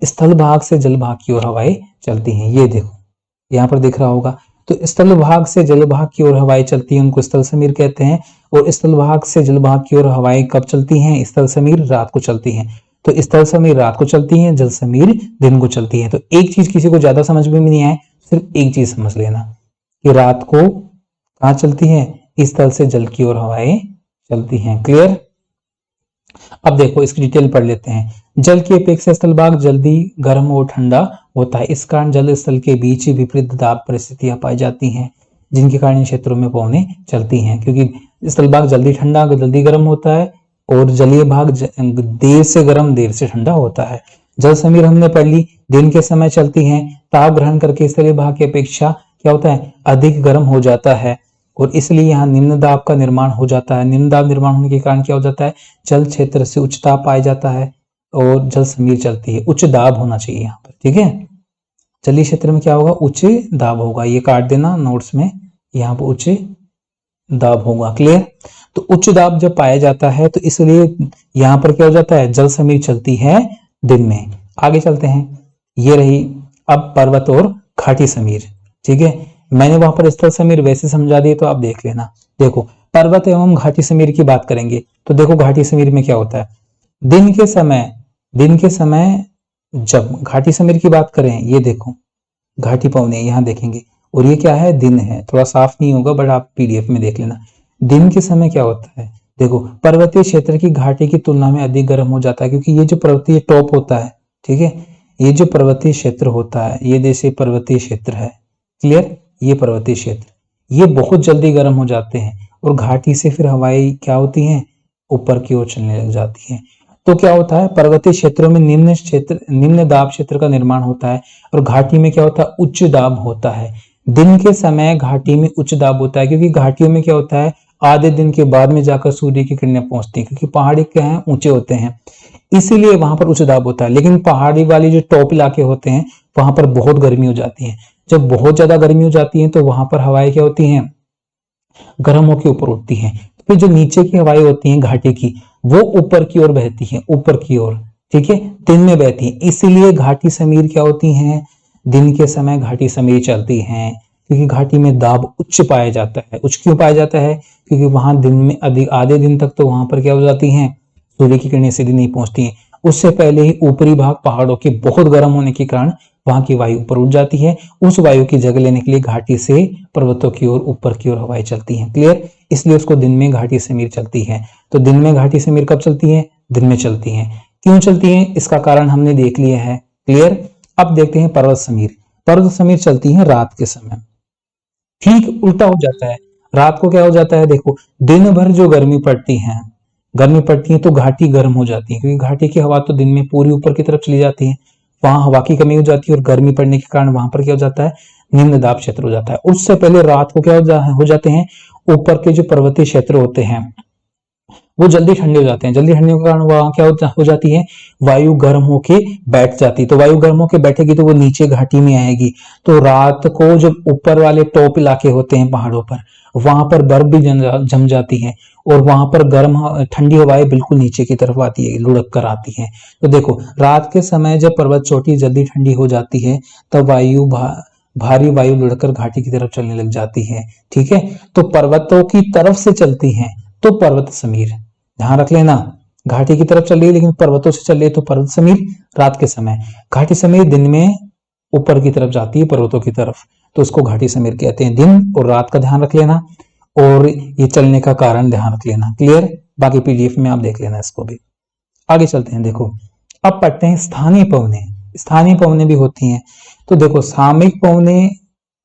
स्थल भाग से जल भाग की ओर हवाएं चलती हैं। ये देखो, यहाँ पर दिख रहा होगा। तो स्थल भाग से जल भाग की ओर हवाएं चलती हैं, उनको स्थल समीर कहते हैं। और स्थल भाग से जल भाग की ओर हवाएं कब चलती हैं, स्थल समीर रात को चलती हैं। तो स्थल समीर रात को चलती हैं, जल समीर दिन को चलती है। तो एक चीज किसी को ज्यादा समझ में नहीं आए, सिर्फ एक चीज समझ लेना कि रात को कहाँ चलती है, स्थल से जल की ओर हवाएं चलती हैं। क्लियर। अब देखो इसकी डिटेल पढ़ लेते हैं। जल की अपेक्षा स्थल भाग जल्दी गर्म और ठंडा होता है, इस कारण जल स्थल के बीच विपरीत दाब परिस्थितियां पाई जाती हैं, जिनके कारण इन क्षेत्रों में पवनें चलती हैं। क्योंकि स्थल भाग जल्दी ठंडा जल्दी गर्म होता है और जलीय भाग देर से गर्म देर से ठंडा होता है। जल समीर हमने पढ़ ली, दिन के समय चलती हैं, ताप ग्रहण करके स्थलीय भाग की अपेक्षा क्या होता है, अधिक गर्म हो जाता है, और इसलिए यहाँ निम्न दाब का निर्माण हो जाता है। निम्न दाब निर्माण होने के कारण क्या हो जाता है, जल क्षेत्र से उच्च ताप पाया जाता है और जल समीर चलती है। उच्च दाब होना चाहिए यहाँ पर, ठीक है। जलीय क्षेत्र में क्या होगा, उच्च दाब होगा, ये काट देना नोट्स में, यहाँ पर उच्च दाब होगा। क्लियर। तो उच्च दाब जब पाया जाता है तो इसलिए यहाँ पर क्या हो जाता है, जल समीर चलती है दिन में। आगे चलते हैं, ये रही अब पर्वत और घाटी समीर, ठीक है। मैंने वहां पर स्थल समीर वैसे समझा दिए तो आप देख लेना। देखो पर्वत एवं घाटी समीर की बात करेंगे तो देखो घाटी समीर में क्या होता है, दिन के समय जब घाटी समीर की बात करें, ये देखो घाटी पवने यहाँ देखेंगे, और ये क्या है, दिन है, थोड़ा साफ नहीं होगा बट आप पीडीएफ में देख लेना। दिन के समय क्या होता है, देखो पर्वतीय क्षेत्र की घाटी की तुलना में अधिक गर्म हो जाता है, क्योंकि ये जो पर्वतीय टॉप होता है, ठीक है, ये जो पर्वतीय क्षेत्र होता है, ये जैसे पर्वतीय क्षेत्र है, क्लियर, ये पर्वतीय क्षेत्र ये बहुत जल्दी गर्म हो जाते हैं, और घाटी से फिर हवाएं क्या होती हैं, ऊपर की ओर चलने लग जाती हैं। तो क्या होता है, पर्वतीय क्षेत्रों में निम्न दाब क्षेत्र का निर्माण होता है, और घाटी में क्या होता है, उच्च दाब होता है। दिन के समय घाटी में उच्च दाब होता है, क्योंकि घाटियों में क्या होता है, आधे दिन के बाद में जाकर सूर्य की किरणें पहुंचती हैं, क्योंकि पहाड़ी क्या है, ऊंचे होते हैं, इसीलिए वहां पर उच्च दाब होता है। लेकिन पहाड़ी वाली जो टॉप इलाके होते हैं वहां पर बहुत गर्मी हो जाती है। जब बहुत ज्यादा गर्मी हो जाती है तो वहां पर हवाएं क्या होती हैं, गर्म होकर ऊपर उठती हैं। फिर जो नीचे की हवाएं होती हैं घाटी की, वो ऊपर की ओर बहती हैं, ऊपर की ओर, ठीक है, दिन में बहती हैं। इसीलिए घाटी समीर क्या होती हैं, दिन के समय घाटी समीर चलती हैं, क्योंकि घाटी में दाब उच्च पाया जाता है। उच्च क्यों पाया जाता है, क्योंकि वहां दिन में अधिक आधे दिन तक तो वहां पर क्या हो जाती हैं, सूर्य की किरणें सीधी नहीं पहुंचती हैं, उससे पहले ही ऊपरी भाग पहाड़ों के बहुत गर्म होने के कारण वहां की वायु ऊपर उठ जाती है। उस वायु की जगह लेने के लिए घाटी से पर्वतों की ओर ऊपर की ओर हवाएं चलती हैं। क्लियर? इसलिए उसको दिन में घाटी समीर चलती है। तो दिन में घाटी समीर कब चलती है? दिन में चलती है। क्यों चलती है? इसका कारण हमने देख लिया है। क्लियर? अब देखते हैं पर्वत समीर। पर्वत समीर चलती है रात के समय। ठीक उल्टा हो जाता है। रात को क्या हो जाता है? देखो, दिन भर जो गर्मी पड़ती है तो घाटी गर्म हो जाती है, क्योंकि घाटी की हवा तो दिन में पूरी ऊपर की तरफ चली जाती है, वहां हवा की कमी हो जाती है और गर्मी पड़ने के कारण वहां पर क्या हो जाता है? निम्न दाब क्षेत्र हो जाता है। उससे पहले रात को क्या हो जाते हैं? ऊपर के जो पर्वतीय क्षेत्र होते हैं वो जल्दी ठंडे हो जाते हैं। जल्दी ठंडे के कारण वहां क्या हो जाती है? वायु गर्म होके बैठ जाती है। तो वायु गर्म होके बैठेगी तो वो नीचे घाटी में आएगी। तो रात को जब ऊपर वाले टॉप इलाके होते हैं पहाड़ों पर, वहां पर बर्फ भी जम जाती है और वहां पर गर्म ठंडी हवाएं बिल्कुल नीचे की तरफ आती है, लुढ़क कर आती है। तो देखो, रात के समय जब पर्वत चोटी जल्दी ठंडी हो जाती है तब भारी वायु लुढ़कर घाटी की तरफ चलने लग जाती है। ठीक है? तो पर्वतों की तरफ से चलती है तो पर्वत समीर, ध्यान रख लेना। घाटी की तरफ चल रही है लेकिन पर्वतों से चल रही है तो पर्वत समीर रात के समय। घाटी समीर दिन में ऊपर की तरफ जाती है पर्वतों की तरफ, तो उसको घाटी समीर कहते हैं। दिन और रात का ध्यान रख लेना और ये चलने का कारण ध्यान रख लेना। क्लियर? बाकी पीडीएफ में आप देख लेना इसको भी। आगे चलते हैं। देखो, अब पढ़ते हैं स्थानीय पवनें। स्थानीय पवनें भी होती हैं। तो देखो, सामयिक पवनें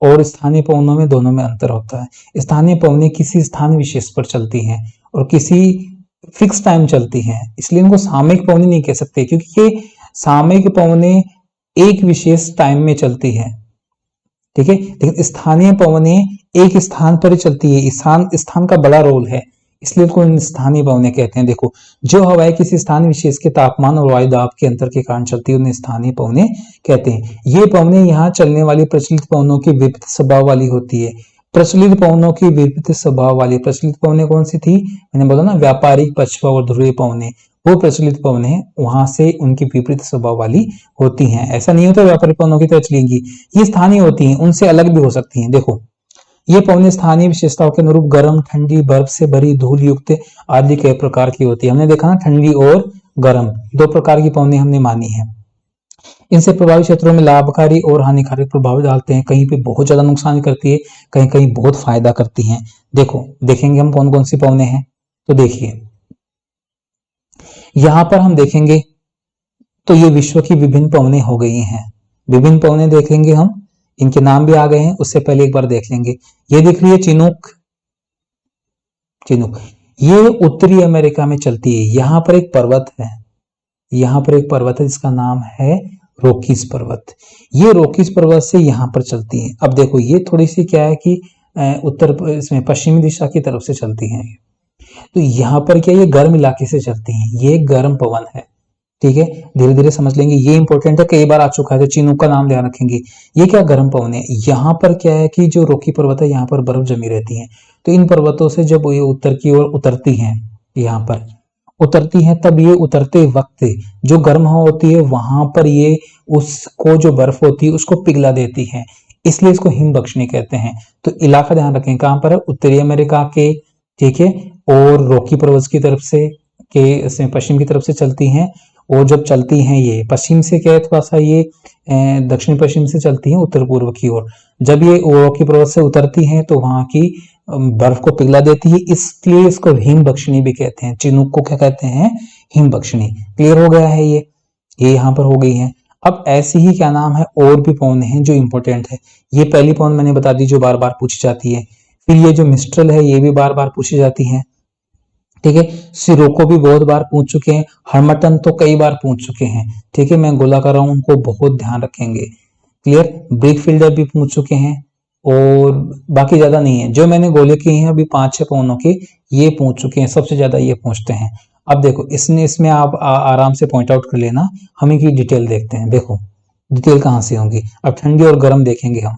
और स्थानीय पवनों में दोनों में अंतर होता है। स्थानीय पवनें किसी स्थान विशेष पर चलती हैं और किसी फिक्स टाइम चलती हैं, इसलिए इनको सामयिक पवनें नहीं कह सकते, क्योंकि ये सामयिक पवनें एक विशेष टाइम में चलती है। ठीक है? लेकिन स्थानीय पवनें एक स्थान पर ही चलती है। स्थान का बड़ा रोल है, इसलिए इसको स्थानीय पवनें कहते हैं। देखो, जो हवाएं किसी स्थान विशेष के तापमान और वायु दाब के अंतर के कारण चलती है उन्हें स्थानीय पवनें कहते हैं। ये पवनें यहाँ चलने वाली प्रचलित पवनों की विपरीत स्वभाव वाली होती है। प्रचलित पवनों की विपरीत स्वभाव वाली प्रचलित पवनें कौन सी थी? मैंने बोला ना, व्यापारिक, पछुआ और ध्रुवीय पवनें। वो प्रचलित पवनें वहां से उनकी विपरीत स्वभाव वाली होती हैं। ऐसा नहीं होता व्यापारिक पवनों की तरह चलेंगी, ये स्थानीय होती हैं, उनसे अलग भी हो सकती हैं। देखो, ये पवनें स्थानीय विशेषताओं के अनुरूप गर्म, ठंडी, बर्फ से भरी, धूल युक्त आदि कई प्रकार की होती है। हमने देखा ना, ठंडी और गर्म दो प्रकार की पवनें हमने मानी है। इनसे प्रभावित क्षेत्रों में लाभकारी और हानिकारक प्रभाव डालते हैं। कहीं पे बहुत ज्यादा नुकसान करती है, कहीं कहीं बहुत फायदा करती हैं। देखो, देखेंगे हम कौन कौन सी पवनें हैं। तो देखिए, यहां पर हम देखेंगे तो ये विश्व की विभिन्न पवनें हो गई हैं। विभिन्न पवनें देखेंगे हम, इनके नाम भी आ गए हैं। उससे पहले एक बार देख लेंगे। ये दिख रही है चिनूक। ये उत्तरी अमेरिका में चलती है। यहाँ पर एक पर्वत है, जिसका नाम है रॉकीज पर्वत। ये रॉकीज पर्वत से यहाँ पर चलती है। अब देखो, ये थोड़ी सी क्या है कि इसमें पश्चिमी दिशा की तरफ से चलती हैं। तो यहाँ पर क्या, ये गर्म इलाके से चलती हैं। ये गर्म पवन है। ठीक है? धीरे धीरे समझ लेंगे, ये इंपॉर्टेंट है, कई बार आ चुका है, तो चिनूक का नाम ध्यान रखेंगे। ये क्या, गर्म पवन है। यहाँ पर क्या है कि जो रॉकी पर्वत है, यहाँ पर बर्फ जमी रहती है। तो इन पर्वतों से जब ये उत्तर की ओर उतरती हैं, यहाँ पर उतरती हैं, तब ये उतरते वक्त जो गर्म हवा होती है वहां पर ये उसको, जो बर्फ होती है उसको पिघला देती है, इसलिए इसको हिमबख्शनी कहते हैं। तो इलाका ध्यान रखें, कहां पर है? उत्तरी अमेरिका के। ठीक है? और रॉकी पर्वत की तरफ से के पश्चिम की तरफ से चलती हैं। और जब चलती हैं, ये पश्चिम से क्या है, थोड़ा सा ये दक्षिण पश्चिम से चलती हैं उत्तर पूर्व की ओर। जब ये रॉकी पर्वत से उतरती हैं तो वहां की बर्फ को पिघला देती है, इसलिए इसको हिमबख्शनी भी कहते हैं। चिनूक को क्या कहते हैं? हिमबख्शनी। क्लियर हो गया है? ये यहाँ पर हो गई है। अब ऐसी ही क्या नाम है, और भी पवन है जो इंपॉर्टेंट है। ये पहली पवन मैंने बता दी जो बार बार पूछी जाती है। फिर ये जो मिस्ट्रल है, ये भी बार बार पूछी जाती है। ठीक है? सिरोको भी बहुत बार पूछ चुके हैं। हर्मटन तो कई बार पूछ चुके हैं। ठीक है? मैं गोला कर रहा हूं, उनको बहुत ध्यान रखेंगे। क्लियर? ब्रिक फिल्डर भी पूछ चुके हैं और बाकी ज्यादा नहीं है। जो मैंने गोले किए हैं अभी 5-6 पवनों के, ये पूछ चुके हैं, सबसे ज्यादा ये पूछते हैं। अब देखो, इसमें आप आराम से पॉइंट आउट कर लेना। हम इनकी डिटेल देखते हैं। देखो, डिटेल कहां से होंगी। अब ठंडी और गर्म देखेंगे हम।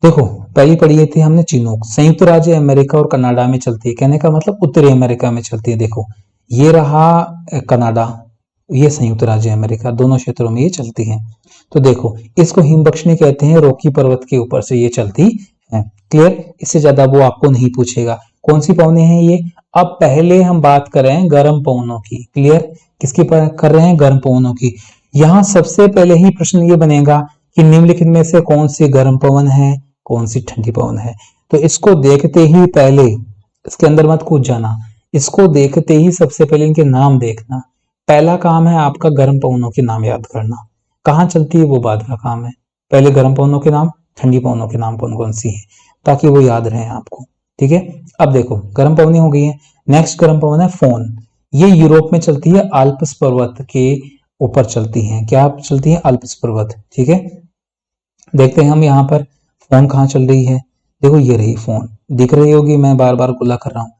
देखो, पहली पढ़ी थी हमने चिनूक। संयुक्त राज्य अमेरिका और कनाडा में चलती है। कहने का मतलब उत्तरी अमेरिका में चलती है। देखो, ये रहा कनाडा, ये संयुक्त राज्य अमेरिका, दोनों क्षेत्रों में ये चलती है। तो देखो, इसको हिमबख्शनी कहते हैं। रॉकी पर्वत के ऊपर से ये चलती है। क्लियर? इससे ज्यादा वो आपको नहीं पूछेगा। कौन सी पवनें हैं ये? अब पहले हम बात कर रहे हैं गर्म पवनों की। क्लियर? किसकी कर रहे हैं? गर्म पवनों की। यहां सबसे पहले ही प्रश्न ये बनेगा कि निम्नलिखित में से कौन सी गर्म पवन है, कौन सी ठंडी पवन है। तो इसको देखते ही पहले, इसके अंदर मत कूद जाना, इसको देखते ही सबसे पहले इनके नाम देखना। पहला काम है आपका गर्म पवनों के नाम याद करना। कहाँ चलती है वो बाद का काम है, पहले गर्म पवनों के नाम, ठंडी पवनों के नाम कौन कौन सी है, ताकि वो याद रहे आपको। ठीक है, अब देखो गर्म पवनी हो गई है। नेक्स्ट गर्म पवन है फोन। ये यूरोप में चलती है, आल्प्स पर्वत के ऊपर चलती हैं। क्या चलती है? आल्प्स पर्वत। ठीक है, देखते हैं हम यहाँ पर फोन कहाँ चल रही है। देखो ये रही फोन, दिख रही होगी, मैं बार बार गुल्ला कर रहा हूँ।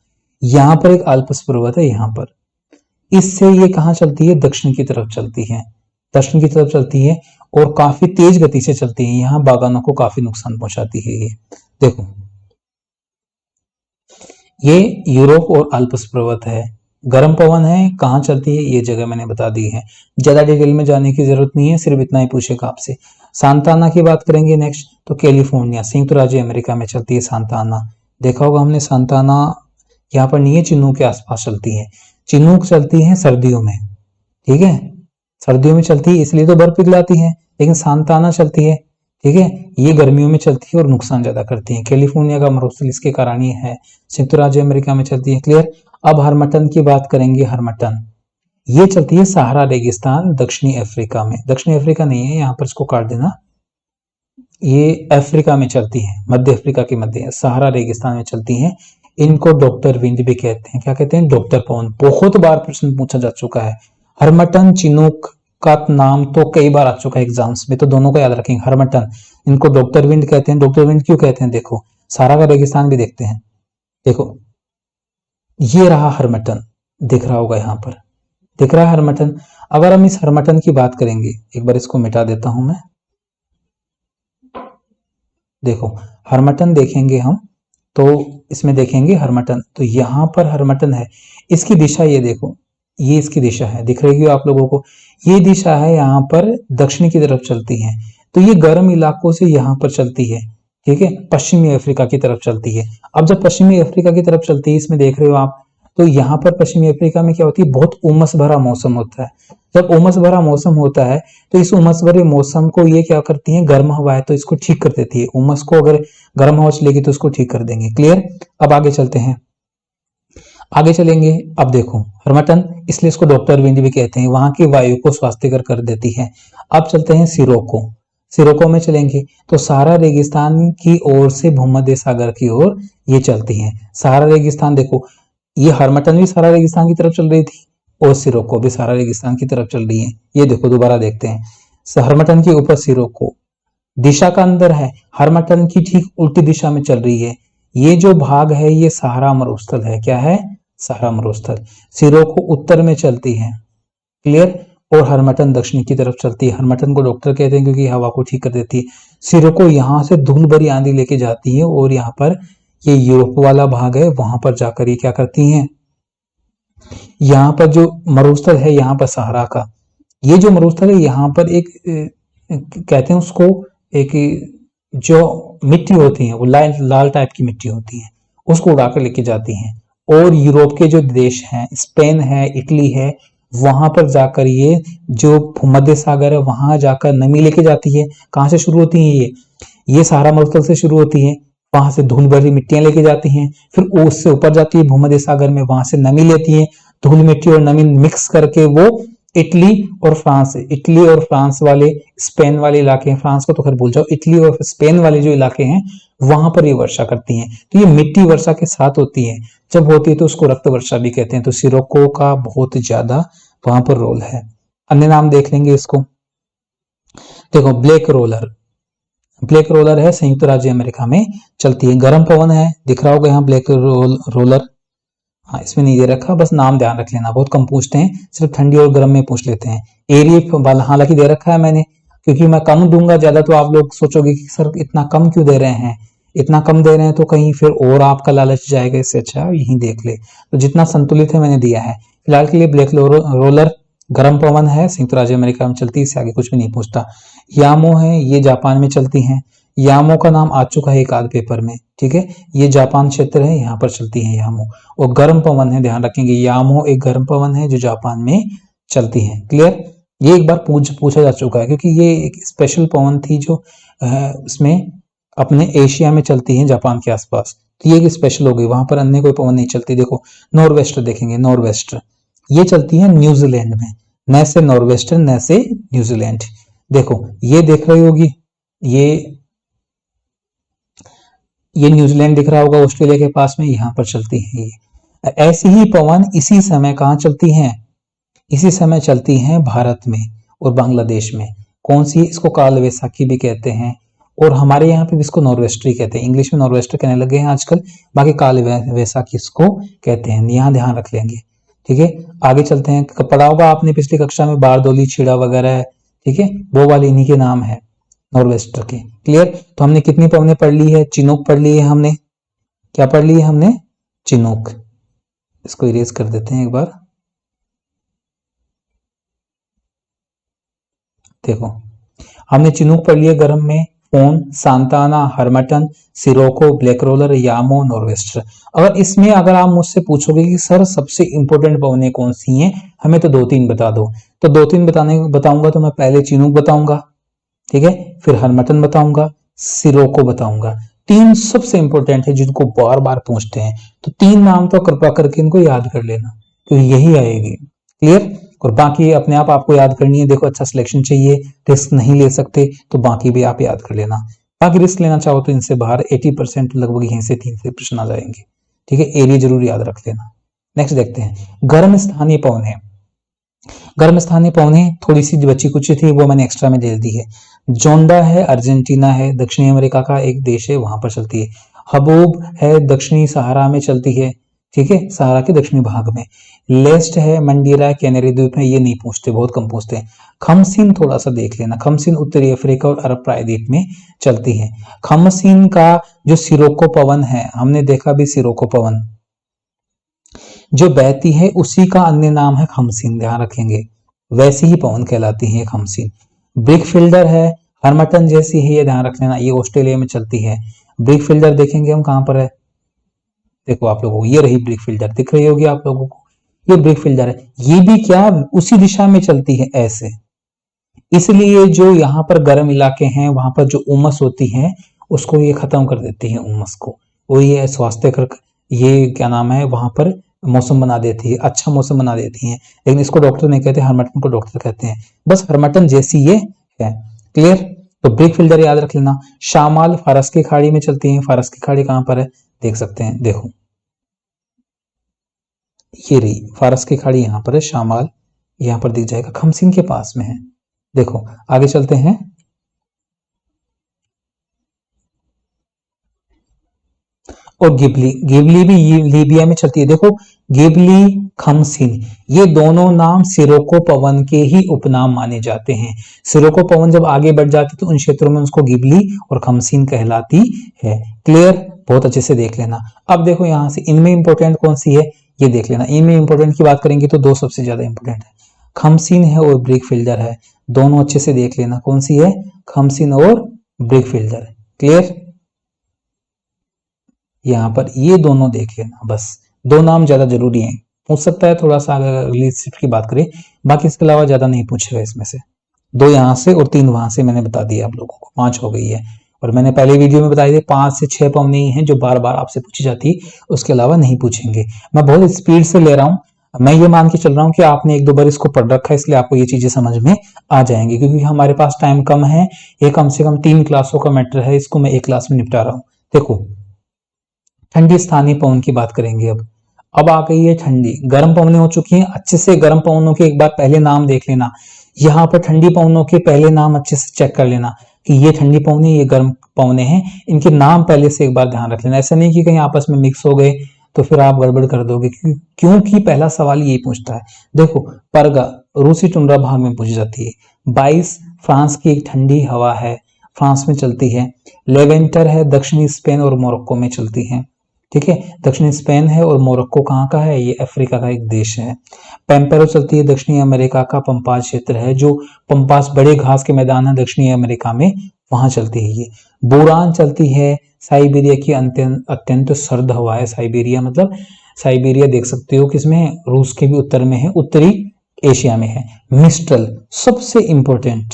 यहाँ पर एक आल्प्स पर्वत है, यहाँ पर इससे ये कहाँ चलती है? दक्षिण की तरफ चलती है, दक्षिण की तरफ चलती है और काफी तेज गति से चलती है। यहाँ बागानों को काफी नुकसान पहुंचाती है ये। देखो ये यूरोप और आल्प्स पर्वत है, गर्म पवन है, कहाँ चलती है ये जगह मैंने बता दी है, ज्यादा डिटेल में जाने की जरूरत नहीं है, सिर्फ इतना ही पूछेगा आपसे। सांताना की बात करेंगे नेक्स्ट, तो कैलिफोर्निया, संयुक्त राज्य अमेरिका में चलती है सांताना। देखा होगा हमने सांताना, यहाँ पर नहीं है, चिनूक के आसपास चलती है। चिनूक चलती है सर्दियों में, ठीक है, सर्दियों में चलती है इसलिए तो बर्फ पिघलाती है, लेकिन सांताना चलती है, ठीक है, ये गर्मियों में चलती है और नुकसान ज्यादा करती है। कैलिफोर्निया का मरुस्थल इसके कारण ही है, संयुक्त राज्य अमेरिका में चलती है। क्लियर? अब हरमटन की बात करेंगे। हरमटन ये चलती है सहारा रेगिस्तान, दक्षिणी अफ्रीका में। दक्षिणी अफ्रीका नहीं है, यहाँ पर इसको काट देना, ये अफ्रीका में चलती है, मध्य अफ्रीका के मध्य सहारा रेगिस्तान में चलती है। इनको डॉक्टर विंड भी कहते हैं। क्या कहते हैं? डॉक्टर पवन। बहुत बार प्रश्न पूछा जा चुका है। हरमटन, चिनूक का नाम तो कई बार आ चुका है एग्जाम्स में, तो दोनों को याद रखेंगे। हरमटन, इनको डॉक्टर विंड कहते हैं। डॉक्टर विंड क्यों कहते हैं? देखो सहारा का रेगिस्तान भी देखते हैं। देखो ये रहा हरमटन, दिख रहा होगा यहाँ पर, दिख रहा है हरमटन। अगर हम इस हरमटन की बात करेंगे, एक बार इसको मिटा देता हूं मैं। देखो हरमटन देखेंगे हम, तो इसमें देखेंगे हरमटन, तो यहाँ पर हरमटन है, इसकी दिशा ये देखो, ये इसकी दिशा है, दिख रही है आप लोगों को, ये दिशा है यहाँ पर दक्षिण की तरफ चलती है, तो ये गर्म इलाकों से यहाँ पर चलती है, ठीक है, पश्चिमी अफ्रीका की तरफ चलती है। अब जब पश्चिमी अफ्रीका की तरफ चलती है, इसमें देख रहे हो आप, तो यहाँ पर पश्चिमी अफ्रीका में क्या होती है? बहुत उमस भरा मौसम होता है। जब उमस भरा मौसम होता है, तो इस उमस भरे मौसम को ये क्या करती है? गर्म हवाएं, तो इसको ठीक कर देती है। उमस को अगर गर्म हवा चलेगी तो इसको ठीक कर देंगे। क्लियर? अब आगे चलते हैं, आगे चलेंगे। अब देखो हरमटन, इसलिए इसको डॉक्टर विंड भी कहते हैं, वहां की वायु को स्वास्थ्यकर कर देती है। अब चलते हैं सिरोको। सिरोको में चलेंगे तो सहारा रेगिस्तान की ओर से भूमध्य सागर की ओर ये चलती है। सहारा रेगिस्तान देखो, ये हरमटन भी सहारा रेगिस्तान की तरफ चल रही थी और सिरोको भी सहारा रेगिस्तान की तरफ चल रही है। ये देखो दोबारा देखते हैं, हरमटन के ऊपर सिरोको, दिशा का अंदर है, हरमटन की ठीक उल्टी दिशा में चल रही है। ये जो भाग है ये सहारा मरुस्थल है। क्या है? सहारा मरुस्थल। सिरोको उत्तर में चलती है, क्लियर, और हरमटन दक्षिण की तरफ चलती है। हरमटन को डॉक्टर कहते हैं क्योंकि हवा को ठीक कर देती है। सिरोको यहाँ से धूल भरी आंधी लेके जाती है और यहाँ पर ये यूरोप वाला भाग है, वहां पर जाकर ये क्या करती हैं? यहाँ पर जो मरुस्थल है यहाँ पर सहारा का, ये जो मरुस्थल है यहाँ पर एक कहते हैं उसको, एक जो मिट्टी होती है वो लाल लाल टाइप की मिट्टी होती है, उसको उड़ाकर लेके जाती हैं और यूरोप के जो देश हैं, स्पेन है, इटली है, वहां पर जाकर ये जो भूमध्य सागर है वहां जाकर नमी लेके जाती है। कहाँ से शुरू होती है? ये सहारा मरुस्थल से शुरू होती है, वहां से धूल भरी मिट्टियां लेके जाती हैं, फिर उससे ऊपर जाती है भूमध्य सागर में, वहां से नमी लेती है, धूल मिट्टी और नमी मिक्स करके वो इटली और फ्रांस, इटली और फ्रांस वाले, स्पेन वाले इलाके हैं, फ्रांस को तो खैर भूल जाओ, इटली और स्पेन वाले जो इलाके हैं वहां पर ये वर्षा करती हैं। तो ये मिट्टी वर्षा के साथ होती है, जब होती है तो उसको रक्त वर्षा भी कहते हैं। तो सिरोको का बहुत ज्यादा वहां पर रोल है। अन्य नाम देख लेंगे इसको। देखो ब्लैक रोलर, ब्लैक रोलर है, संयुक्त राज्य अमेरिका में चलती है, गर्म पवन है, दिख रहा होगा यहाँ ब्लैक रोलर। हाँ इसमें नहीं दे रखा, बस नाम ध्यान रख लेना, बहुत कम पूछते हैं, सिर्फ ठंडी और गर्म में पूछ लेते हैं। एरिया वाला हालांकि दे रखा है मैंने, क्योंकि मैं कम दूंगा ज्यादा तो आप लोग सोचोगे कि सर इतना कम क्यों दे रहे हैं, इतना कम दे रहे हैं तो कहीं फिर और आपका लालच जाएगा, इससे अच्छा यहीं देख ले। तो जितना संतुलित है मैंने दिया है। फिलहाल के लिए ब्लैक रोलर गर्म पवन है, संयुक्त राज्य अमेरिका में चलती है, इससे आगे कुछ भी नहीं पूछता। यामो है, ये जापान में चलती हैं। यामो का नाम आ चुका है एक आध पेपर में, ठीक है। ये जापान क्षेत्र है, यहाँ पर चलती है यामो। और गर्म पवन है, ध्यान रखेंगे यामो एक गर्म पवन है जो जापान में चलती है। क्लियर, ये एक बार पूछा जा चुका है क्योंकि ये एक स्पेशल पवन थी जो उसमें अपने एशिया में चलती है जापान के आसपास, तो ये एक स्पेशल हो गई, वहां पर अन्य कोई पवन नहीं चलती। देखो नॉर्वेस्टर देखेंगे, नॉर्वेस्टर ये चलती है न्यूजीलैंड में, न से नॉर्वेस्टर न से न्यूजीलैंड। देखो ये देख रही होगी, ये न्यूजीलैंड दिख रहा होगा ऑस्ट्रेलिया के पास में, यहां पर चलती है ये। ऐसी ही पवन इसी समय कहां चलती हैं, इसी समय चलती हैं भारत में और बांग्लादेश में। कौन सी, इसको काल वैसाखी भी कहते हैं और हमारे यहाँ पे भी इसको नॉर्वेस्टर कहते हैं। इंग्लिश में नॉर्वेस्टर कहने लगे हैं आजकल, बाकी काल वैसाखी इसको कहते हैं, यहाँ ध्यान रख लेंगे, ठीक है। आगे चलते हैं, पढ़ा होगा आपने पिछली कक्षा में बारदोली, छीड़ा वगैरह, ठीक है, वो वाले इन्हीं के नाम है नॉर्वेस्टर के। क्लियर, तो हमने कितनी पवनें पढ़ ली है, चिनूक पढ़ ली है हमने, क्या पढ़ ली है हमने, चिनूक। इसको इरेज कर देते हैं एक बार। देखो हमने चिनूक पढ़ लिया गर्म में, foehn, Santa Ana, harmattan, sirocco, black roller, यामो, नॉर्वेस्टर। अगर आप मुझसे पूछोगे कि सर सबसे इंपॉर्टेंट पवनें कौन सी हैं, हमें तो 2-3 बता दो, तो 2-3 बताऊंगा तो मैं पहले चिनूक बताऊंगा, ठीक है, फिर हर्मटन बताऊंगा, सिरोको बताऊंगा। 3 सबसे इंपॉर्टेंट है जिनको बार बार पूछते हैं, तो 3 नाम तो कृपा करके इनको याद कर लेना क्योंकि यही आएगी। क्लियर, और बाकी अपने आप आपको याद करनी है। देखो अच्छा सिलेक्शन चाहिए, रिस्क नहीं ले सकते तो बाकी भी आप याद कर लेना। बाकी रिस्क लेना चाहो तो इनसे बाहर 80% लगभग यहीं से 3 से प्रश्न आ जाएंगे, ठीक है। एरिया जरूर याद रख लेना। नेक्स्ट देखते हैं, गर्म स्थानीय पवनें। गर्म स्थानीय पवनें थोड़ी सी बची कुछ थी, वो मैंने एक्स्ट्रा में दे दी है। जोंडा है, अर्जेंटीना है, दक्षिणी अमेरिका का एक देश है, वहां पर चलती है। हबूब है, दक्षिणी सहारा में चलती है, ठीक है, सहारा के दक्षिणी भाग में। लेस्ट है, मंडीरा, कैनरी द्वीप है, ये नहीं पूछते, बहुत कम पूछते हैं। खमसीन थोड़ा सा देख लेना, खमसीन उत्तरी अफ्रीका और अरब प्रायद्वीप में चलती है। खमसीन का जो सिरोको पवन है, हमने देखा भी सिरोको पवन जो बहती है उसी का अन्य नाम है खमसीन, ध्यान रखेंगे, वैसी ही पवन कहलाती है खमसीन। ब्रिक फिल्डर है, हर्मटन जैसी है, ये ध्यान रख लेना, ये ऑस्ट्रेलिया में चलती है। ब्रिक फिल्डर देखेंगे हम कहां पर है, देखो आप लोगों को ये रही ब्रिक फिल्डर, दिख रही होगी आप लोगों को, ये ब्रिक फिल्डर है। ये भी क्या उसी दिशा में चलती है ऐसे, इसलिए जो यहाँ पर गर्म इलाके हैं वहां पर जो उमस होती है उसको ये खत्म कर देती है उमस को, और ये स्वास्थ्य ये क्या नाम है वहां पर मौसम बना देती है, अच्छा मौसम बना देती है। लेकिन इसको डॉक्टर नहीं कहते, हर्मटन को डॉक्टर कहते हैं, बस हर्मटन जैसी ये है। क्लियर, तो ब्रिक फिल्डर याद रख लेना। शामाल फारस की खाड़ी में चलती है, फारस की खाड़ी कहां पर है देख सकते हैं, देखो ये रही फारस की खाड़ी, यहां पर है, शामाल यहां पर दिख जाएगा, खमसीन के पास में है। देखो आगे चलते हैं, और गिबली, गिबली भी लीबिया में चलती है। देखो गिबली, खमसीन, ये दोनों नाम सिरोको पवन के ही उपनाम माने जाते हैं। सिरोको पवन जब आगे बढ़ जाती तो उन क्षेत्रों में उसको गिबली और खमसीन कहलाती है। क्लियर, बहुत अच्छे से देख लेना। अब देखो यहां से इनमें इंपॉर्टेंट कौन सी है ये देख लेना। इनमें इंपॉर्टेंट की बात करेंगे तो 2 सबसे ज्यादा इंपॉर्टेंट है, खमसीन है और ब्रिक फिल्डर है। दोनों अच्छे से देख लेना, कौन सी है, खमसीन और ब्रिक फिल्डर। क्लियर, यहाँ पर ये दोनों देख लेना, बस 2 नाम ज्यादा जरूरी हैं, पूछ सकता है थोड़ा सा अगर अगली शिफ्ट की बात करें, बाकी इसके अलावा ज्यादा नहीं पूछेगा इसमें से। 2 यहाँ से और 3 वहां से मैंने बता दिया आप लोगों को, 5 हो गई है। और मैंने पहले वीडियो में बताई थी 5 से 6 पवनें हैं जो बार बार आपसे पूछी जाती, उसके अलावा नहीं पूछेंगे। मैं बहुत स्पीड से ले रहा हूँ, मैं ये मान के चल रहा हूँ कि आपने 1-2 बार इसको पढ़ रखा है, इसलिए आपको ये चीजें समझ में आ जाएंगी, क्योंकि हमारे पास टाइम कम है, ये कम से कम 3 क्लासों का मैटर है, इसको मैं 1 क्लास में निपटा रहा हूँ। देखो ठंडी स्थानीय पवन की बात करेंगे। अब आ गई है ठंडी, गर्म पवनें हो चुकी हैं। अच्छे से गर्म पवनों के एक बार पहले नाम देख लेना, यहाँ पर ठंडी पवनों के पहले नाम अच्छे से चेक कर लेना कि ये ठंडी पवनें, ये गर्म पवनें हैं, इनके नाम पहले से एक बार ध्यान रख लेना। ऐसा नहीं कि कहीं आपस में मिक्स हो गए तो फिर आप गड़बड़ कर दोगे, क्योंकि पहला सवाल यही पूछता है। देखो परगा रूसी टुंड्रा भाग में पूछी जाती है। 22 फ्रांस की एक ठंडी हवा है, फ्रांस में चलती है। लेवेंटर है, दक्षिणी स्पेन और मोरक्को में चलती है। ठीक है। दक्षिणी स्पेन है और मोरक्को कहाँ का है, ये अफ्रीका का एक देश है। पेम्पेरो चलती है दक्षिणी अमेरिका का पंपास क्षेत्र है, जो पंपास बड़े घास के मैदान है दक्षिणी अमेरिका में, वहां चलती है ये। बोरान चलती है साइबेरिया की अत्यंत सर्द हवा है। साइबेरिया मतलब साइबेरिया देख सकते हो किसमें, रूस के भी उत्तर में है, उत्तरी एशिया में है। मिस्ट्रल सबसे इंपॉर्टेंट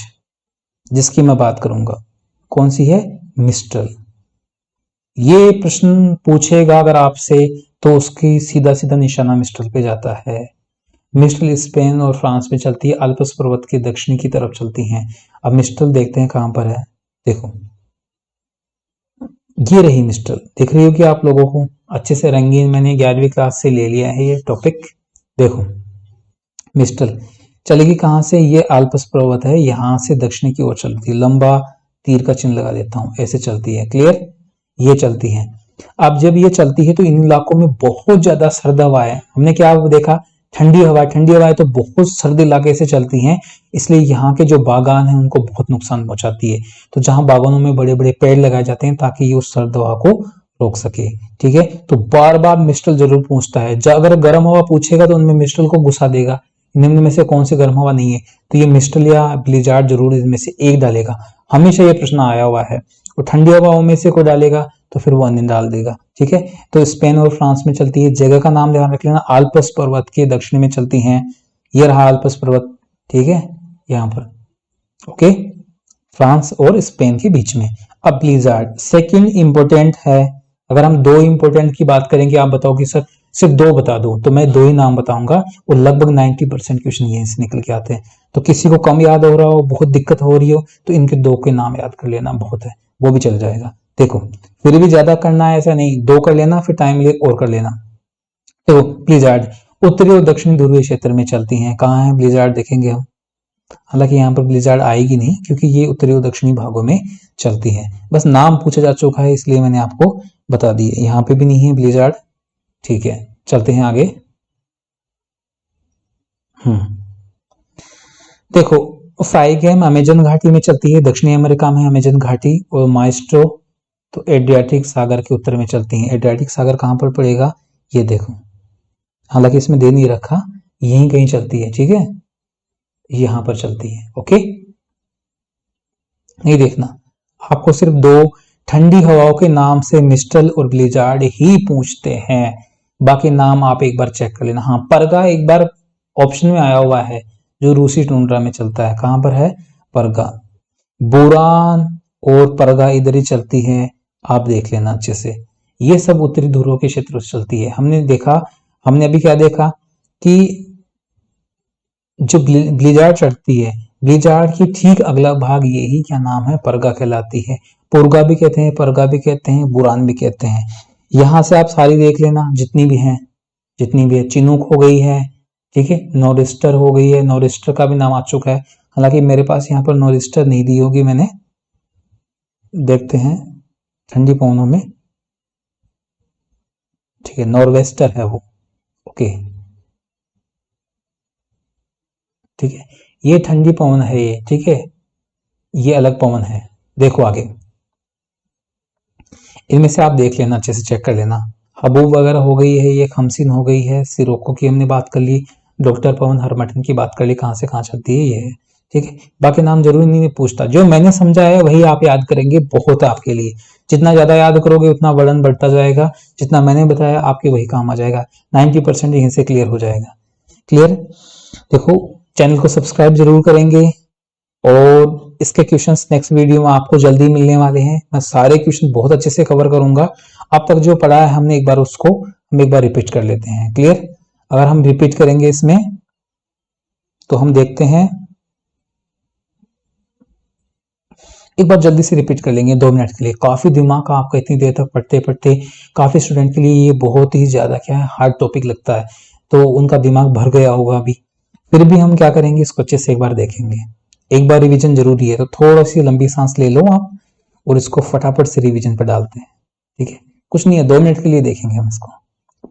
जिसकी मैं बात करूंगा, कौन सी है, मिस्ट्रल। ये प्रश्न पूछेगा अगर आपसे तो उसकी सीधा सीधा निशाना मिस्ट्रल पे जाता है। मिस्ट्रल स्पेन और फ्रांस में चलती है, अल्प्स पर्वत के दक्षिणी की तरफ चलती हैं। अब मिस्ट्रल देखते हैं कहां पर है, देखो ये रही मिस्ट्रल, दिख रही होगी आप लोगों को अच्छे से रंगीन, मैंने 11वीं क्लास से ले लिया है ये टॉपिक। देखो मिस्ट्रल चलेगी कहां से, ये अल्प्स पर्वत है, यहां से दक्षिण की ओर चलती है, लंबा तीर का चिन्ह लगा देता हूं, ऐसे चलती है, क्लियर, ये चलती है। अब जब ये चलती है तो इन इलाकों में बहुत ज्यादा सर्द हवा है, हमने क्या देखा, ठंडी हवा, ठंडी हवाएं तो बहुत सर्द इलाके से चलती हैं, इसलिए यहाँ के जो बागान हैं उनको बहुत नुकसान पहुंचाती है। तो जहां बागानों में बड़े बड़े पेड़ लगाए जाते हैं ताकि ये उस सर्द हवा को रोक सके, ठीक है। तो बार बार मिस्ट्रल जरूर पूछता है, अगर गर्म हवा पूछेगा तो उनमें मिस्ट्रल को घुसा देगा, निम्न में से कौन सी गर्म हवा नहीं है, तो ये मिस्ट्रल या ब्लिजार्ड जरूर इनमें से एक डालेगा, हमेशा ये प्रश्न आया हुआ है। और ठंडी हवाओं में से कोई डालेगा तो फिर वो अन्य डाल देगा, ठीक है। तो स्पेन और फ्रांस में चलती है, जगह का नाम ध्यान रख लेना, आल्प्स पर्वत के दक्षिण में चलती हैं, ये रहा आल्प्स पर्वत, ठीक है, यहाँ पर, ओके, फ्रांस और स्पेन के बीच में। अब ब्लिजार्ड सेकंड इंपोर्टेंट है, अगर हम दो इंपोर्टेंट की बात करेंगे, आप बताओ कि सर सिर्फ दो बता दो, तो मैं दो ही नाम बताऊंगा और लगभग 90% क्वेश्चन यहीं से निकल के आते हैं। तो किसी को कम याद हो रहा हो, बहुत दिक्कत हो रही हो, तो इनके दो के नाम याद कर लेना, बहुत है, वो भी चल जाएगा। देखो फिर भी ज्यादा करना है ऐसा नहीं, दो कर लेना, फिर टाइम ले और कर लेना। देखो ब्लिजार्ड उत्तरी और दक्षिणी ध्रुवीय क्षेत्र में चलती हैं, कहाँ है ब्लिजार्ड देखेंगे हम, हालांकि यहाँ पर ब्लिजार्ड आएगी नहीं क्योंकि ये उत्तरी और दक्षिणी भागों में चलती है, बस नाम पूछा जा चुका है इसलिए मैंने आपको बता दी है, यहाँ पे भी नहीं है ब्लिजार्ड, ठीक है। चलते हैं आगे। देखो फाइगेम अमेजन घाटी में चलती है, दक्षिणी अमेरिका में अमेजन घाटी, और माइस्ट्रो तो एड्रियाटिक सागर के उत्तर में चलती हैं। एड्रियाटिक सागर कहाँ पर पड़ेगा, ये देखो, हालांकि इसमें दे नहीं रखा, यहीं कहीं चलती है, ठीक है, यहां पर चलती है, ओके। नहीं देखना, आपको सिर्फ दो ठंडी हवाओं के नाम से मिस्ट्रल और ब्लिजार्ड ही पूछते हैं, बाकी नाम आप एक बार चेक कर लेना। हाँ परगा एक बार ऑप्शन में आया हुआ है, जो रूसी टुंड्रा में चलता है, कहां पर है, परगा। बोरान और परगा इधर ही चलती है, आप देख लेना अच्छे से, ये सब उत्तरी ध्रुव के क्षेत्र से चलती है। हमने देखा, हमने अभी क्या देखा कि जो ब्लिजार्ड चढ़ती है, ब्लिजार्ड की ठीक अगला भाग यही क्या नाम है, परगा कहलाती है। पुरगा भी कहते हैं, परगा भी कहते हैं, बुरान भी कहते हैं। यहां से आप सारी देख लेना जितनी भी हैं, जितनी भी है, चिनूक हो गई है, ठीक है, नोरिस्टर हो गई है, नोरिस्टर का भी नाम आ चुका है, हालांकि मेरे पास यहाँ पर नोरिस्टर नहीं दी होगी मैंने, देखते हैं ठंडी पवनों में, ठीक है, नॉर्वेस्टर है वो, ओके, ठीक है, ये ठंडी पवन है ये, ठीक है, ये अलग पवन है। देखो आगे, इनमें से आप देख लेना, अच्छे से चेक कर लेना। हबूब वगैरह हो गई है, ये खमसिन हो गई है, सिरोको की हमने बात कर ली, डॉक्टर पवन हरमटन की बात कर ली, कहाँ से कहाँ चलती है ये है, ठीक है। बाकी नाम जरूरी नहीं पूछता, जो मैंने समझा है वही आप याद करेंगे, बहुत है आपके लिए, जितना ज्यादा याद करोगे उतना वर्णन बढ़ता जाएगा, जितना मैंने बताया आपके वही काम आ जाएगा, 90% यहीं से क्लियर हो जाएगा, क्लियर। देखो चैनल को सब्सक्राइब जरूर करेंगे, और इसके क्वेश्चंस नेक्स्ट वीडियो में आपको जल्दी मिलने वाले हैं, मैं सारे क्वेश्चन बहुत अच्छे से कवर करूंगा। अब तक जो पढ़ा है हमने एक बार उसको हम एक बार रिपीट कर लेते हैं, क्लियर। अगर हम रिपीट करेंगे इसमें तो हम देखते हैं, एक बार जल्दी से रिपीट कर लेंगे 2 मिनट के लिए, काफी दिमाग का आपका इतनी देर तक पढ़ते पढ़ते, काफी स्टूडेंट के लिए ये बहुत ही ज्यादा क्या है, हार्ड टॉपिक लगता है, तो उनका दिमाग भर गया होगा अभी, फिर भी हम क्या करेंगे, इसको अच्छे से एक बार देखेंगे, एक बार रिवीजन जरूरी है, तो थोड़ा सी लंबी सांस ले लो आप और इसको फटाफट से रिवीजन पर डालते हैं, ठीक है, कुछ नहीं है, 2 मिनट के लिए देखेंगे हम इसको,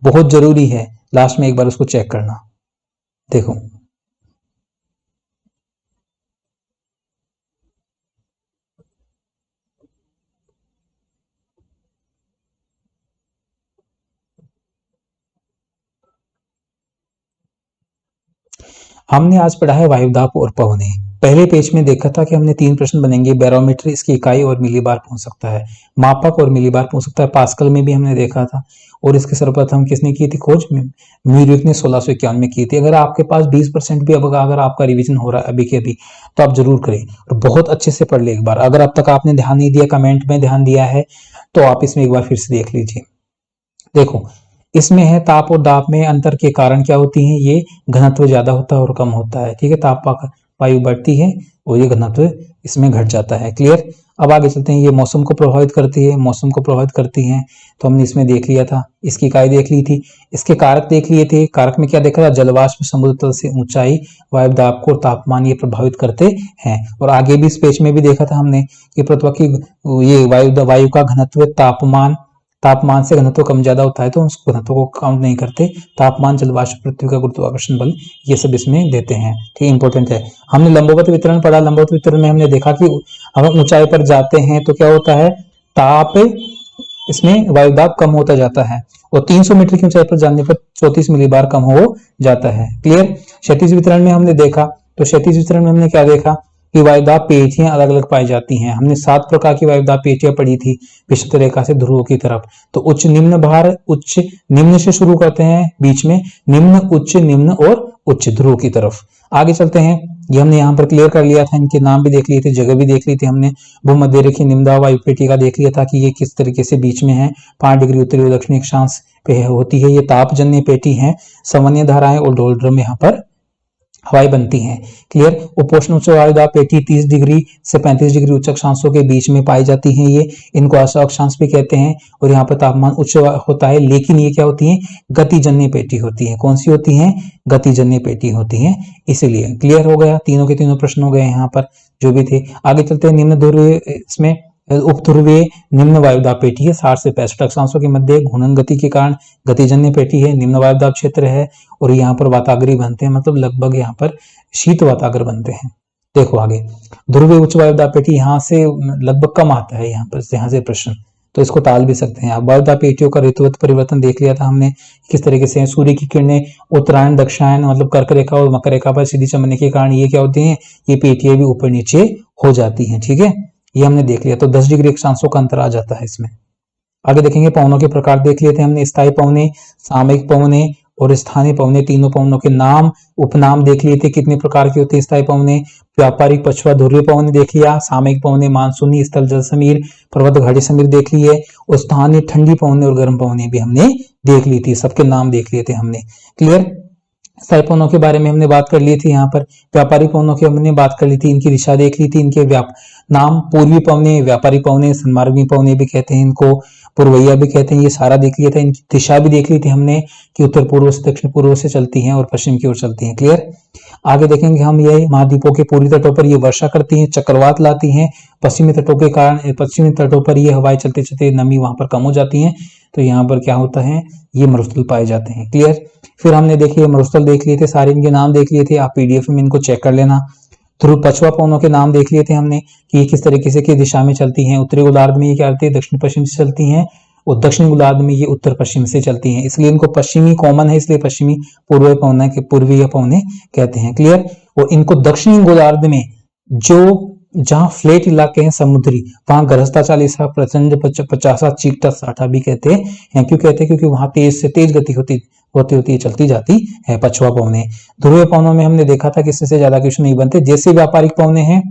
बहुत जरूरी है, लास्ट में एक बार उसको चेक करना। देखो हमने आज पढ़ा है वायुदाब और पवनें। पहले पेज में देखा था कि हमने 3 प्रश्न बनेंगे। बैरोमीटर, इसकी इकाई और मिलीबार पूछ सकता है, मापक और मिलीबार पूछ सकता है, पास्कल में भी हमने देखा था। और इसके सर्वप्रथम किसने की थी खोज? म्यूरिक ने 1651 में की थी। अगर आपके पास 20% भी अब अगर आपका रिवीजन हो रहा है अभी के अभी, तो आप जरूर करें और बहुत अच्छे से पढ़ ले एक बार। अगर अब तक आपने ध्यान नहीं दिया, कमेंट में ध्यान दिया है, तो आप इसमें एक बार फिर से देख लीजिए। देखो, इसमें है ताप और दाब में अंतर के कारण क्या होती हैं? ये घनत्व ज्यादा होता है और कम होता है। ठीक है, ताप वायु बढ़ती है और ये घनत्व इसमें घट जाता है। क्लियर? अब आगे चलते हैं। ये मौसम को प्रभावित करती है, मौसम को प्रभावित करती हैं, तो हमने इसमें देख लिया था। इसकी इकाई देख ली थी, इसके कारक देख लिए थे। कारक में क्या देखा था? जलवाष्प, समुद्र तल से ऊंचाई, वायु दाब को, तापमान, ये प्रभावित करते हैं। और आगे भी इस पेज में भी देखा था हमने कि पृथ्वी की ये वायु का घनत्व तापमान से घनत्व कम ज्यादा होता है, तो उस घनत्व को काउंट नहीं करते। तापमान, जलवाष्प, पृथ्वी का गुरुत्वाकर्षण बल, ये सब इसमें देते हैं। ठीक, इंपॉर्टेंट है। हमने लंबवत वितरण पढ़ा। लंबवत वितरण में हमने देखा कि अगर ऊंचाई पर जाते हैं तो क्या होता है? ताप, इसमें वायुदाब कम होता जाता है और 300 मीटर की ऊंचाई पर जाने पर 34 मिलीबार कम हो जाता है। क्लियर? क्षैतिज वितरण में हमने देखा, तो क्षैतिज वितरण में हमने क्या देखा कि वायुदाब पेटियां अलग अलग पाई जाती हैं। हमने 7 प्रकार की वायुदाब पेटियां पढ़ी थी विषुवत रेखा से ध्रुवों की तरफ। तो उच्च, निम्न, भार, उच्च, निम्न से शुरू करते हैं, बीच में निम्न, उच्च, निम्न और उच्च ध्रुव की तरफ। आगे चलते हैं। ये हमने यहाँ पर क्लियर कर लिया था, इनके नाम भी देख लिए थे, जगह भी देख ली थी हमने। भूमध्य रेखीय निम्न वायु पेटी का देख लिया था कि ये किस तरीके से बीच में है, 5 डिग्री उत्तरी और दक्षिणी अक्षांश पे होती है। ये तापजन्य पेटी है। सामान्य धाराएं और डोलड्रम यहाँ पर हवाएं बनती हैं। क्लियर? उपोष्ण उच्च वायुदाब पेटी 30 डिग्री से 35 डिग्री उच्च अक्षांशों के बीच में पाई जाती हैं। ये इनको आशा अक्षांश भी कहते हैं और यहाँ पर तापमान उच्च होता है। लेकिन ये क्या होती है? गतिजन्य पेटी होती है। कौन सी होती है? गतिजन्य पेटी होती है। इसीलिए क्लियर हो गया, तीनों के तीनों प्रश्न हो गए यहाँ पर जो भी थे। आगे चलते हैं। निम्न ध्रुवीय, इसमें उपध्रुवीय निम्न वायुदाब पेटी है। 60 से 65 अक्षांशों के मध्य घूर्णन गति के कारण गतिजन्य पेटी है, निम्न वायुदाब क्षेत्र है और यहाँ पर वाताग्री बनते हैं, मतलब लगभग यहाँ पर शीत वातागर बनते हैं। देखो आगे, ध्रुवीय उच्च वायुदाब पेटी यहाँ से लगभग कम आता है, यहाँ से प्रश्न, तो इसको टाल भी सकते हैं आप। वायुदाब पेटियों का ऋतुगत परिवर्तन देख लिया था हमने किस तरीके से। सूर्य की किरणें उत्तरायण, दक्षिणायन, मतलब कर्क रेखा और मकर रेखा पर सीधी चमकने के कारण ये क्या होती है? ये पेटियां भी ऊपर नीचे हो जाती हैं। ठीक है, ये हमने देख लिया। तो 10 डिग्री अक्षांशों का अंतर आ जाता है इसमें। आगे देखेंगे, पवनों के प्रकार देख लिए थे हमने। स्थायी पवने, सामयिक पवने और स्थानीय पवने, तीनों पवनों के नाम, उपनाम देख लिए थे, कितने प्रकार के होते हैं स्थायी पवने। व्यापारिक, पछुआ, ध्रुवीय पवने देख लिया। सामयिक पवने, मानसूनी, स्थल जल समीर, पर्वत घाटी समीर देख लिए। और स्थानीय ठंडी पवने और गर्म पवने भी हमने देख ली थी, सबके नाम देख लिए थे हमने। क्लियर? स्थायी पवनों के बारे में हमने बात कर ली थी। यहाँ पर व्यापारिक पवनों की हमने बात कर ली थी, इनकी दिशा देख ली थी, इनके नाम, पूर्वी पवने, व्यापारी पवने, सन्मार्गी पवने भी कहते हैं इनको, पूर्वैया भी कहते हैं, ये सारा देख लिया था। इनकी दिशा भी देख ली थी हमने कि उत्तर पूर्व से दक्षिण पूर्व से चलती हैं और पश्चिम की ओर चलती हैं। क्लियर? आगे देखेंगे हम, ये महाद्वीपों के पूर्वी तटों पर ये वर्षा करती हैं, चक्रवात लाती हैं। पश्चिमी तटों के कारण, पश्चिमी तटों पर ये हवाएं चलते चलते नमी वहां पर कम हो जाती है, तो यहाँ पर क्या होता है? ये मरुस्थल पाए जाते हैं। क्लियर? फिर हमने देखिए मरुस्थल देख लिए थे, सारे इनके नाम देख लिए थे, आप पीडीएफ में इनको चेक कर लेना। ध्रुव, पछुआ पवनों के नाम देख लिए थे हमने कि ये किस तरीके से किस दिशा में चलती हैं। उत्तरी गोलार्ध में ये क्या करती है? दक्षिण पश्चिम से चलती हैं और दक्षिण गोलार्ध में ये उत्तर पश्चिम से चलती हैं, इसलिए इनको पश्चिमी कॉमन है, इसलिए पश्चिमी पूर्वी पवने के पूर्वीय पवने कहते हैं। क्लियर? और इनको दक्षिणी गोलार्ध में जो जहां फ्लैट इलाके हैं समुद्री, वहां गरजता चालीसा, प्रचंड पचासा, चीकटा साठा भी कहते हैं। क्यों कहते हैं? क्योंकि वहां तेज से तेज गति होती चलती जाती है पछुआ पवने। ध्रुवीय पवनों में हमने देखा था कि इससे ज्यादा क्वेश्चन नहीं बनते, जैसे व्यापारिक पवने हैं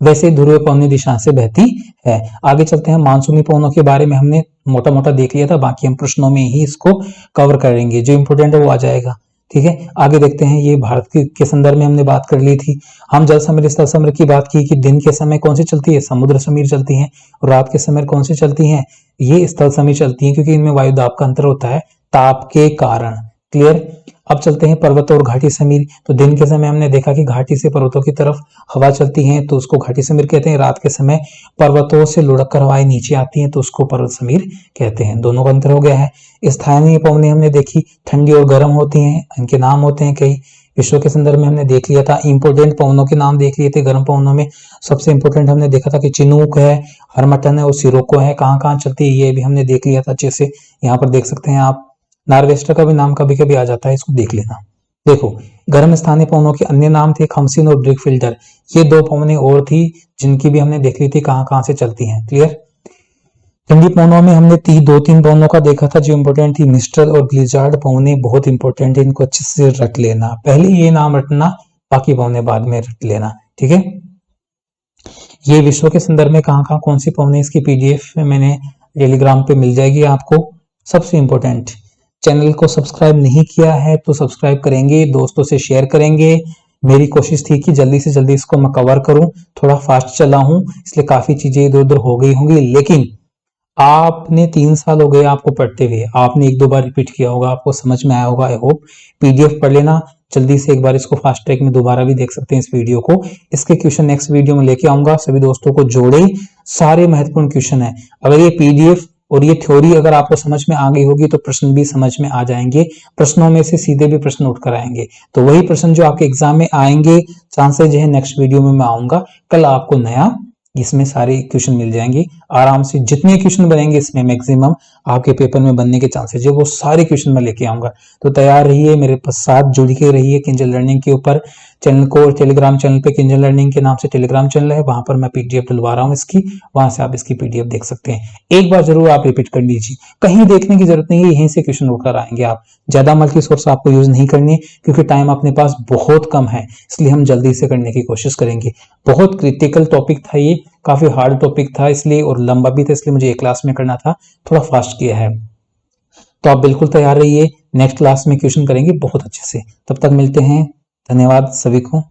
वैसे ध्रुवीय पवनी दिशा से बहती है। आगे चलते हैं, मानसूनी पवनों के बारे में हमने मोटा मोटा देख लिया था, बाकी हम प्रश्नों में ही इसको कवर करेंगे, जो इंपोर्टेंट है वो आ जाएगा। ठीक है, आगे देखते हैं। ये भारत के संदर्भ में हमने बात कर ली थी। हम जल समीर, स्थल समीर की बात की कि दिन के समय कौन सी चलती है? समुद्र समीर चलती है। और रात के समय कौन सी चलती है? ये स्थल समीर चलती है, क्योंकि इनमें वायुदाब का अंतर होता है ताप के कारण। क्लियर? अब चलते हैं पर्वत और घाटी समीर। तो दिन के समय हमने देखा कि घाटी से पर्वतों की तरफ हवा चलती है, तो उसको घाटी समीर कहते हैं। रात के समय पर्वतों से लुढ़क कर हवाएं नीचे आती हैं, तो उसको पर्वत समीर कहते हैं। दोनों का अंतर हो गया है। स्थानीय पवनें हमने देखी, ठंडी और गर्म होती हैं, इनके नाम होते हैं कई। विश्व के संदर्भ में हमने देख लिया था। इंपोर्टेंट पवनों के नाम देख लिए थे। गर्म पवनों में सबसे इंपोर्टेंट हमने देखा था कि चिनूक है, हरमटन है और सिरोको है। कहाँ कहाँ चलती है ये भी हमने देख लिया था अच्छे से। यहाँ पर देख सकते हैं आप। नॉर्वेस्टर का भी नाम कभी कभी आ जाता है, इसको देख लेना। देखो, गर्म स्थानीय पवनों के अन्य नाम थे खमसीन और ब्रेक फिल्टर। ये 2 पवनें और थी जिनकी भी हमने देख ली थी कहां कहां से चलती हैं। क्लियर। ठंडी पवनों में हमने 2-3 पवनों का देखा था जो इंपॉर्टेंट थी। मिस्टल और ग्लिजार्ड पवनें बहुत इंपॉर्टेंट है, इनको अच्छे से रट लेना। पहले ये नाम रटना, बाकी पवनें बाद में रट लेना। ठीक है। ये विश्व के संदर्भ में कहां कहां कौन सी पवनें, इसकी पीडीएफ मैंने टेलीग्राम पे मिल जाएगी आपको। सबसे इंपॉर्टेंट, चैनल को सब्सक्राइब नहीं किया है तो सब्सक्राइब करेंगे, दोस्तों से शेयर करेंगे। मेरी कोशिश थी कि जल्दी से जल्दी इसको मैं कवर करूं, थोड़ा फास्ट चला हूं इसलिए काफी चीजें इधर उधर हो गई होंगी, लेकिन आपने 3 साल हो गए आपको पढ़ते हुए, आपने 1-2 बार रिपीट किया होगा, आपको समझ में आया होगा। आई होप पीडीएफ पढ़ लेना जल्दी से, एक बार इसको फास्ट ट्रैक में दोबारा भी देख सकते हैं इस वीडियो को। इसके क्वेश्चन नेक्स्ट वीडियो में लेके आऊंगा, सभी दोस्तों को जोड़े, सारे महत्वपूर्ण क्वेश्चन है। अगर ये पीडीएफ और ये थ्योरी अगर आपको समझ में आ गई होगी तो प्रश्न भी समझ में आ जाएंगे, प्रश्नों में से सीधे भी प्रश्न उठकर आएंगे। तो वही प्रश्न जो आपके एग्जाम में आएंगे, चांसेस जो है नेक्स्ट वीडियो में मैं आऊंगा, कल आपको नया इसमें सारे क्वेश्चन मिल जाएंगे आराम से। जितने क्वेश्चन बनेंगे इसमें मैक्सिमम आपके पेपर में बनने के चांसेस है, वो सारे क्वेश्चन मैं लेके आऊंगा। तो तैयार रहिए, मेरे साथ जुड़ के रहिए किंजल लर्निंग के ऊपर। चैनल को, टेलीग्राम चैनल पे किंजल लर्निंग के नाम से टेलीग्राम चैनल है, वहां पर मैं पीडीएफ डलवा रहा हूँ इसकी, वहां से आप इसकी पीडीएफ देख सकते हैं। एक बार जरूर आप रिपीट कर लीजिए, कहीं देखने की जरूरत नहीं है, यहीं से क्वेश्चन उठकर आएंगे। आप ज्यादा मल्टी सोर्स आपको यूज नहीं करनी क्योंकि टाइम अपने पास बहुत कम है, इसलिए हम जल्दी से करने की कोशिश करेंगे। बहुत क्रिटिकल टॉपिक था ये, काफी हार्ड टॉपिक था इसलिए, और लंबा भी था इसलिए मुझे एक क्लास में करना था, थोड़ा फास्ट किया है। तो आप बिल्कुल तैयार रहिए, नेक्स्ट क्लास में क्वेश्चन करेंगे बहुत अच्छे से। तब तक मिलते हैं, धन्यवाद सभी को।